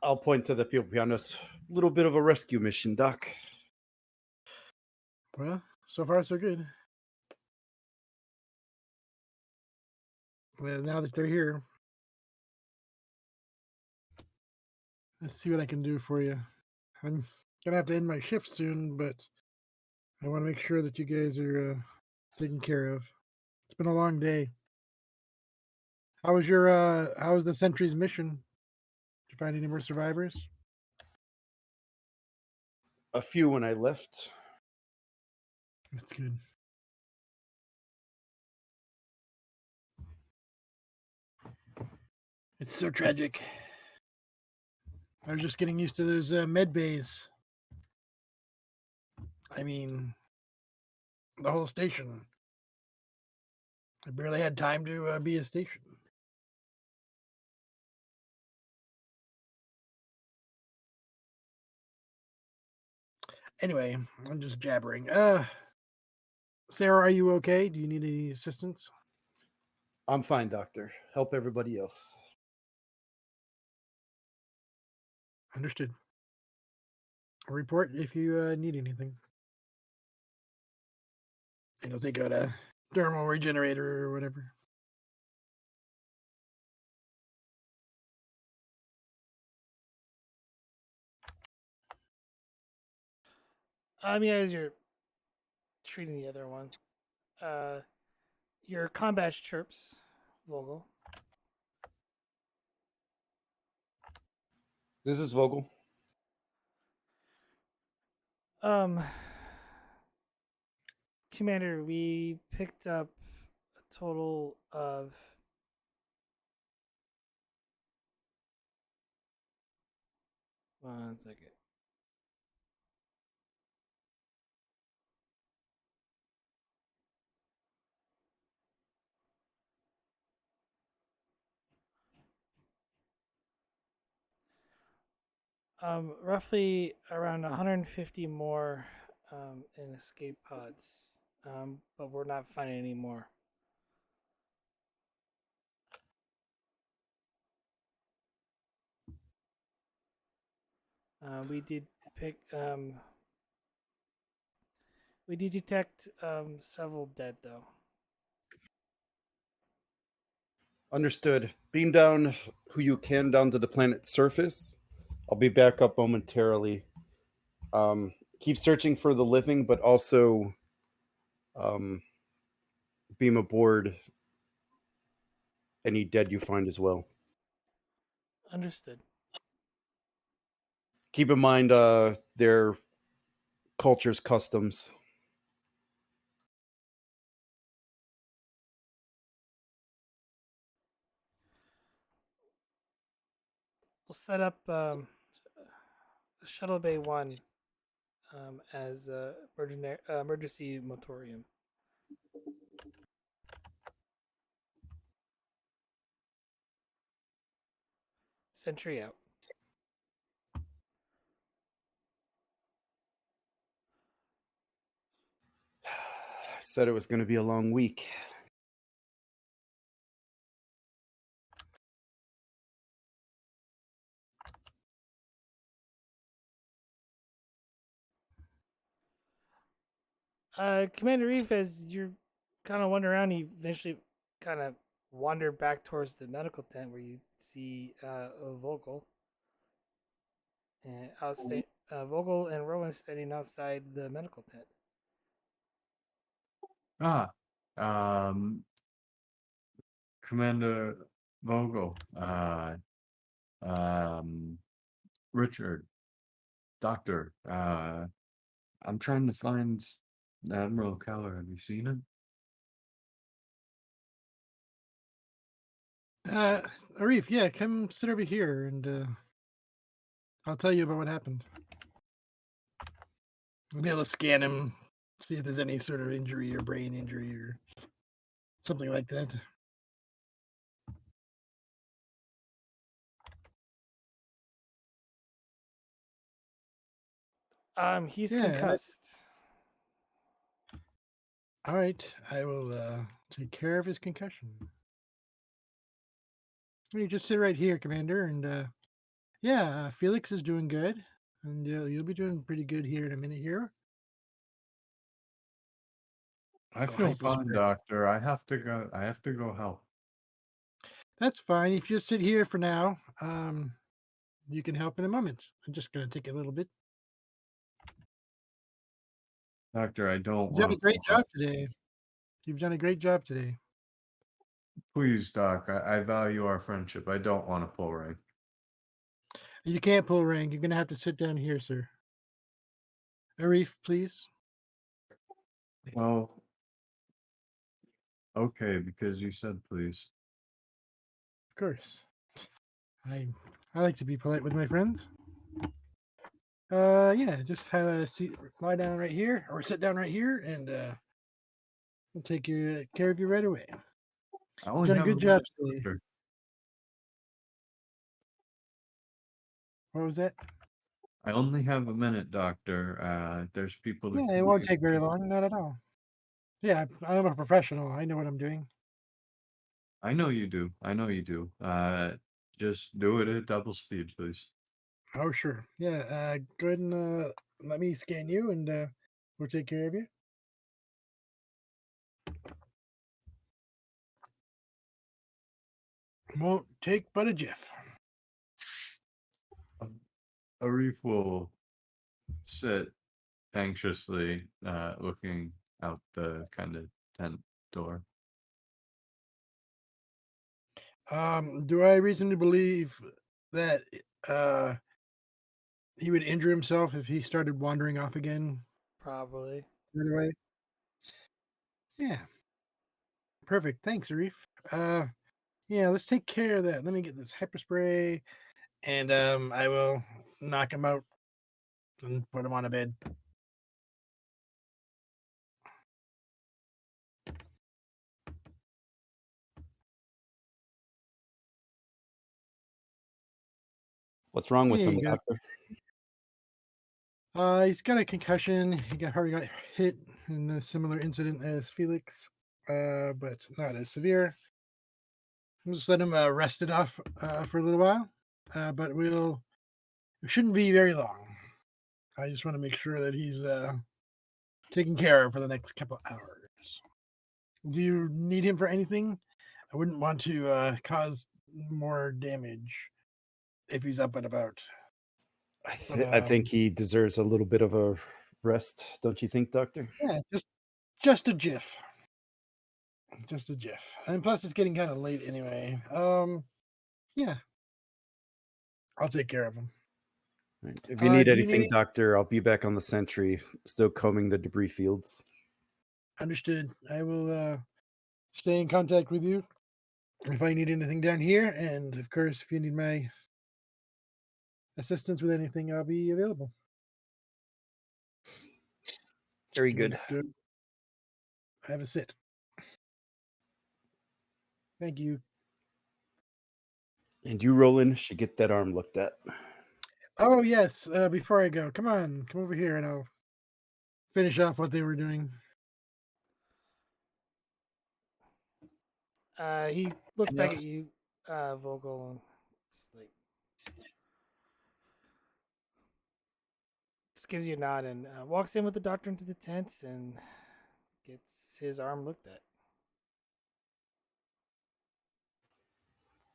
I'll point to the people behind us. A little bit of a rescue mission, Doc. Well, so far so good. Well, now that they're here, let's see what I can do for you. I'm gonna have to end my shift soon, but I want to make sure that you guys are taken care of. It's been a long day. How was the Sentry's mission? Did you find any more survivors? A few when I left. That's good. It's so tragic. I was just getting used to those med bays. I mean, the whole station. I barely had time to be a station. Anyway, I'm just jabbering. Sarah, are you okay? Do you need any assistance? I'm fine, Doctor. Help everybody else. Understood. I'll report if you need anything. And you'll take out a thermal regenerator or whatever. As you're treating the other one, your combat chirps, Vogel. This is Vogel. Commander, we picked up a total of one second. Roughly around 150 more in escape pods, but we're not finding any more. We did pick. We did detect several dead though. Understood. Beam down who you can down to the planet's surface. I'll be back up momentarily. Keep searching for the living, but also beam aboard any dead you find as well. Understood. keep in mind their culture's customs. We'll set up Shuttle Bay 1 as emergency motorium. Sentry out. I said it was going to be a long week. Commander Reef, as you're kind of wandering around, you eventually kind of wander back towards the medical tent where you see Vogel and Vogel and Rowan standing outside the medical tent. Commander Vogel, Richard, Doctor, I'm trying to find Admiral Keller. Have you seen him? Arif, yeah, come sit over here and I'll tell you about what happened. I'll be able to scan him, see if there's any sort of injury or brain injury or something like that. He's Yeah, concussed. All right, I will take care of his concussion. You just sit right here, Commander, and yeah, Felix is doing good, and you'll be doing pretty good here in a minute here. I Oh, feel fine, hypospray. Doctor. I have to go. I have to go help. That's fine. If you just sit here for now, you can help in a moment. I'm just going to take a little bit. Doctor, I don't You've done want a to. great job today. You've done a great job today. Please, Doc. I value our friendship. I don't want to pull rank. You can't pull rank. You're going to have to sit down here, sir. Arif, please. Well, okay, because you said please. Of course. I like to be polite with my friends. Yeah, just have a seat, lie down right here, or sit down right here, and we'll take care of you right away. I You've only done a have good a job minute, today. Doctor. What was that? I only have a minute, Doctor. There's people to Yeah, it won't take very long, not at all. Yeah, I'm a professional. I know what I'm doing. I know you do. I know you do. Just do it at double speed, please. Oh, sure. Yeah, go ahead and let me scan you, and we'll take care of you. Won't take but a jiff. Arif will sit anxiously, looking out the kind of tent door. Do I reason to believe that uh, he would injure himself if he started wandering off again Probably. right away? Yeah. Perfect. Thanks, Arif. Yeah, let's take care of that. Let me get this hyperspray, and I will knock him out and put him on a bed. What's wrong with There him, you go. Doctor? He's got a concussion. He already got hit in a similar incident as Felix, but not as severe. We'll just let him rest it off for a little while, but it shouldn't be very long. I just want to make sure that he's taken care of for the next couple hours. Do you need him for anything? I wouldn't want to cause more damage if he's up and about. I think he deserves a little bit of a rest, don't you think, Doctor? Yeah, just a jiff. Just a jiff. And plus it's getting kind of late anyway. Yeah. I'll take care of him. Right. If you need Do you anything, need- Doctor, I'll be back on the Sentry, still combing the debris fields. Understood. I will stay in contact with you if I need anything down here, and of course, if you need my assistance with anything, I'll be available. Very good. Good. Have a sit. Thank you. And you, Roland, should get that arm looked at. Oh yes. Before I go, come over here, and I'll finish off what they were doing. He looks And, back at you, Vogel, and just gives you a nod and walks in with the doctor into the tent and gets his arm looked at.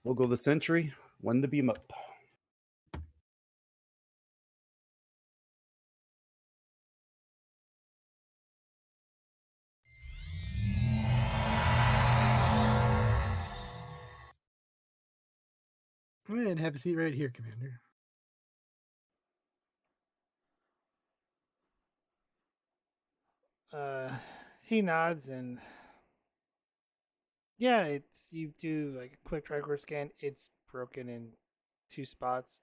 We'll go the Sentry, when to beam up. And have a seat right here, Commander. He nods and yeah, it's you do like a quick tricorder scan. It's broken in 2 spots.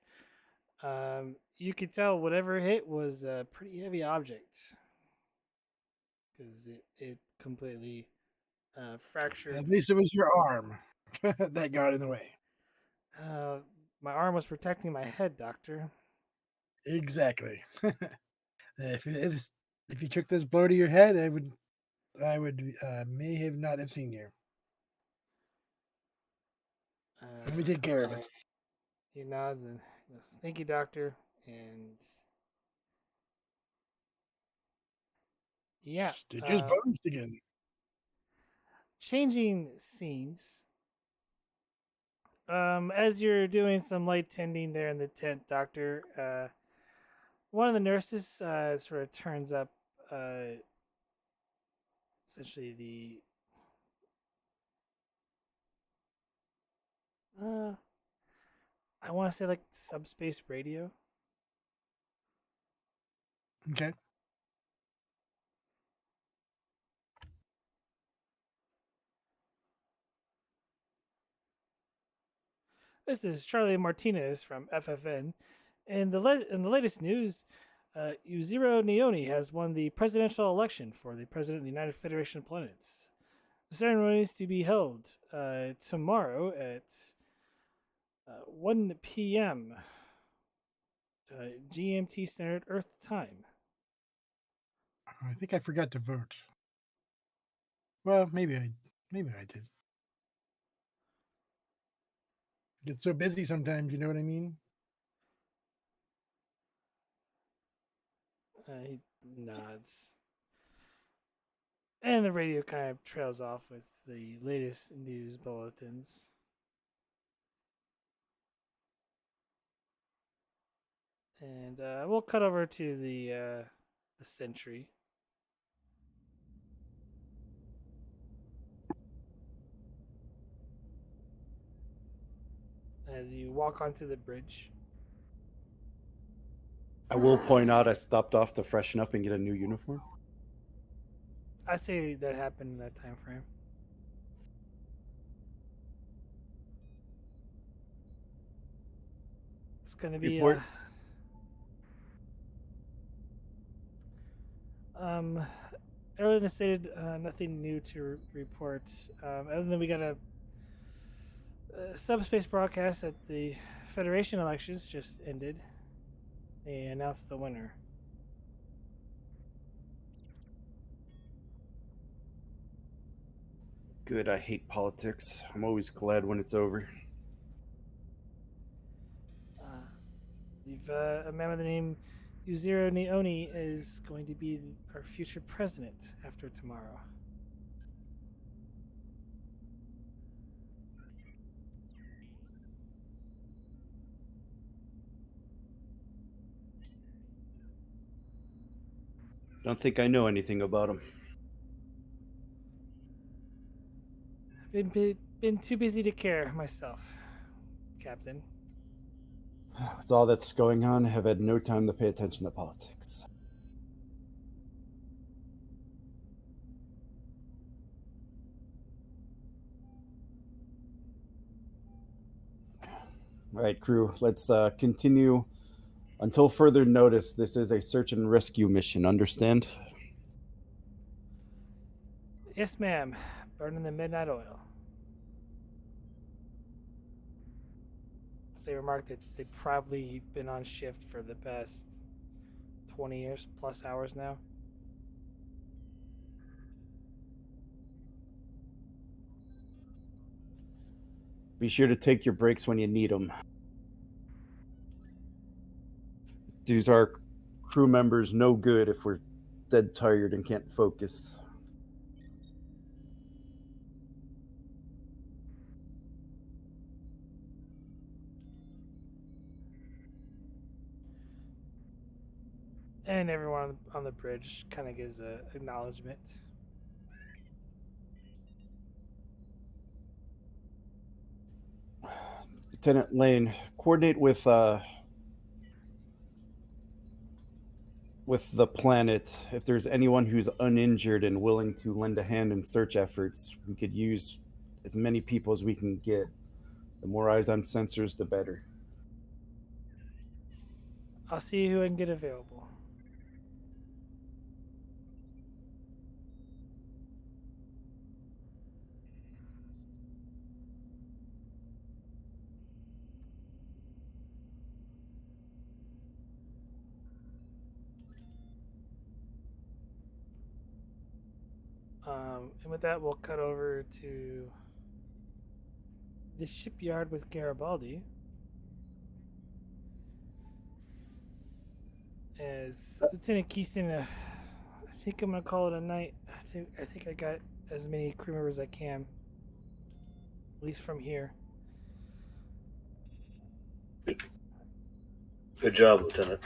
You could tell whatever hit was a pretty heavy object because it completely fractured. At least it was your arm that got in the way. My arm was protecting my head, Doctor. Exactly. if you took this blow to your head, I would may have not have seen you. Let me take care of it. He nods and goes, "Thank you, Doctor." And yeah, Stitches bones together. changing scenes. As you're doing some light tending there in the tent, Doctor, one of the nurses sort of turns up essentially the I want to say like subspace radio. Okay. This is Charlie Martinez from FFN. In the latest news, Uziro Neoni has won the presidential election for the president of the United Federation of Planets. The ceremony is to be held tomorrow at 1 p.m. GMT Standard Earth Time. I think I forgot to vote. Well, maybe I did. Get so busy sometimes, you know what I mean? He nods. And the radio kind of trails off with the latest news bulletins. And we'll cut over to the Sentry. As you walk onto the bridge. I will point out I stopped off to freshen up and get a new uniform. I say that happened in that time frame. It's going to be Report. Earlier than stated, nothing new to report. Other than we got a subspace broadcast that the Federation elections just ended. They announced the winner. Good, I hate politics. I'm always glad when it's over. A man by the name Uziro Neoni is going to be our future president after tomorrow. Don't think I know anything about him. Been too busy to care myself, Captain. With all that's going on, I have had no time to pay attention to politics. All right, crew, let's continue. Until further notice, this is a search and rescue mission, understand? Yes, ma'am. Burning the midnight oil. They remarked that they've probably been on shift for the past 20 years plus hours now. Be sure to take your breaks when you need them. These are crew members no good if we're dead tired and can't focus. And everyone on the bridge kind of gives a acknowledgement. Lieutenant Lane, coordinate with the planet. If there's anyone who's uninjured and willing to lend a hand in search efforts, we could use as many people as we can get. The more eyes on sensors, the better. I'll see who I can get available. And with that, we'll cut over to the shipyard with Garibaldi. As Lieutenant Kesen, I think I'm gonna call it a night. I think I got as many crew members as I can, at least from here. Good job, Lieutenant.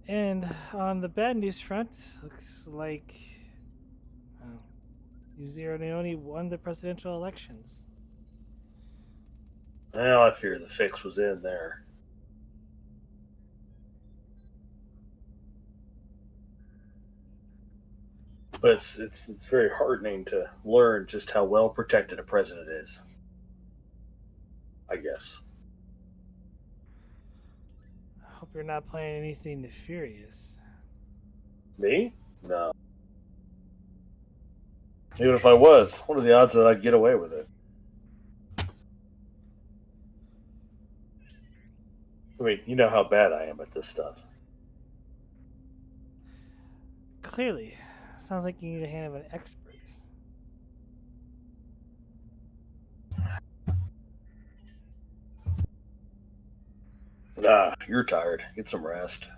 And on the bad news front, looks like New Zealand won the presidential elections. Well, I fear the fix was in there. But it's very heartening to learn just how well protected a president is. I guess. I hope you're not playing anything nefarious. Me? No. Even if I was, what are the odds that I'd get away with it? I mean, you know how bad I am at this stuff. Clearly. Sounds like you need the hand of an expert. Nah, you're tired. Get some rest.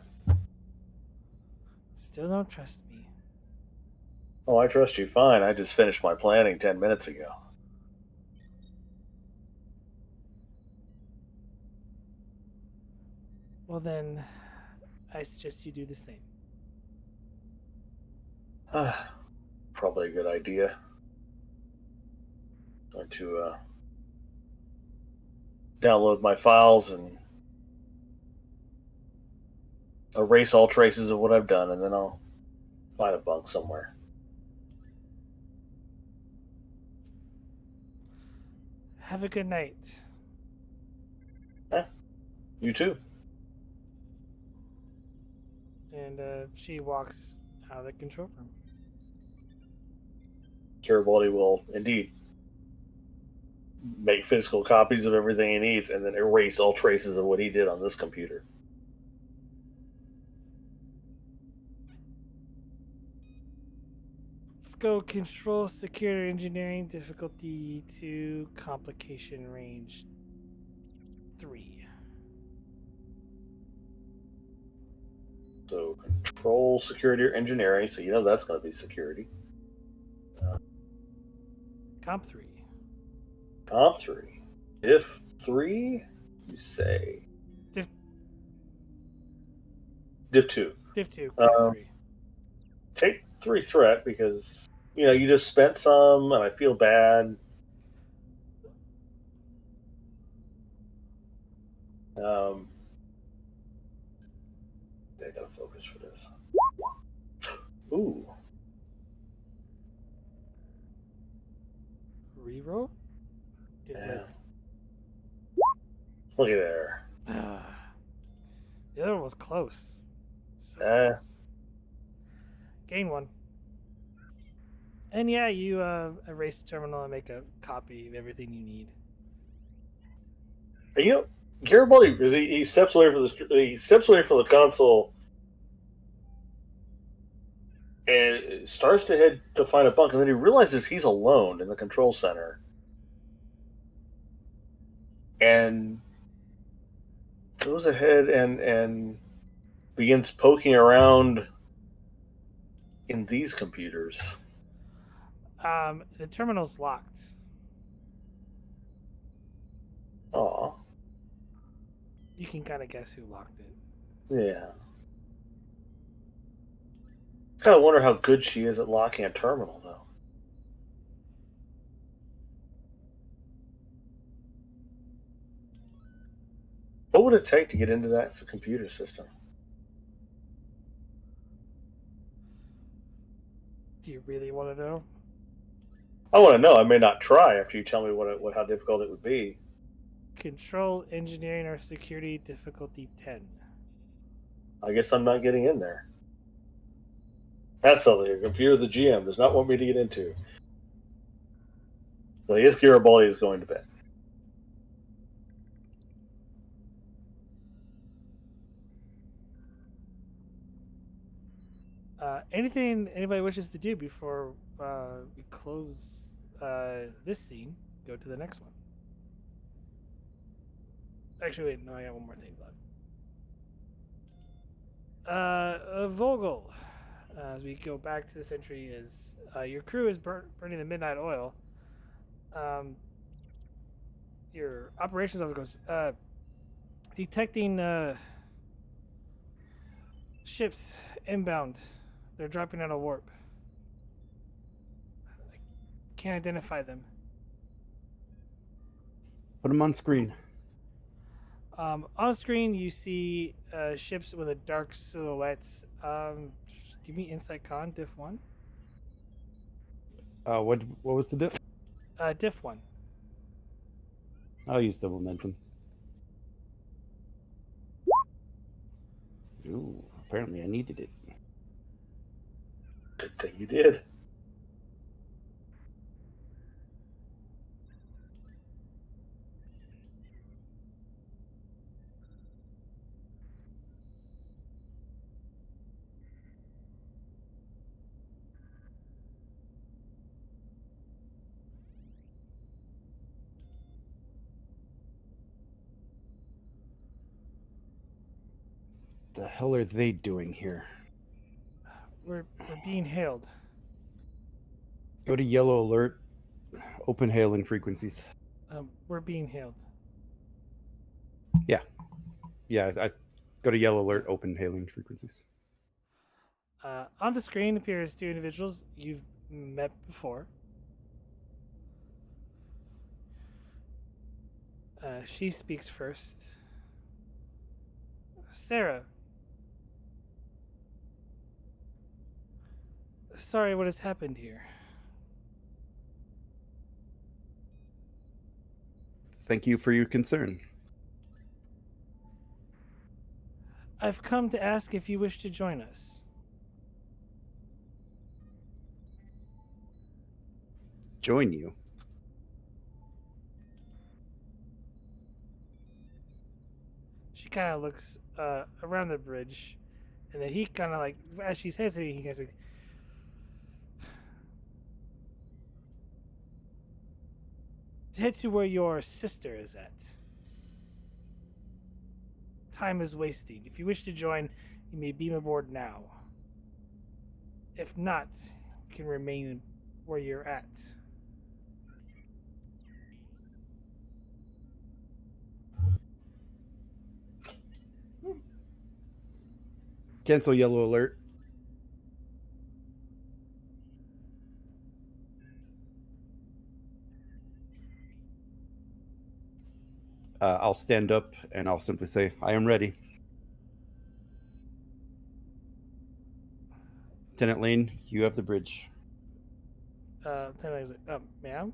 Still don't trust me. Oh, I trust you fine. I just finished my planning 10 minutes ago. Well then, I suggest you do the same. Probably a good idea. Going to download my files and erase all traces of what I've done, and then I'll find a bunk somewhere. Have a good night. You too. And she walks out of the control room. Garibaldi will indeed make physical copies of everything he needs and then erase all traces of what he did on this computer. Let's go control security engineering difficulty 2, complication range 3. So control security or engineering, so you know that's going to be security. Comp 3. Comp 3. Diff 3, you say? Diff 2. Div 2, Comp 3. Take 3 threat because, you know, you just spent some and I feel bad. I gotta focus for this. Ooh. Reroll? Did Yeah. Look at there. The other one was close. So Uh, close. Gain 1. And yeah, you erase the terminal and make a copy of everything you need. you know, Garibaldi is he steps away from the console and starts to head to find a bunk, and then he realizes he's alone in the control center, and goes ahead and begins poking around in these computers. The terminal's locked. Aw, You can kind of guess who locked it. yeah. Kind of wonder how good she is at locking a terminal, though. What would it take to get into that computer system? Do you really want to know? I want to know. I may not try after you tell me how difficult it would be. Control, engineering, or security difficulty 10. I guess I'm not getting in there. That's something a computer the GM does not want me to get into. So I guess Garibaldi is going to bed. Anything anybody wishes to do before we close this scene? Go to the next one. Actually, wait, no, I got one more thing left. Vogel, as we go back to the Sentry, is your crew is burning the midnight oil. Your operations officer goes, detecting ships inbound. They're dropping out of warp. I can't identify them. Put them on screen. On screen, you see ships with a dark silhouettes. Give me Insight Con, Diff 1. What was the diff? Diff 1. I'll use the momentum. Ooh, apparently I needed it. Good thing you did. The hell are they doing here? We're being hailed. Go to yellow alert. Open hailing frequencies. We're being hailed. Yeah, I go to yellow alert. Open hailing frequencies. On the screen appears 2 individuals you've met before. She speaks first. Sarah. Sorry, what has happened here? Thank you for your concern. I've come to ask if you wish to join us. Join you? She kind of looks around the bridge, and then he kind of like, as she's hesitating, he goes, head to where your sister is at. Time is wasting. If you wish to join, you may beam aboard now. If not, you can remain where you're at. Cancel yellow alert. I'll stand up and I'll simply say, I am ready. Lieutenant Lane, you have the bridge. Lieutenant Lane's like, ma'am?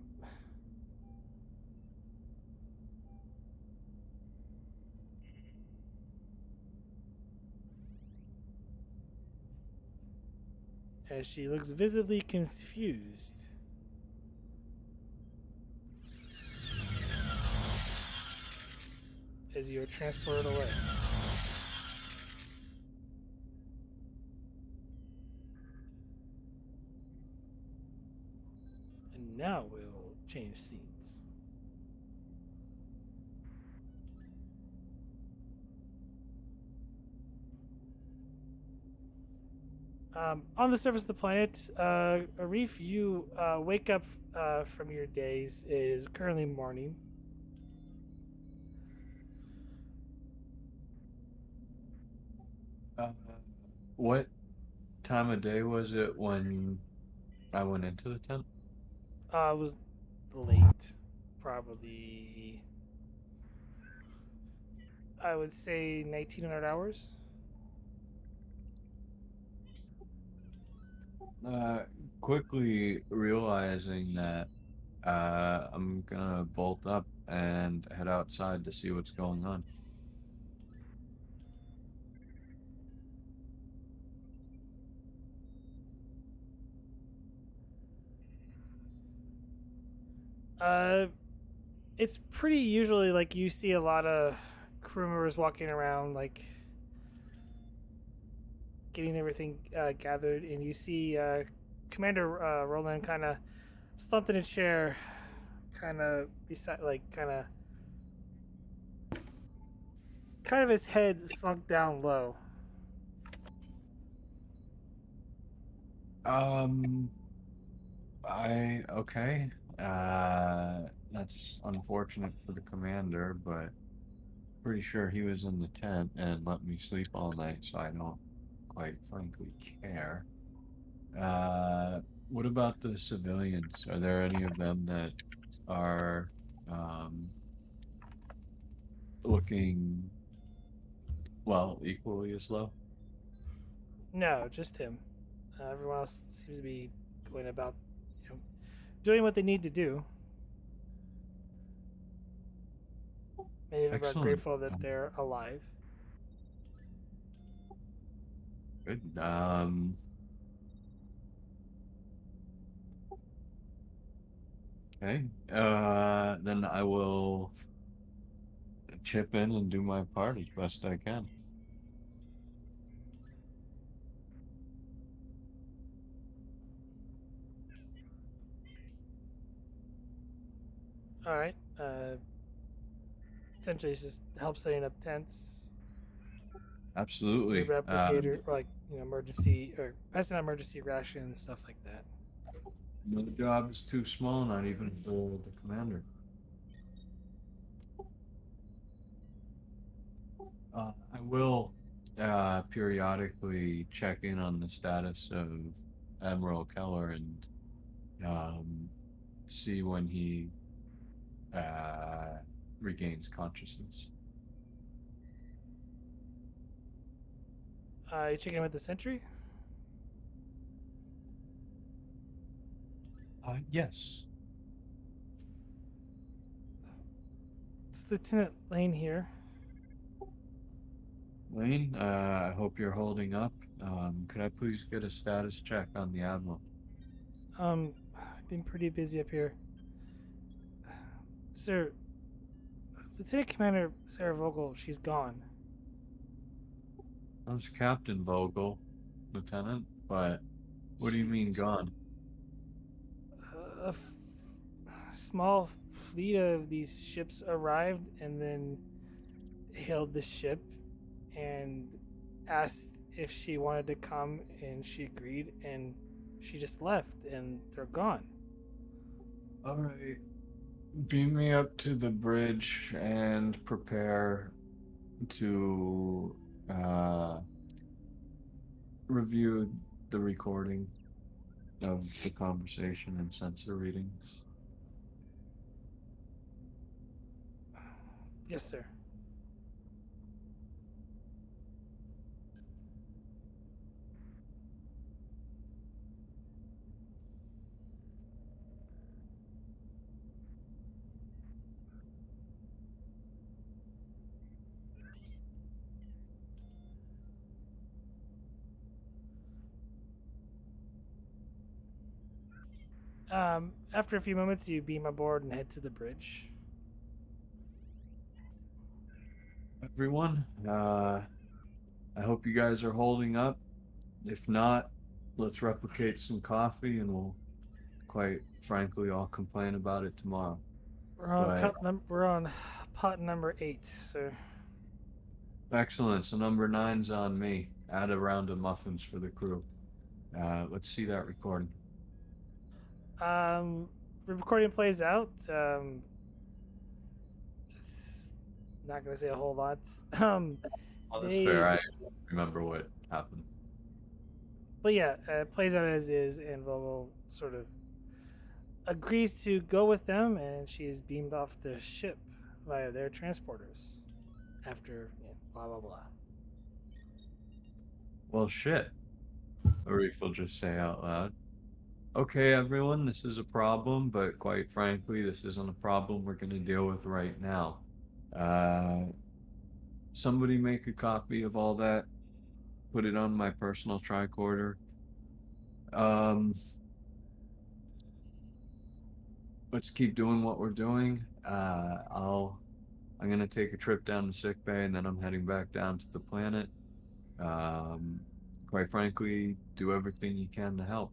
As she looks visibly confused. As you are transported away. And now we'll change scenes. On the surface of the planet, Arif, you wake up from your daze. It is currently morning. What time of day was it when I went into the tent? It was late. Probably, I would say 1900 hours. Quickly realizing that I'm gonna bolt up and head outside to see what's going on. Uh, it's pretty usually like you see a lot of crew members walking around, like getting everything gathered, and you see Commander Roland kind of slumped in a chair, kind of beside, like kind of his head sunk down low. Okay. That's unfortunate for the commander, but pretty sure he was in the tent and let me sleep all night, so I don't quite frankly care. What about the civilians? Are there any of them that are looking, well, equally as low? No, just him. Everyone else seems to be going about, doing what they need to do. Many of them are Excellent. grateful that they're alive. Good. Okay. Then I will chip in and do my part as best I can. All right. Essentially, it's just help setting up tents, Absolutely. food replicator, or like emergency or passing out emergency rations, stuff like that. The job is too small, not even for the commander. I will periodically check in on the status of Admiral Keller and see when he regains consciousness. You checking in with the Sentry? Yes. It's Lieutenant Lane here. Lane, I hope you're holding up. Could I please get a status check on the Admiral? I've been pretty busy up here. Sir, Lieutenant Commander Sarah Vogel, she's gone. I was Captain Vogel, Lieutenant, but what do you mean gone? A small fleet of these ships arrived and then hailed the ship and asked if she wanted to come, and she agreed, and she just left, and they're gone. All right. Beam me up to the bridge and prepare to review the recording of the conversation and sensor readings. Yes, sir. After a few moments, you beam aboard and head to the bridge. Everyone, I hope you guys are holding up. If not, let's replicate some coffee and we'll, quite frankly, all complain about it tomorrow. But We're on pot number 8, sir. excellent. So number 9's on me. Add a round of muffins for the crew. Let's see that recording. The recording plays out. It's not gonna say a whole lot. Oh, that's fair. I remember what happened. But yeah, it plays out as is, and Vogel sort of agrees to go with them, and she is beamed off the ship via their transporters. After blah blah blah. Well, shit. Arif will just say out loud. Okay, everyone, this is a problem, but quite frankly, this isn't a problem we're going to deal with right now. Somebody make a copy of all that, put it on my personal tricorder. Let's keep doing what we're doing. I'm going to take a trip down to sickbay, and then I'm heading back down to the planet. Quite frankly, do everything you can to help.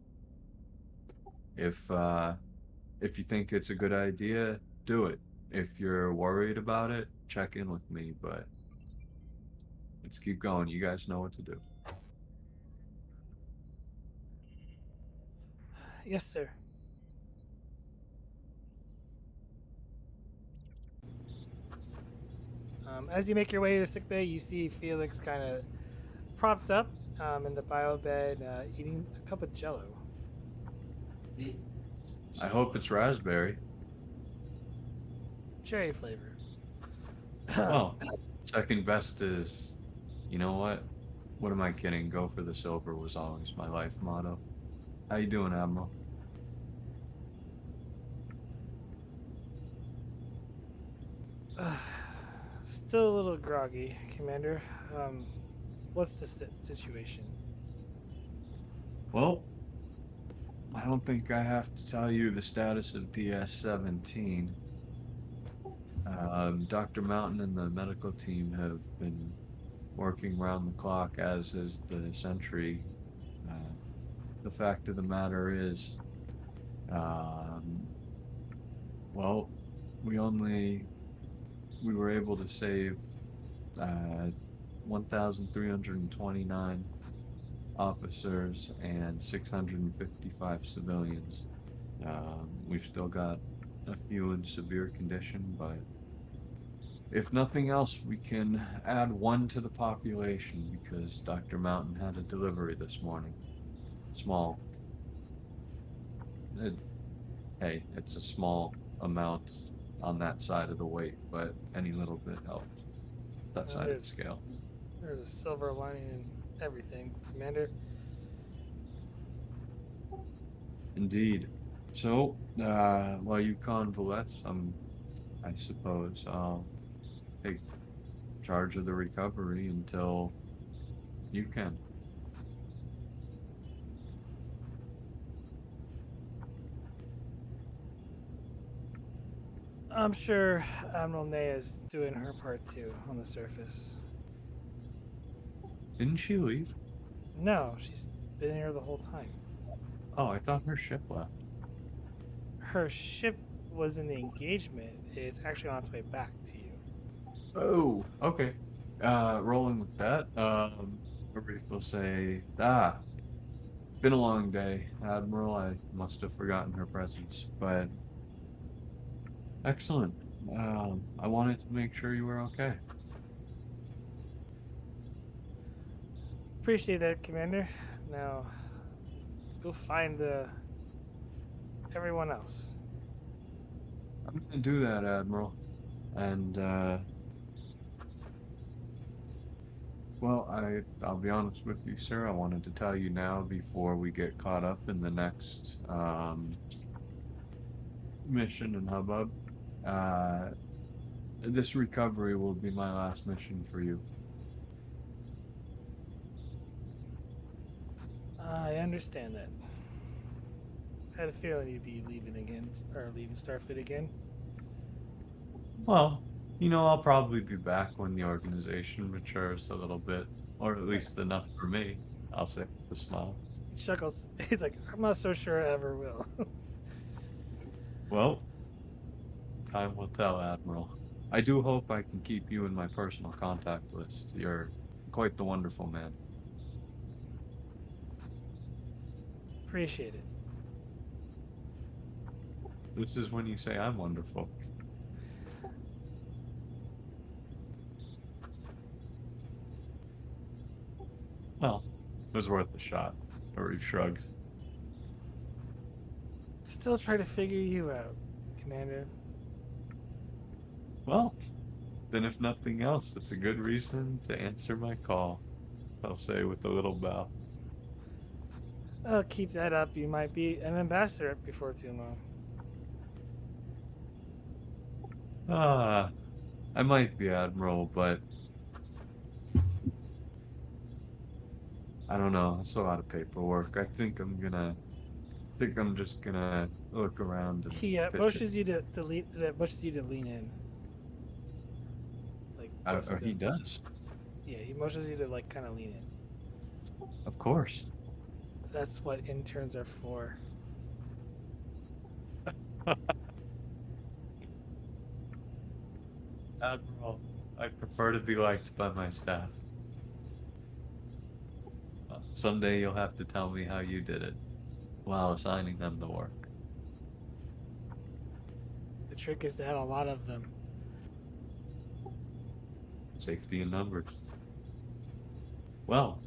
If you think it's a good idea, do it. If you're worried about it, check in with me, but let's keep going. You guys know what to do. Yes, sir. As you make your way to sickbay, you see Felix kind of propped up in the bio bed, eating a cup of Jello. I hope it's raspberry. Cherry flavor. Well, second best is, you know what? What am I kidding? Go for the silver was always my life motto. How you doing, Admiral? Still a little groggy, Commander. What's the situation? Well, I don't think I have to tell you the status of DS-17. Dr. Mountain and the medical team have been working round the clock, as is the Sentry. The fact of the matter is, well, we were able to save 1,329 officers and 655 civilians. We've still got a few in severe condition, but if nothing else, we can add 1 to the population because Dr. Mountain had a delivery this morning. Small. Hey, it's a small amount on that side of the weight, but any little bit helps. That side of the scale. There's a silver lining in everything, Commander. Indeed. So, while you convalesce, I suppose I'll take charge of the recovery until you can. I'm sure Admiral Nea is doing her part too on the surface. Didn't she leave? No, she's been here the whole time. Oh, I thought her ship left. Her ship was in the engagement. It's actually on its way back to you. Oh, okay. Rolling with that, Rick will say, been a long day, Admiral. I must have forgotten her presence, but excellent. I wanted to make sure you were okay. Appreciate that, Commander. Now, go find everyone else. I'm gonna do that, Admiral. And Well, I'll be honest with you, sir. I wanted to tell you now before we get caught up in the next mission and hubbub. Uh, this recovery will be my last mission for you. I understand that. I had a feeling you'd be leaving again, or leaving Starfleet again. Well, I'll probably be back when the organization matures a little bit, or at least enough for me. I'll say with a smile. He chuckles. He's like, I'm not so sure I ever will. Well, time will tell, Admiral. I do hope I can keep you in my personal contact list. You're quite the wonderful man. Appreciate it. This is when you say I'm wonderful. Well, it was worth a shot. Or he shrugs. Still try to figure you out, Commander. Well, then if nothing else, that's a good reason to answer my call. I'll say with a little bow. Oh, keep that up. You might be an ambassador before too long. Ah, I might be Admiral, but I don't know. It's a lot of paperwork. I think I'm just gonna look around and He pitch motions you to lean. Motions you to lean in. Like close Or to- he does, Yeah, he motions you to like kind of lean in. of course. That's what interns are for. Admiral, I prefer to be liked by my staff. Someday you'll have to tell me how you did it while assigning them the work. The trick is to have a lot of them. Safety in numbers. Well,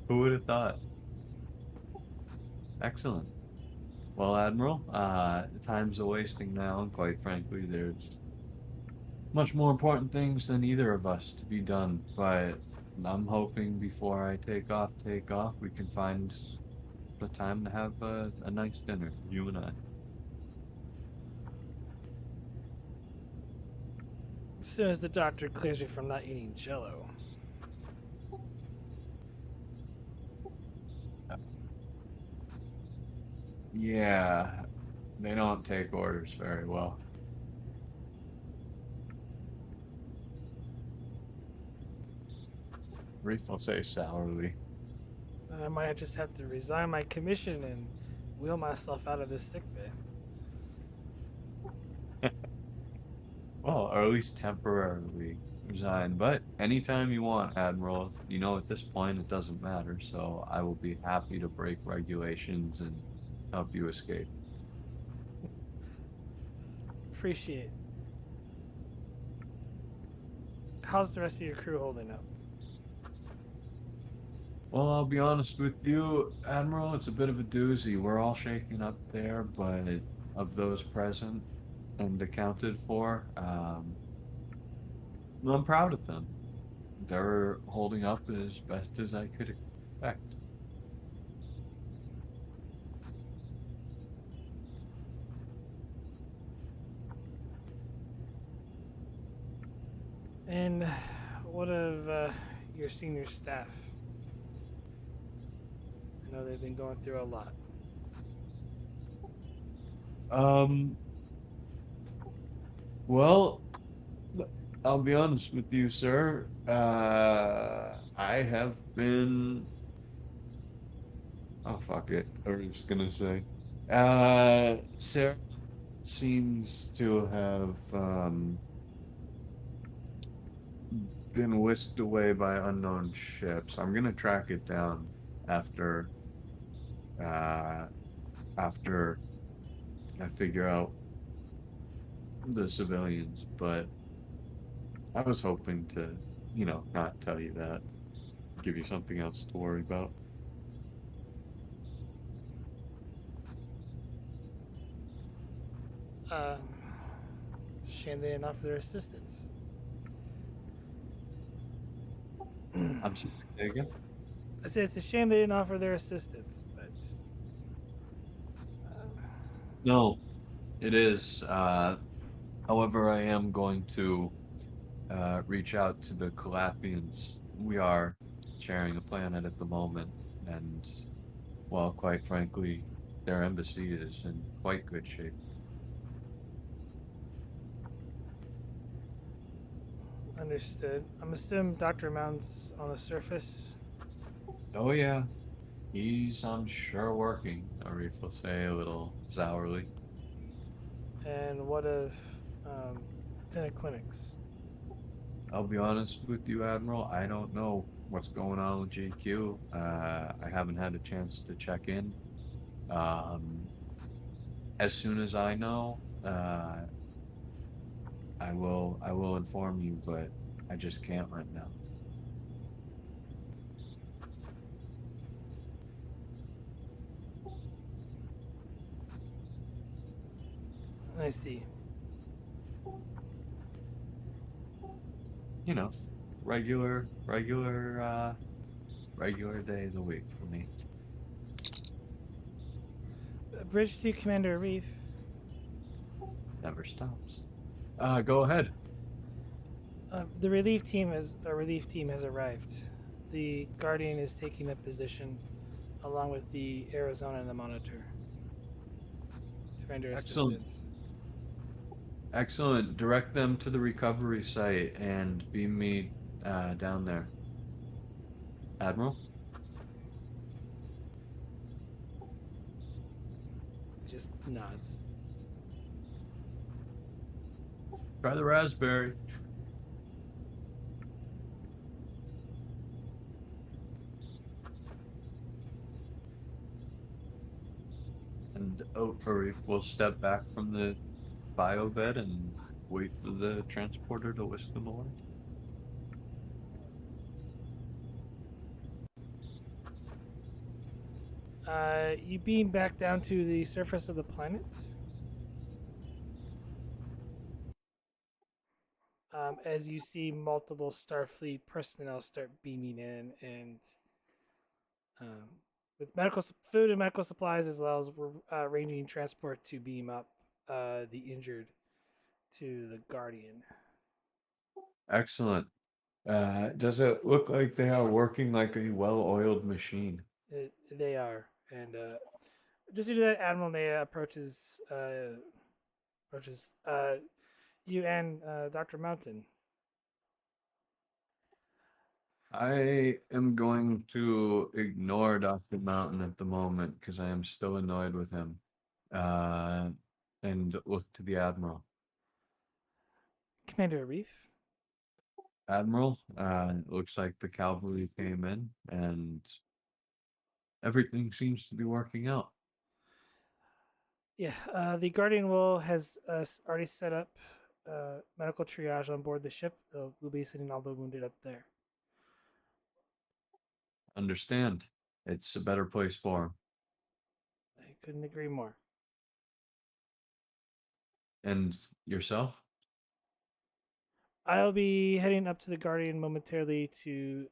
who would have thought? Excellent. Well, Admiral, time's a wasting now, and quite frankly, there's much more important things than either of us to be done. But I'm hoping before I take off, we can find the time to have a nice dinner, you and I. As soon as the doctor clears me from not eating Jello. Yeah, they don't take orders very well. Reef will say sourly. I might just have to resign my commission and wheel myself out of this sickbay. Well, or at least temporarily resign. But anytime you want, Admiral, at this point it doesn't matter, so I will be happy to break regulations and help you escape. Appreciate. How's the rest of your crew holding up? Well, I'll be honest with you, Admiral, it's a bit of a doozy. We're all shaking up there, but of those present and accounted for, I'm proud of them. They're holding up as best as I could expect. And what of your senior staff? I know they've been going through a lot. Well, I'll be honest with you, sir. I have been. Oh, fuck it. I was just gonna say. Sarah seems to have been whisked away by unknown ships. I'm gonna track it down after uh, after I figure out the civilians, but I was hoping to, not tell you that. Give you something else to worry about. It's a shame they didn't offer their assistance. I'm sorry, say again? I said it's a shame they didn't offer their assistance, but No, it is. However, I am going to reach out to the Calapians. We are sharing a planet at the moment, and, well, quite frankly, their embassy is in quite good shape. understood. I'm assuming Dr. Mountain's on the surface. Oh, yeah, he's, I'm sure, working, Arif will say a little sourly. And what of Lieutenant Quinix? I'll be honest with you, Admiral, I don't know what's going on with JQ. I haven't had a chance to check in. Um, as soon as I know, I will inform you, but I just can't right now. I see. You know, regular day of the week for me. Bridge to Commander Reef. Never stops. Go ahead. The relief team has arrived. The Guardian is taking up position along with the Arizona and the Monitor to render Excellent. assistance. Excellent. Direct them to the recovery site and beam me down there. Admiral? Just nods. Try the raspberry. And Arif will step back from the bio bed and wait for the transporter to whisk them away. You beam back down to the surface of the planet. As you see multiple Starfleet personnel start beaming in, and um, with food and medical supplies, as well as arranging transport to beam up the injured to the Guardian. Excellent. Does it look like they are working like a well-oiled machine? They are, and just due to that, Admiral Naya approaches you and Dr. Mountain. I am going to ignore Dr. Mountain at the moment because I am still annoyed with him. Uh, and look to the Admiral. Commander Reef. Admiral, it looks like the cavalry came in and everything seems to be working out. Yeah, the Guardian will has already set up medical triage on board the ship. We'll be sending all the wounded up there. Understand. It's a better place for him. I couldn't agree more. And yourself? I'll be heading up to the Guardian momentarily to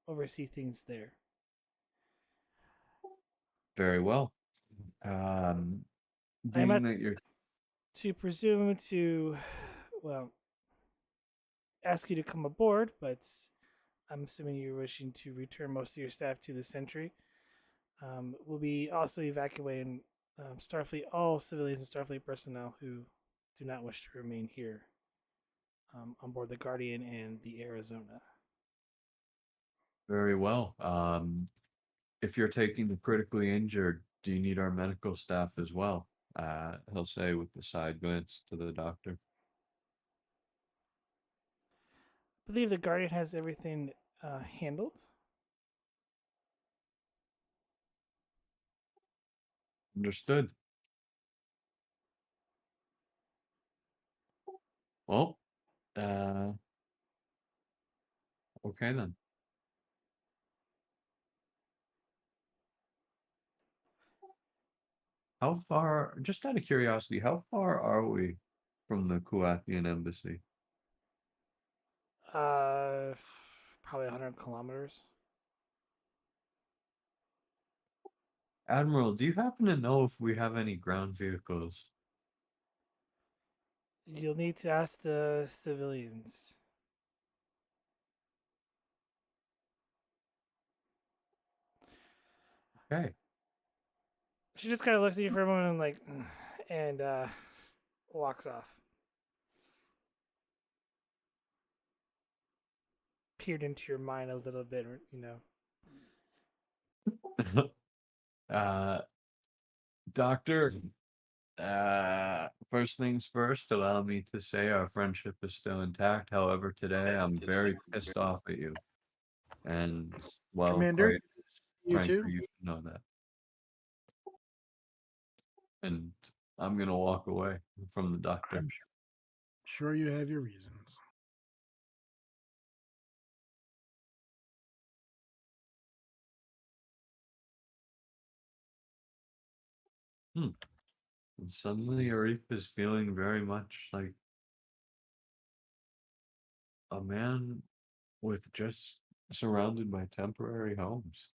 oversee things there. Very well. Um, I'm being at that you're to presume to, well, ask you to come aboard, but I'm assuming you're wishing to return most of your staff to the Sentry. We'll be also evacuating Starfleet, all civilians and Starfleet personnel who do not wish to remain here on board the Guardian and the Arizona. very well. If you're taking the critically injured, do you need our medical staff as well? He'll say with the side glance to the doctor. I believe the Guardian has everything handled. Understood. Well, uh, okay then. How far, just out of curiosity, how far are we from the Kuwaitian embassy? Uh, probably 100 kilometers. Admiral, do you happen to know if we have any ground vehicles? You'll need to ask the civilians. Okay. She just kind of looks at you for a moment and and walks off. Peered into your mind a little bit, uh, Doctor, first things first, allow me to say our friendship is still intact. However, today I'm very pissed off at you. And, well, Commander, quite you frankly, too. you should know that. And I'm going to walk away from the doctor. I'm sure you have your reasons. And suddenly, Arif is feeling very much like a man with just surrounded by temporary homes.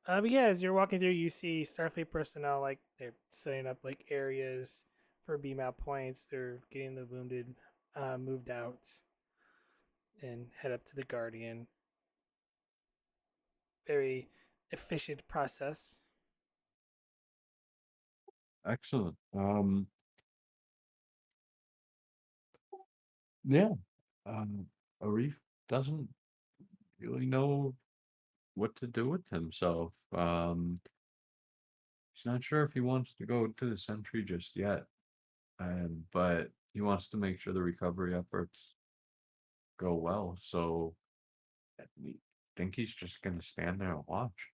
But yeah, as you're walking through, you see Starfleet personnel they're setting up areas for beam out points. They're getting the wounded moved out and head up to the Guardian. Very efficient process. Excellent. Yeah. Arif doesn't really know what to do with himself. He's not sure if he wants to go to the Sentry just yet, but he wants to make sure the recovery efforts go well. So I think he's just going to stand there and watch.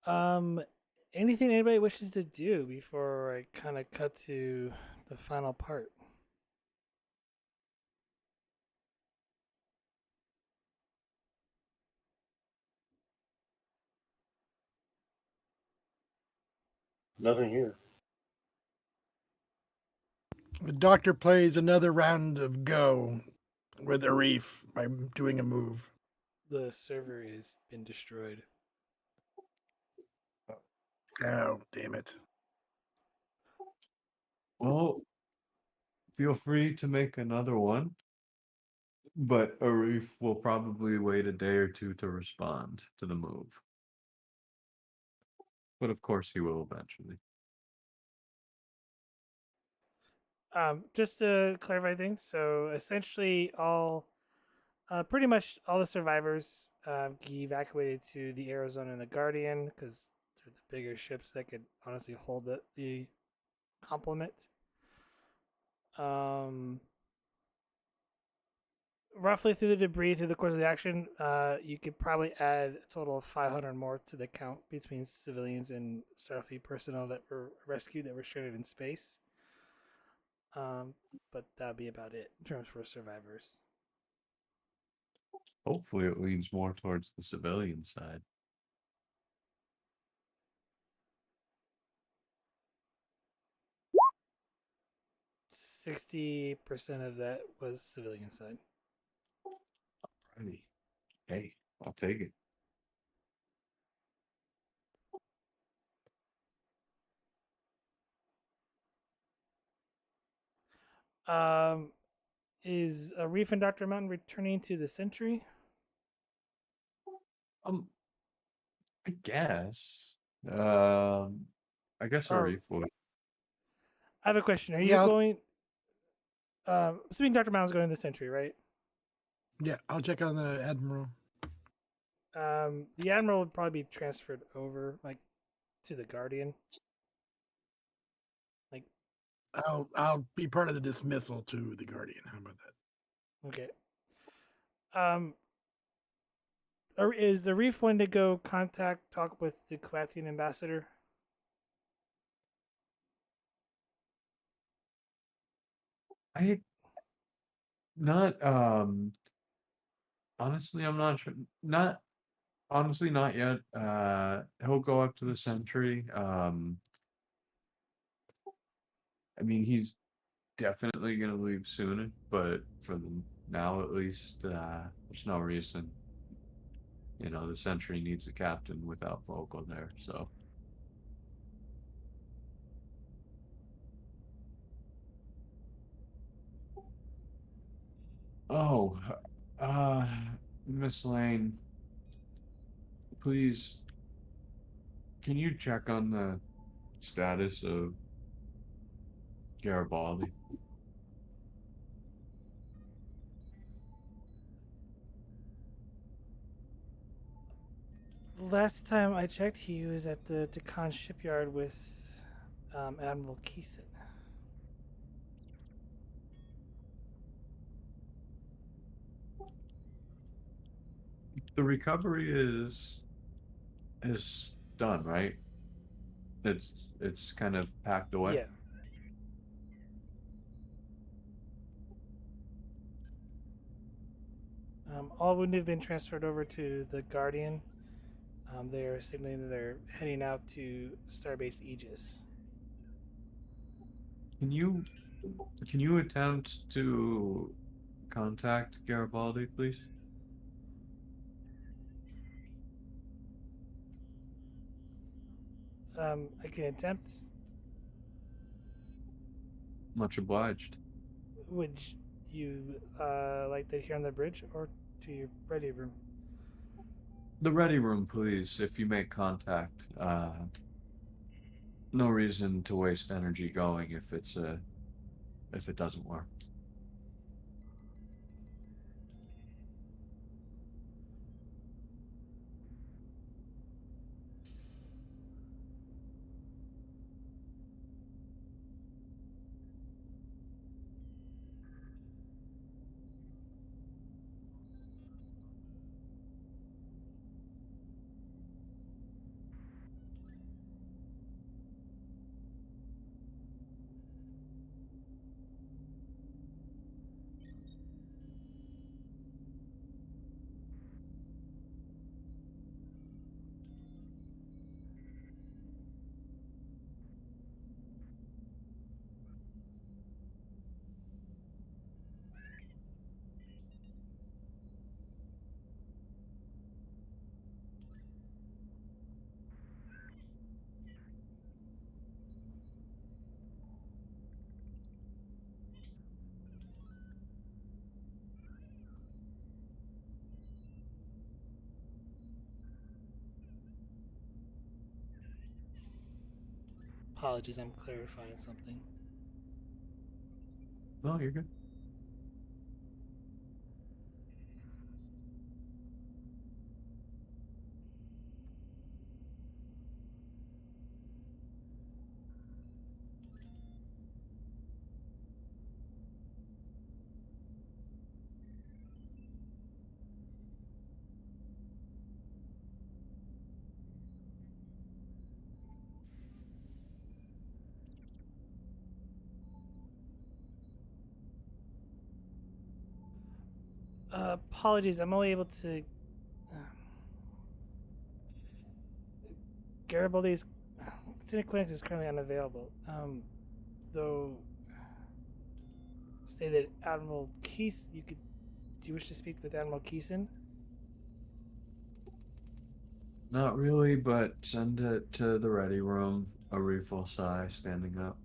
Um, anything anybody wishes to do before I kind of cut to the final part? Nothing here. The doctor plays another round of Go with Arif by doing a move. The server has been destroyed. Oh, damn it. Well, feel free to make another one, but Arif will probably wait a day or two to respond to the move. But of course, he will eventually. Just to clarify things, so essentially pretty much all the survivors get evacuated to the Arizona and the Guardian because they're the bigger ships that could honestly hold the complement. Um, roughly through the debris through the course of the action, you could probably add a total of 500 more to the count between civilians and Starfleet personnel that were rescued that were stranded in space. But that'd be about it in terms for survivors. Hopefully, it leans more towards the civilian side. 60% of that was civilian side. Alrighty. Hey, I'll take it. Um, is Reef and Dr. Mountain returning to the Sentry? I guess. I guess Or Arif would. I have a question. Are you Yeah, going? Assuming Dr. Mountain's going to the Sentry, right? I'll check on the Admiral. The Admiral would probably be transferred over, to the Guardian? Like, I'll be part of the dismissal to the Guardian. How about that? okay. Is the Reef one to go talk with the Kuathian ambassador? I not honestly, I'm not sure. Not honestly, not yet. He'll go up to the Sentry. I mean, he's definitely gonna leave soon, but for the now at least, there's no reason. You know, the Sentry needs a captain without Vogel there. So, oh, uh, Miss Lane, please, can you check on the status of Garibaldi? Last time I checked, he was at the Deccan shipyard with Admiral Kesen. The recovery is done, right? It's kind of packed away. Yeah. All wounded have been transferred over to the Guardian. They are signaling that they're heading out to Starbase Aegis. Can you can you attempt to contact Garibaldi, please? I can attempt. Much obliged. Would you like that here on the bridge or to your ready room? The ready room, please, if you make contact. No reason to waste energy going if it doesn't work. Apologies, I'm clarifying something. No, you're good. Apologies, I'm only able to. Garibaldi's Lieutenant Quinix is currently unavailable. Though, say that Admiral Kesen, you could. Do you wish to speak with Admiral Kesen? Not really, but send it to the ready room. A refill sigh, standing up.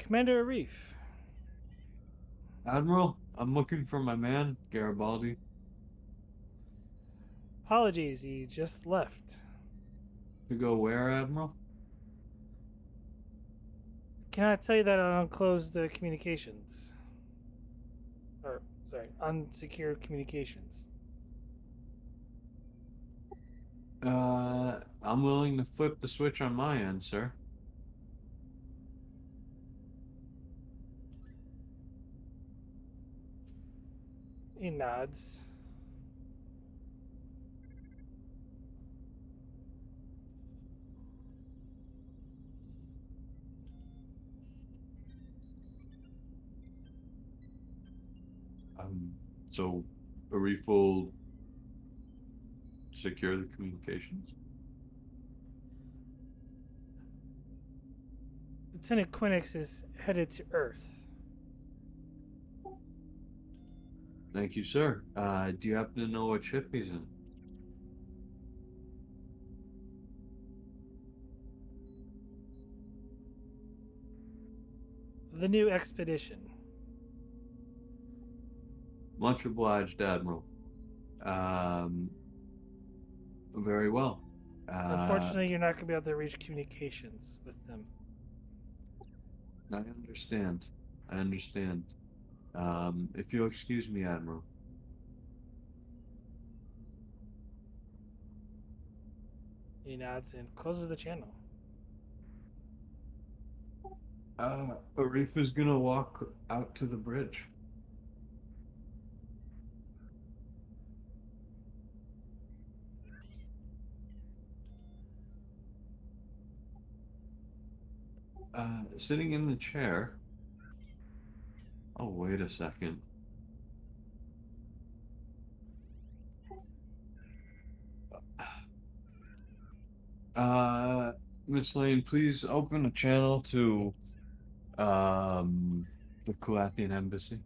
Commander Arif. Admiral, I'm looking for my man, Garibaldi. Apologies, he just left. To go where, Admiral? Cannot tell you that on unclosed communications. Or, sorry, unsecured communications. I'm willing to flip the switch on my end, sir. He nods. So Arif will secure the communications. Lieutenant Quinix is headed to Earth. Thank you, sir. Do you happen to know what ship he's in? The new expedition. Much obliged, Admiral. Very well. Unfortunately, you're not going to be able to reach communications with them. I understand. I understand. If you'll excuse me, Admiral. He nods and closes the channel. Arif is gonna walk out to the bridge. Sitting in the chair. Oh, wait a second. Miss Lane, please open a channel to the Kulathian Embassy.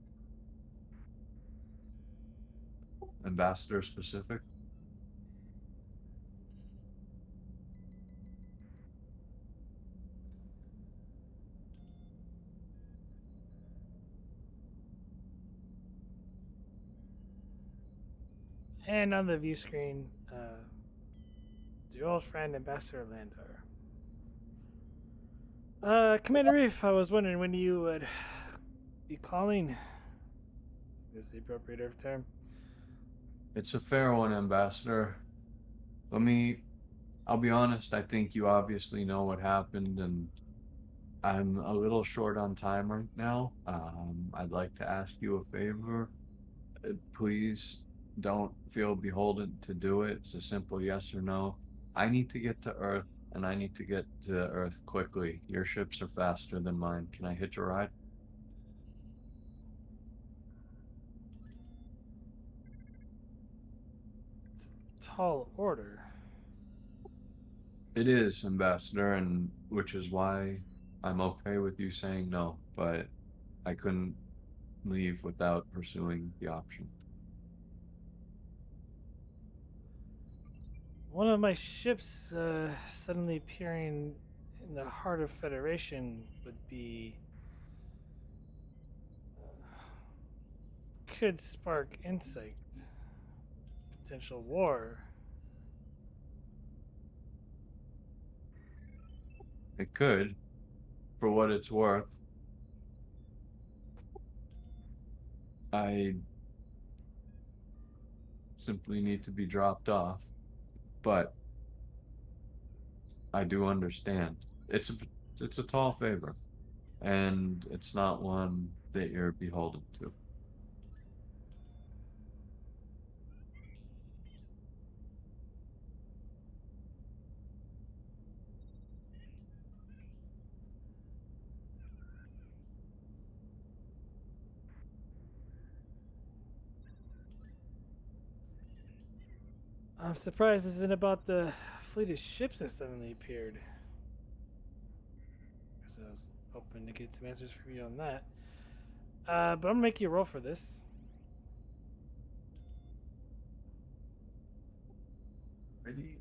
Ambassador specific. And on the view screen, your old friend Ambassador Landar. Commander Reef, I was wondering when you would be calling. Is the appropriate term? It's a fair one, Ambassador. I'll be honest, I think you obviously know what happened, and I'm a little short on time right now. I'd like to ask you a favor. Please don't feel beholden to do it. It's a simple yes or no. I need to get to Earth, and I need to get to Earth quickly. Your ships are faster than mine. Can I hitch a ride? It's a tall order. It is, Ambassador, and which is why I'm okay with you saying no, but I couldn't leave without pursuing the option. One of my ships suddenly appearing in the heart of Federation would be. Could spark insight. Potential war. It could, for what it's worth. I simply need to be dropped off, but I do understand. It's a tall favor, and it's not one that you're beholden to. I'm surprised this isn't about the fleet of ships that suddenly appeared. So I was hoping to get some answers from you on that. But I'm gonna make you a roll for this. Ready?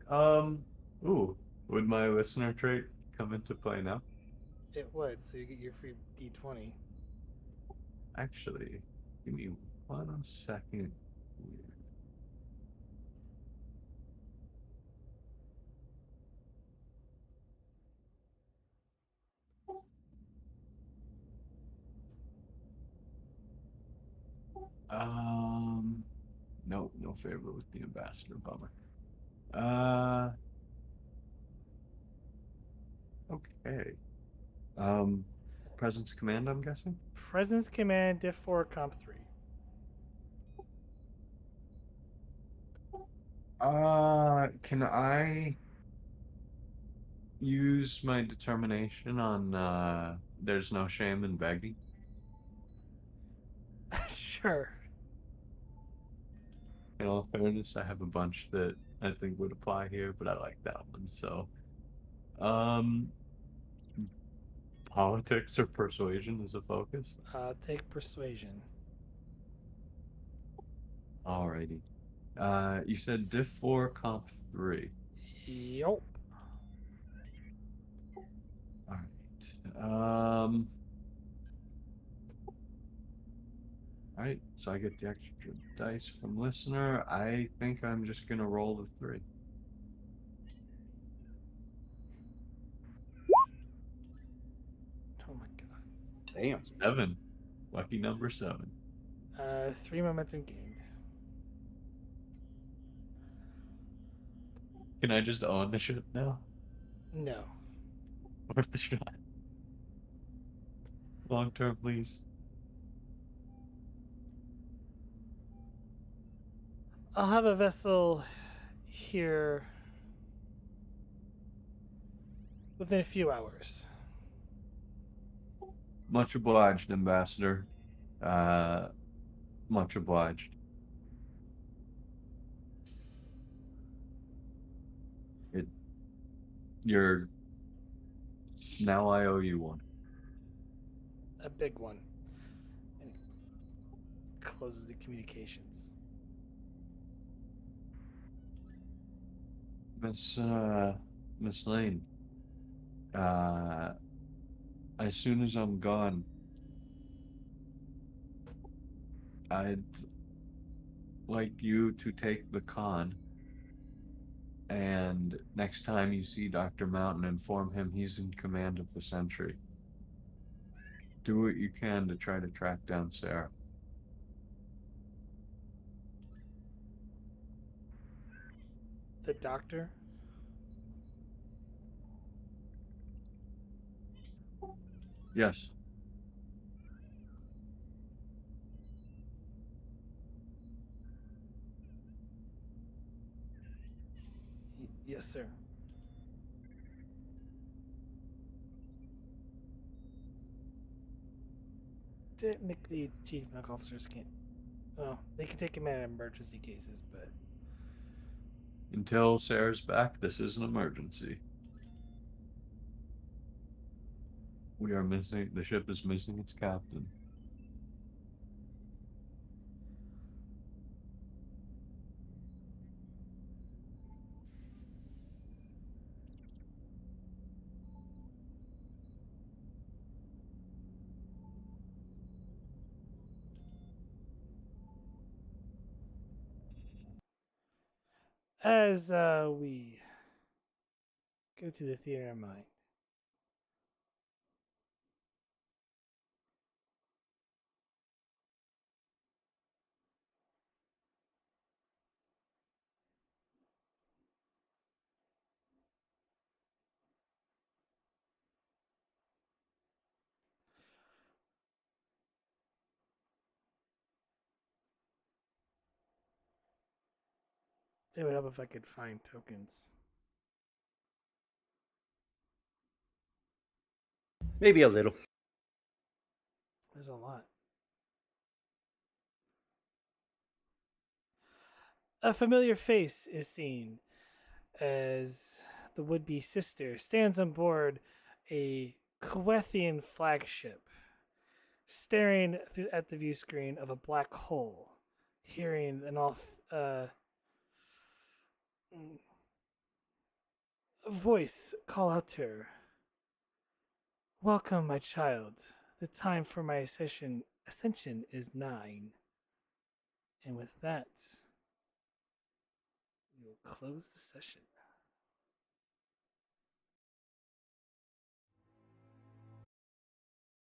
Ooh, would my listener trait come into play now? It would, so you get your free D20. Actually, give me 1 second. Um, no favor with the ambassador. Bummer. Uh, okay. Um, Presence command, I'm guessing. Presence Command, Diff 4, Comp 3. Can I use my determination on there's no shame in begging? Sure. In all fairness, I have a bunch that I think would apply here, but I like that one. So, um, politics or persuasion is a focus. Take Persuasion. Alrighty. You said diff 4, comp 3. Yup. Alright. Alright, so I get the extra dice from listener. I think I'm just gonna roll the 3. Oh my god. Damn. 7. Lucky number 7. 3 momentum gained. Can I just own the ship now? No. Worth the shot. Long term, please. I'll have a vessel here within a few hours. Much obliged, Ambassador. Uh, much obliged. It. You're. Now I owe you one. A big one. And he closes the communications. Miss Lane. Uh, as soon as I'm gone, I'd like you to take the con, and next time you see Dr. Mountain, inform him he's in command of the Sentry. Do what you can to try to track down Sarah. The doctor? Yes. Yes, sir. Technically, chief medical officers can't. Well, they can take command in emergency cases, but Until Sarah's back, this is an emergency. We are missing. The ship is missing its captain. as we go to the theater of mind, it would help if I could find tokens. Maybe a little. There's a lot. A familiar face is seen as the would-be sister stands on board a Kuwethian flagship, staring at the view screen of a black hole, hearing an voice call out to her. Welcome, my child. The time for my ascension is 9. And with that, we will close the session.